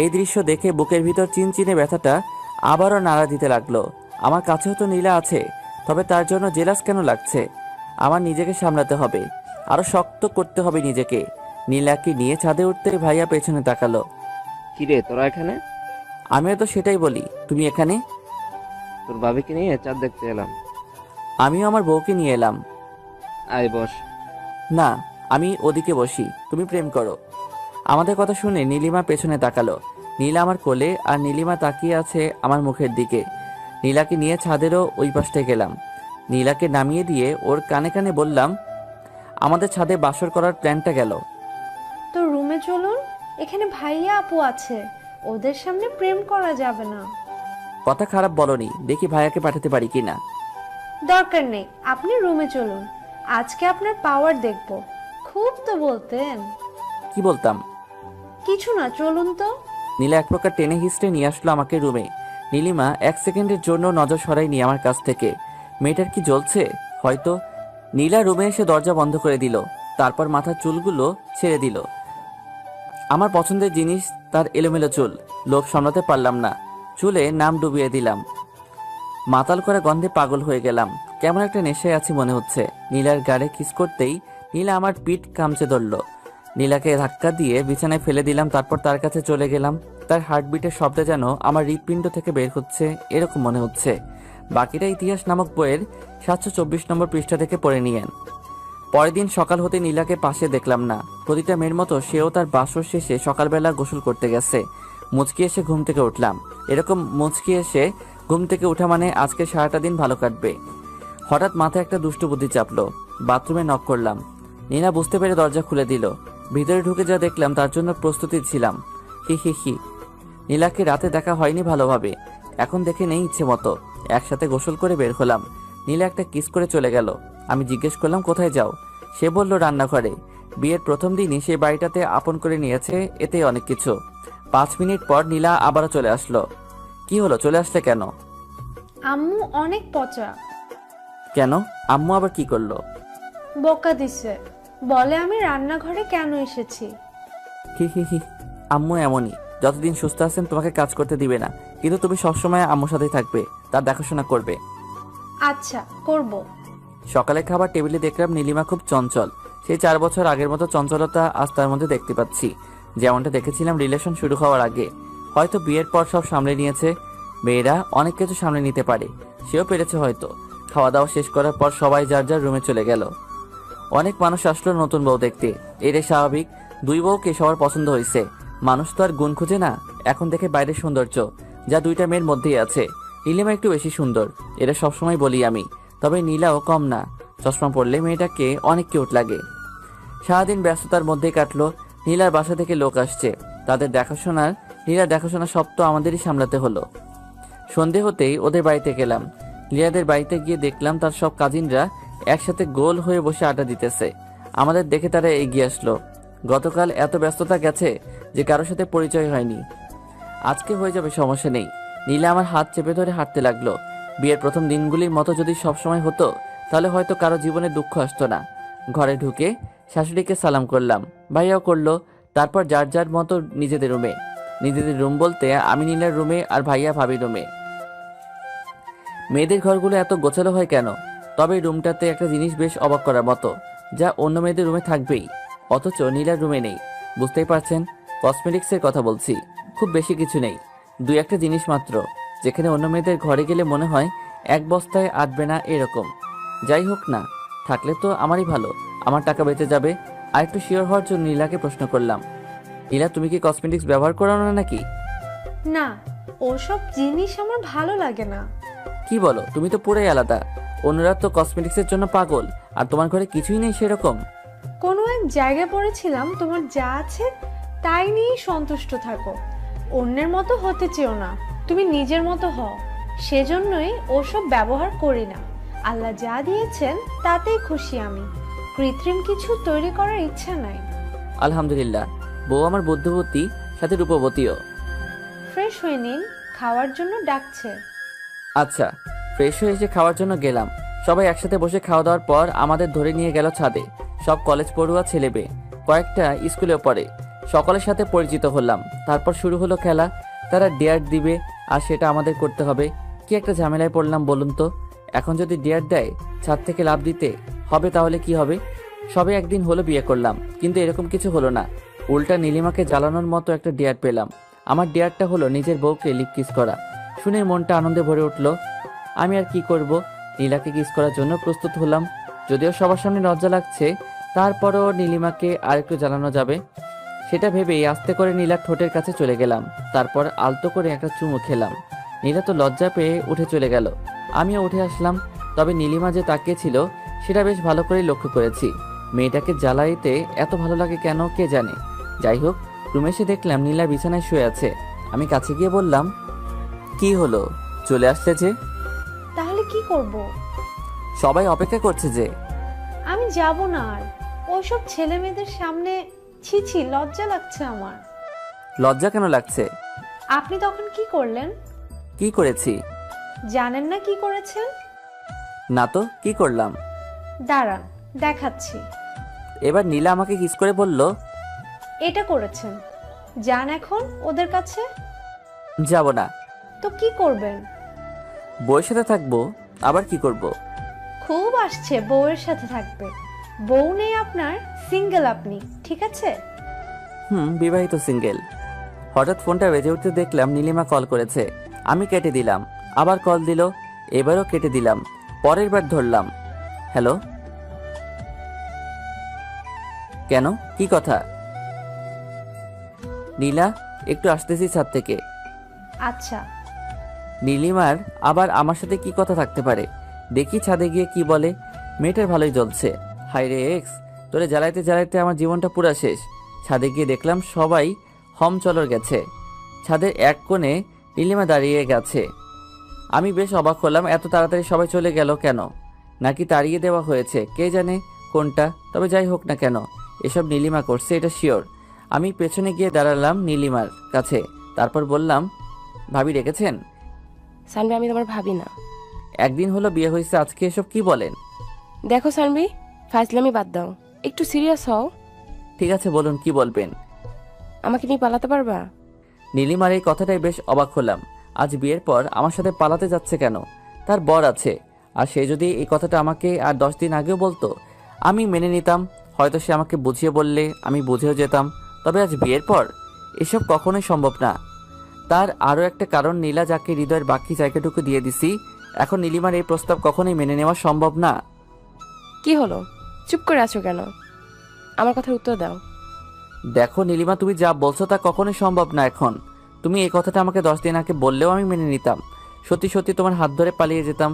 এই দৃশ্য দেখে বুকের ভিতর চিনচিনে ব্যথাটা আবারও নাড়া দিতে লাগলো। আমার কাছেও তো নীলা আছে, তবে তার জন্য জেলাস কেন লাগছে? আমার নিজেকে সামলাতে হবে, আরো শক্ত করতে হবে নিজেকে। নীলাকে নিয়ে ছাদে উঠতে ভাইয়া পেছনে তাকালো। কিরে তোরা এখানে? আমিও তো সেটাই বলি, তুমি এখানে? তোর ভাবিকে নিয়ে চাঁদ দেখতে এলাম। আমিও আমার বউকে নিয়ে এলাম। আয় বস। না, আমি ওদিকে বসি, তুমি প্রেম করো। আমাদের কথা শুনে নীলিমা পেছনে তাকালো। নীলা আমার কোলে, আর নীলিমা তাকিয়ে আছে আমার মুখের দিকে। নীলাকে নিয়ে ছাদেরও ওই পাশটায় গেলাম। নীলাকে নামিয়ে দিয়ে ওর কানে কানে বললাম, আমাদের ছাদে বাসর করার প্ল্যানটা গেল। তো রুমে চলুন, এখানে ভাইয়া আপু আছে, ওদের সামনে প্রেম করা যাবে না। কথা খারাপ বলনি, দেখি ভাইয়াকে পাঠাতে পারি কিনা। দরকার নেই, আপনি রুমে চলুন, আজকে আপনার পাওয়ার দেখব। খুব তো বলতেন। কি বলতাম? কিছু না, চলুন তো। নীলা এক প্রকার টেনে হিস্ট্রে নিয়ে আসলো আমাকে রুমে। নীলিমা এক সেকেন্ডের জন্য নজর সরায়নি আমার কাছ থেকে। মেয়েটার কি জ্বলছে হয়তো। নীলা রুমে এসে দরজা বন্ধ করে দিল, তারপর মাথার চুলগুলো ছেড়ে দিল। আমার পছন্দের জিনিস তার এলোমেলো চুল, লোভ সামলাতে পারলাম না, চুলে নাম ডুবিয়ে দিলাম। মাতাল করে গন্ধে পাগল হয়ে গেলাম, কেমন একটা নেশায় আছি মনে হচ্ছে। নীলার গাড়ে কিস করতেই নীলা আমার পিঠ কামচে ধরল। নীলাকে ধাক্কা দিয়ে বিছানায় ফেলে দিলাম, তারপর তার কাছে চলে গেলাম। তার হার্টবিটের শব্দ যেন আমার হৃৎপিণ্ড থেকে বের হচ্ছে, এরকম মনে হচ্ছে। বাকিটা ইতিহাস নামক বইয়ের 724 নম্বর পৃষ্ঠা থেকে পড়ে নিয়েন। পরের দিন সকাল হতে নীলাকে পাশে দেখলাম না। প্রতিটা মেয়ের মতো সেও তার বাসর শেষে সকালবেলা গোসল করতে গেছে। মুচকি এসে ঘুম থেকে উঠলাম। এরকম মুচকি এসে ঘুম থেকে ওঠা মানে আজকে সারাটা দিন ভালো কাটবে। হঠাৎ মাথায় একটা দুষ্টু বুদ্ধি চাপলো। বাথরুমে নক করলাম। নীলা বুঝতে পেরে দরজা খুলে দিল। ভিতরে ঢুকে যা দেখলাম তার জন্য প্রস্তুতি ছিলাম। হি হি হি। নীলাকে রাতে দেখা হয়নি ভালোভাবে, এখন দেখে নেই ইচ্ছে মতো। একসাথে গোসল করে বের হলাম। নীলা একটা কিস করে চলে গেল। আমি জিজ্ঞেস করলাম কোথায় যাও? সে বলল রান্নাঘরে। বিয়ের প্রথম দিনই সে বাড়িটাতে আপন করে নিয়েছে, এতে অনেক কিছু। 5 মিনিট পর নীলা আবারও চলে আসলো। কি হলো, চলে আসলে কেন? আম্মু অনেক পচা। কেন? আম্মু আবার কি করলো? বকা দিছে, বলে আমি রান্নাঘরে কেন এসেছি। হি হি হি। আম্মু এমনই, যতদিন সুস্থ আছেন তোমাকে কাজ করতে দিবে না, কিন্তু তুমি সবসময় আম্মুর সাথেই থাকবে, তার দেখাশোনা করবে। আচ্ছা, করব। সকালে খাবার টেবিলে দেখলাম নীলিমা খুব চঞ্চল। সেই 4 বছর আগের মতো চঞ্চলতা আজ তার মধ্যে দেখতে পাচ্ছি, যেমনটা দেখেছিলাম রিলেশন শুরু হওয়ার আগে। হয়তো বিয়ের পর সব সামলে নিয়েছে। মেয়েরা অনেক কিছু সামলে নিতে পারে, সেও পেরেছে হয়তো। খাওয়া দাওয়া শেষ করার পর সবাই যার যার রুমে চলে গেল। অনেক মানুষ আসলো নতুন বউ দেখতে, এটাই স্বাভাবিক। 2 বউকে সবার পছন্দ হয়েছে। মানুষ তো আর গুণ খুঁজে না, এখন দেখে বাইরের সৌন্দর্য, যা 2টা মেয়ের মধ্যেই আছে। নীলিমা একটু বেশি সুন্দর, এটা সবসময় বলি আমি, তবে নীলাও কম না। চশমা পরলে মেয়েটাকে অনেক কিউট লাগে। সারাদিন ব্যস্ততার মধ্যেই কাটলো। নীলার বাসা থেকে লোক আসছে, তাদের নীলার দেখাশোনা সব তো আমাদেরই সামলাতে হলো। সন্ধে হতেই ওদের বাড়িতে গেলাম। নীলাদের বাড়িতে গিয়ে দেখলাম তার সব কাজিনরা একসাথে গোল হয়ে বসে আড্ডা দিতেছে। আমাদের দেখে তারা এগিয়ে আসলো। গতকাল এত ব্যস্ততা গেছে যে কারোর সাথে পরিচয় হয়নি। আজকে হয়ে যাবে, সমস্যা নেই। নীলা আমার হাত চেপে ধরে হাঁটতে লাগলো। বিয়ের প্রথম দিনগুলির মতো যদি সবসময় হতো, তাহলে হয়তো কারো জীবনে দুঃখ আসতো না। ঘরে ঢুকে শাশুড়িকে সালাম করলাম, ভাইয়াও করলো। তারপর যার যার মতো নিজেদের রুমে। নিজেদের রুম বলতে আমি নীলার রুমে আর ভাইয়া ভাবির রুমে। মেয়েদের ঘরগুলো এত গোছালো হয় কেন? তবে রুমটাতে একটা জিনিস বেশ অবাক করার মতো, যা অন্য মেয়েদের রুমে থাকবেই, অথচ নীলার রুমে নেই। বুঝতেই পারছেন, কসমেটিক্সের কথা বলছি। খুব বেশি কিছু নেই, 2-1টা জিনিস মাত্র, যেখানে অন্য মেয়েদের ঘরে গেলে মনে হয় 1 বস্তায় আটবে না এরকম। যাই হোক না, থাকলে তো আমারই ভালো, আমার টাকা বেঁচে যাবে। আর একটু শিওর হওয়ার জন্য নীলাকে প্রশ্ন করলাম, নীলা তুমি কি কসমেটিক্স ব্যবহার করো না নাকি? না, ওসব জিনিস আমার ভালো লাগে না। কি বলো, তুমি তো পুরাই আলাদা। অন্যরা তো কসমেটিক্সের জন্য পাগল, আর তোমার ঘরে কিছুই নেই সেরকম। কোনো এক জায়গায় পড়েছিলাম, তোমার যা আছে তাই নিয়েই সন্তুষ্ট থাকো, অন্যের মতো হতে চেও না, তুমি নিজের মতো হও। সেজন্যই ওসব ব্যবহার করি না। আল্লাহ যা দিয়েছেন তাতেই খুশি আমি, কৃত্রিম কিছু তৈরি করার ইচ্ছা নাই। আলহামদুলিল্লাহ, বউ আমার বুদ্ধিবতী, সাথে রূপবতীও। ফ্রেশ হয়ে নিন, খাওয়ার জন্য ডাকছে। আচ্ছা, ফ্রেশ হয়ে এসে খাওয়ার জন্য গেলাম। সবাই একসাথে বসে খাওয়া দাওয়ার পর আমাদের ধরে নিয়ে গেল ছাদে। সব কলেজ পড়ুয়া ছেলে মেয়ে, কয়েকটা স্কুলেও পড়ে। সকলের সাথে পরিচিত হলাম। তারপর শুরু হলো খেলা। তারা ডেয়ার দিবে আর সেটা আমাদের করতে হবে। কি একটা ঝামেলায় পড়লাম বলুন তো। এখন যদি ডেয়ার দেয় ছাদ থেকে লাফ দিতে হবে, তাহলে কি হবে? সবে একদিন হলো বিয়ে করলাম, কিন্তু এরকম কিছু হলো না। উল্টা নীলিমাকে জ্বালানোর মতো একটা ডেয়ার পেলাম। আমার ডেয়ারটা হলো নিজের বউকে লিপ কিস করা। শুনে মনটা আনন্দে ভরে উঠল। আমি আর কি করব, নীলাকে কিস করার জন্য প্রস্তুত হলাম। যদিও সবার সামনে লজ্জা লাগছে, তারপরও নীলিমাকে আর একটু জ্বালানো যাবে, সেটা ভেবেই আস্তে করে নীলার ঠোঁটের কাছে চলে গেলাম। তারপর আলতো করে একটা চুমু খেলাম। নীলা তো লজ্জা পেয়ে উঠে চলে গেল, আমিও উঠে আসলাম। তবে নীলিমা যে তাকিয়েছিল সেটা বেশ ভালো করেই লক্ষ্য করেছি। মেয়েটাকে জ্বালাইতে এত ভালো লাগে কেন কে জানে। যাই হোক, রুমে এসে দেখলাম নীলা বিছানায় শুয়ে আছে। আমি কাছে গিয়ে বললাম, কি হলো, চলে আসলে যে? তাহলে কি করব? সবাই অপেক্ষা করছে যে। আমি যাব না আর ওইসব ছেলে মেয়েদের সামনে। ছি ছি, লজ্জা লাগছে আমার। লজ্জা কেন লাগছে? আপনি তখন কি করলেন? কি করেছি? জানেন না কি করেছেন? না তো, কি করলাম? দাঁড়ান, দেখাচ্ছি। এবার নীলা আমাকে কিস করে বলল, এটা করেছেন। যান এখন ওদের কাছে। যাব না। তো কি করবেন? বউয়ের সাথে থাকবো, আবার কি করব? খুব আসছে বউয়ের সাথে থাকবে। বউ নেই আপনার, সিঙ্গেল আপনি, ঠিক আছে? বিবাহিত সিঙ্গেল। হঠাৎ ফোনটা বেজে উঠতে দেখলাম নীলিমা কল করেছে। আমি কেটে দিলাম, আবার কল দিল, এবারও কেটে দিলাম। পরের বার ধরলাম, হ্যালো। কেন, কি কথা? নীলা, একটু আসতেছি ছাদ থেকে। আচ্ছা। নীলিমার আবার আমার সাথে কি কথা থাকতে পারে? দেখি ছাদে গিয়ে কি বলে। মেয়েটার ভালোই জ্বলছে। হাই রে এক্স, তোরে জ্বালাইতে জ্বালাইতে আমার জীবনটা পুরা শেষ। ছাদে গিয়ে দেখলাম সবাই হম চলর গেছে। ছাদের এক কোণে নীলিমা দাঁড়িয়ে গেছে। আমি বেশ অবাক হলাম, এত তাড়াতাড়ি সবাই চলে গেল কেন? নাকি তাড়িয়ে দেওয়া হয়েছে, কে জানে কোনটা। তবে যাই হোক না কেন, এসব নীলিমা করছে, এটা শিওর। আমি পেছনে গিয়ে দাঁড়ালাম নীলিমার কাছে। তারপর বললাম, ভাবি রেখেছেন? সানভি, আমি তোমার ভাবি না। একদিন হলো বিয়ে হয়েছে, আজকে এসব কি বলেন? দেখো সানভি, ফাজলামি বাদ দাও, একটু সিরিয়াস হও। ঠিক আছে, বলুন কি বলবেন। আমাকে নিয়ে পালাতে পারবা? নীলিমার এই কথাটাই বেশ অবাক হলাম। আজ বিয়ের পর আমার সাথে পালাতে যাচ্ছে কেন? তার বর আছে, আর সে যদি এই কথাটা আমাকে আর 10 দিন আগেও বলতো আমি মেনে নিতাম। হয়তো সে আমাকে বুঝিয়ে বললে আমি বুঝেও যেতাম। তবে আজ বিয়ের পর এসব কখনোই সম্ভব না। তার আরও একটা কারণ, নীলা যাকে হৃদয়ের বাকি জায়গাটুকু দিয়ে দিছি, এখন নীলিমার এই প্রস্তাব কখনোই মেনে নেওয়া সম্ভব না। কি হলো, চুপ করে আছো কেন? আমার কথার উত্তর দাও। দেখো নীলিমা, তুমি যা বলছো তা কখনোই সম্ভব না। এখন তুমি এই কথাটা আমাকে 10 দিন আগে বললেও আমি মেনে নিতাম। সত্যি সত্যি তোমার হাত ধরে পালিয়ে যেতাম।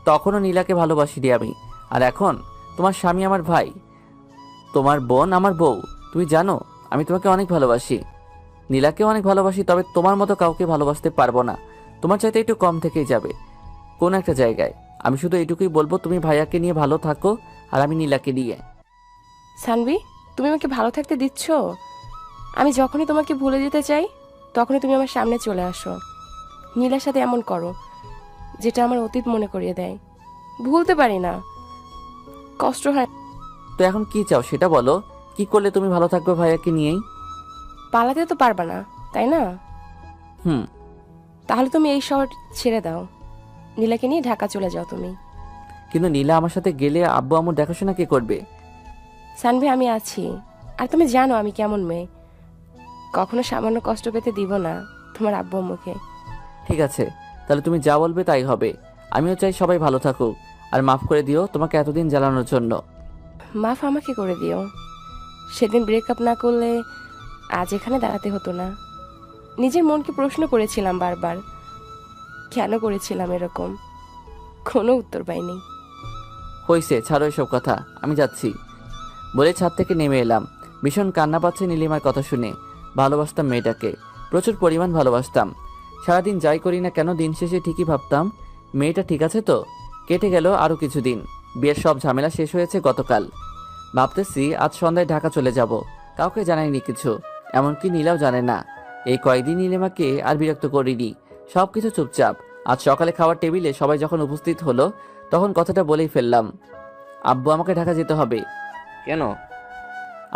তখনও নীলাকে ভালোবাসিনি আমি। আর এখন তোমার স্বামী আমার ভাই, তোমার বোন আমার বউ। তুমি জানো আমি তোমাকে অনেক ভালোবাসি, নীলাকেও অনেক ভালোবাসি। তবে তোমার মতো কাউকে ভালোবাসতে পারবো না। তোমার চাইতে একটু কম থেকেই যাবে কোন একটা জায়গায়। আমি শুধু এইটুকুই বলবো, তুমি ভাইয়াকে নিয়ে ভালো থাকো আর আমি নীলাকে নিয়ে। সানভি, তুমি আমাকে ভালো থাকতে দিচ্ছ? আমি যখনই তোমাকে ভুলে যেতে চাই তখনই তুমি আমার সামনে চলে আসো। নীলার সাথে এমন করো যেটা আমার অতীত মনে করিয়ে দেয়। ভুলতে পারি না, কষ্ট হয়। তো এখন কি চাও সেটা বলো। কি করলে তুমি ভালো থাকবে ভাইয়াকে নিয়েই? পালাতে তো পারবা না, তাই না? হুম। তাহলে তুমি এই শহর ছেড়ে দাও, নীলাকে নিয়ে ঢাকা চলে যাও তুমি। কিন্তু নীলা আমার সাথে গেলে আব্বু আম্মুর দেখাশোনা কে করবে? সানভি, আমি আছি। আর তুমি জানো আমি কেমন মেয়ে, কখনো সামান্য কষ্ট পেতে দিব না তোমার আব্বু আম্মুকে। ঠিক আছে, তাহলে তুমি যা বলবে তাই হবে। আমিও চাই সবাই ভালো থাকুক। আর মাফ করে দিও তোমাকে এতদিন জ্বালানোর জন্য। মাফ আমাকে করে দিও। সেদিন ব্রেকআপ না করলে আজ এখানে দাঁড়াতে হতো না। নিজের মনকে প্রশ্ন করেছিলাম বারবার, কেন করেছিলাম এরকম। কোনো উত্তর পাইনি। হইছে, ছাড়ো এসব কথা, আমি যাচ্ছি বলে ছাদ থেকে নেমে এলাম। ভীষণ কান্না পাচ্ছে নীলিমার কথা শুনে। ভালোবাসতাম মেয়েটাকে, প্রচুর পরিমাণ ভালোবাসতাম। সারাদিন যাই করি না কেন দিন শেষে ঠিকই ভাবতাম মেয়েটা ঠিক আছে তো। কেটে গেল আরও কিছুদিন। বিয়ের সব ঝামেলা শেষ হয়েছে গতকাল। ভাবতেছি আজ সন্ধ্যায় ঢাকা চলে যাব। কাউকে জানাইনি কিছু, এমনকি নীলাও জানে না। এই কয়েকদিন নীলিমাকে আর বিরক্ত করিনি, সব কিছু চুপচাপ। আজ সকালে খাওয়ার টেবিলে সবাই যখন উপস্থিত হলো তখন কথাটা বলেই ফেললাম, আব্বু আমাকে ঢাকা যেতে হবে। কেন?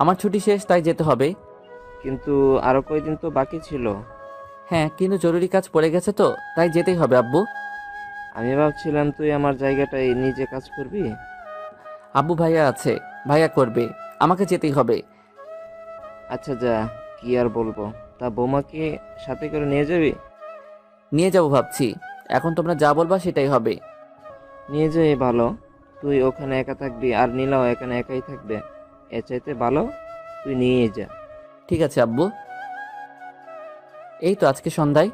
আমার ছুটি শেষ, তাই যেতে হবে। কিন্তু আরো কয়দিন তো বাকি ছিল। হ্যাঁ, কিন্তু জরুরি কাজ পড়ে গেছে তো, তাই যেতেই হবে আব্বু। আমি ভাবছিলাম তুই আমার জায়গাটায় নিজে কাজ করবি। আব্বু ভাইয়া আছে, ভাইয়া করবে, আমাকে যেতেই হবে। আচ্ছা যা, কি আর বলবো। তা বৌমাকে সাথে করে নিয়ে যাবি? নিয়ে যাব ভাবছি। এখন তোমরা যা বলবা সেটাই হবে। নিয়ে যাই ভালো। তুই ওখানে একা থাকবি আর নীলাও এখানে একাই থাকবে। এর চাইতে ভালো তুই নিয়ে যা। ঠিক আছে আব্বু। এই তো আজকে সন্ধ্যায়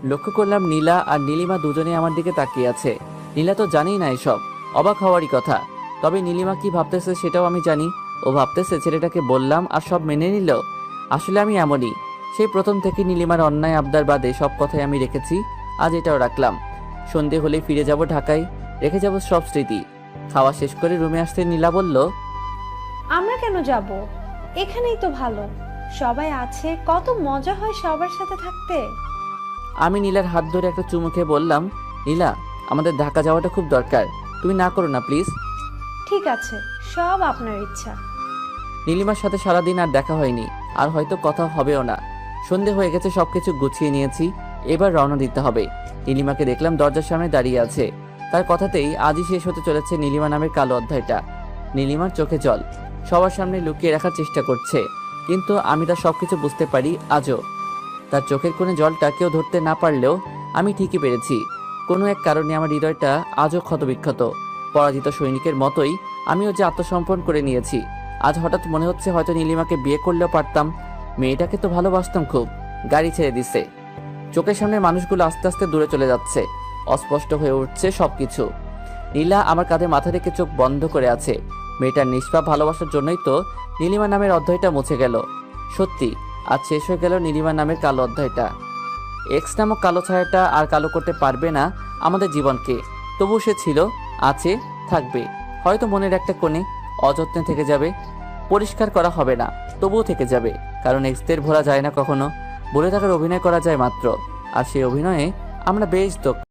লক্ষ্য করলাম নীলা আর নীলিমা দুজনে আমার দিকে তাকিয়ে আছে। নীলা তো জানেই না এসব, অবাক হওয়ারই কথা। তবে নীলিমা কি ভাবতেছে সেটাও আমি জানি। ও ভাবতেছে ছেলেটাকে বললাম আর সব মেনে নিল। আসলে আমি এমনই, সেই প্রথম থেকে নীলিমার অন্যায় আবদার বাদে সব কথাই আমি রেখেছি, আজ এটাও রাখলাম। সন্ধে হলেই ফিরে যাব ঢাকায়, রেখে যাব সব স্মৃতি। খাওয়া শেষ করে রুমে আসতে নীলা বলল, আমরা কেন যাব? এখানেই তো ভালো, সবাই আছে, কত মজা হয় সবার সাথে থাকতে। আমি নীলার হাত ধরে একটা চুমু খেয়ে বললাম, নীলা আমাদের ঢাকা যাওয়াটা খুব দরকার, তুমি না করো না প্লিজ। ঠিক আছে, সব আপনার ইচ্ছা। নীলিমার সাথে সারাদিন আর দেখা হয়নি, আর হয়তো কথা হবেও না। সন্ধে হয়ে গেছে, সবকিছু গুছিয়ে নিয়েছি, এবার রওনা দিতে হবে। নীলিমাকে দেখলাম দরজার সামনে দাঁড়িয়ে আছে। তার কথাতেই আজই শেষ হতে চলেছে নীলিমা নামের কালো অধ্যায়টা। নীলিমার চোখে জল, সবার সামনে লুকিয়ে রাখার চেষ্টা করছে, কিন্তু আমি তার সবকিছু বুঝতে পারি আজও। তার চোখের কোণে জলটা কেউ ধরতে না পারলেও আমি ঠিকই পেরেছি। কোনো এক কারণে আমার হৃদয়টা আজও ক্ষতবিক্ষত। পরাজিত সৈনিকের মতোই আমিও যে আত্মসমর্পণ করে নিয়েছি। আজ হঠাৎ মনে হচ্ছে হয়তো নীলিমাকে বিয়ে করলেও পারতাম। মেয়েটাকে তো ভালোবাসতাম খুব। গাড়ি ছেড়ে দিচ্ছে, চোখের সামনে মানুষগুলো আস্তে আস্তে দূরে চলে যাচ্ছে, অস্পষ্ট হয়ে উঠছে সবকিছু। নীলা আমার কাঁধে মাথা রেখে চোখ বন্ধ করে আছে। মেয়েটার নিষ্পাপ ভালোবাসার জন্যই তো নীলিমা নামের অধ্যায়টা মুছে গেল। সত্যি আজ শেষ হয়ে গেল নীলিমা নামের কালো অধ্যায়টা। এক্স নামক কালো ছায়াটা আর কালো করতে পারবে না আমাদের জীবনকে। তবু সে ছিল, আছে, থাকবে। হয়তো মনের একটা কোণে অযত্নে থেকে যাবে, পরিষ্কার করা হবে না, তবুও থেকে যাবে। কারণ এক্সদের ভোলা যায় না কখনো, বলে থাকার অভিনয় করা যায় মাত্র। আর সেই অভিনয়ে আমরা বেশ দক্ষ।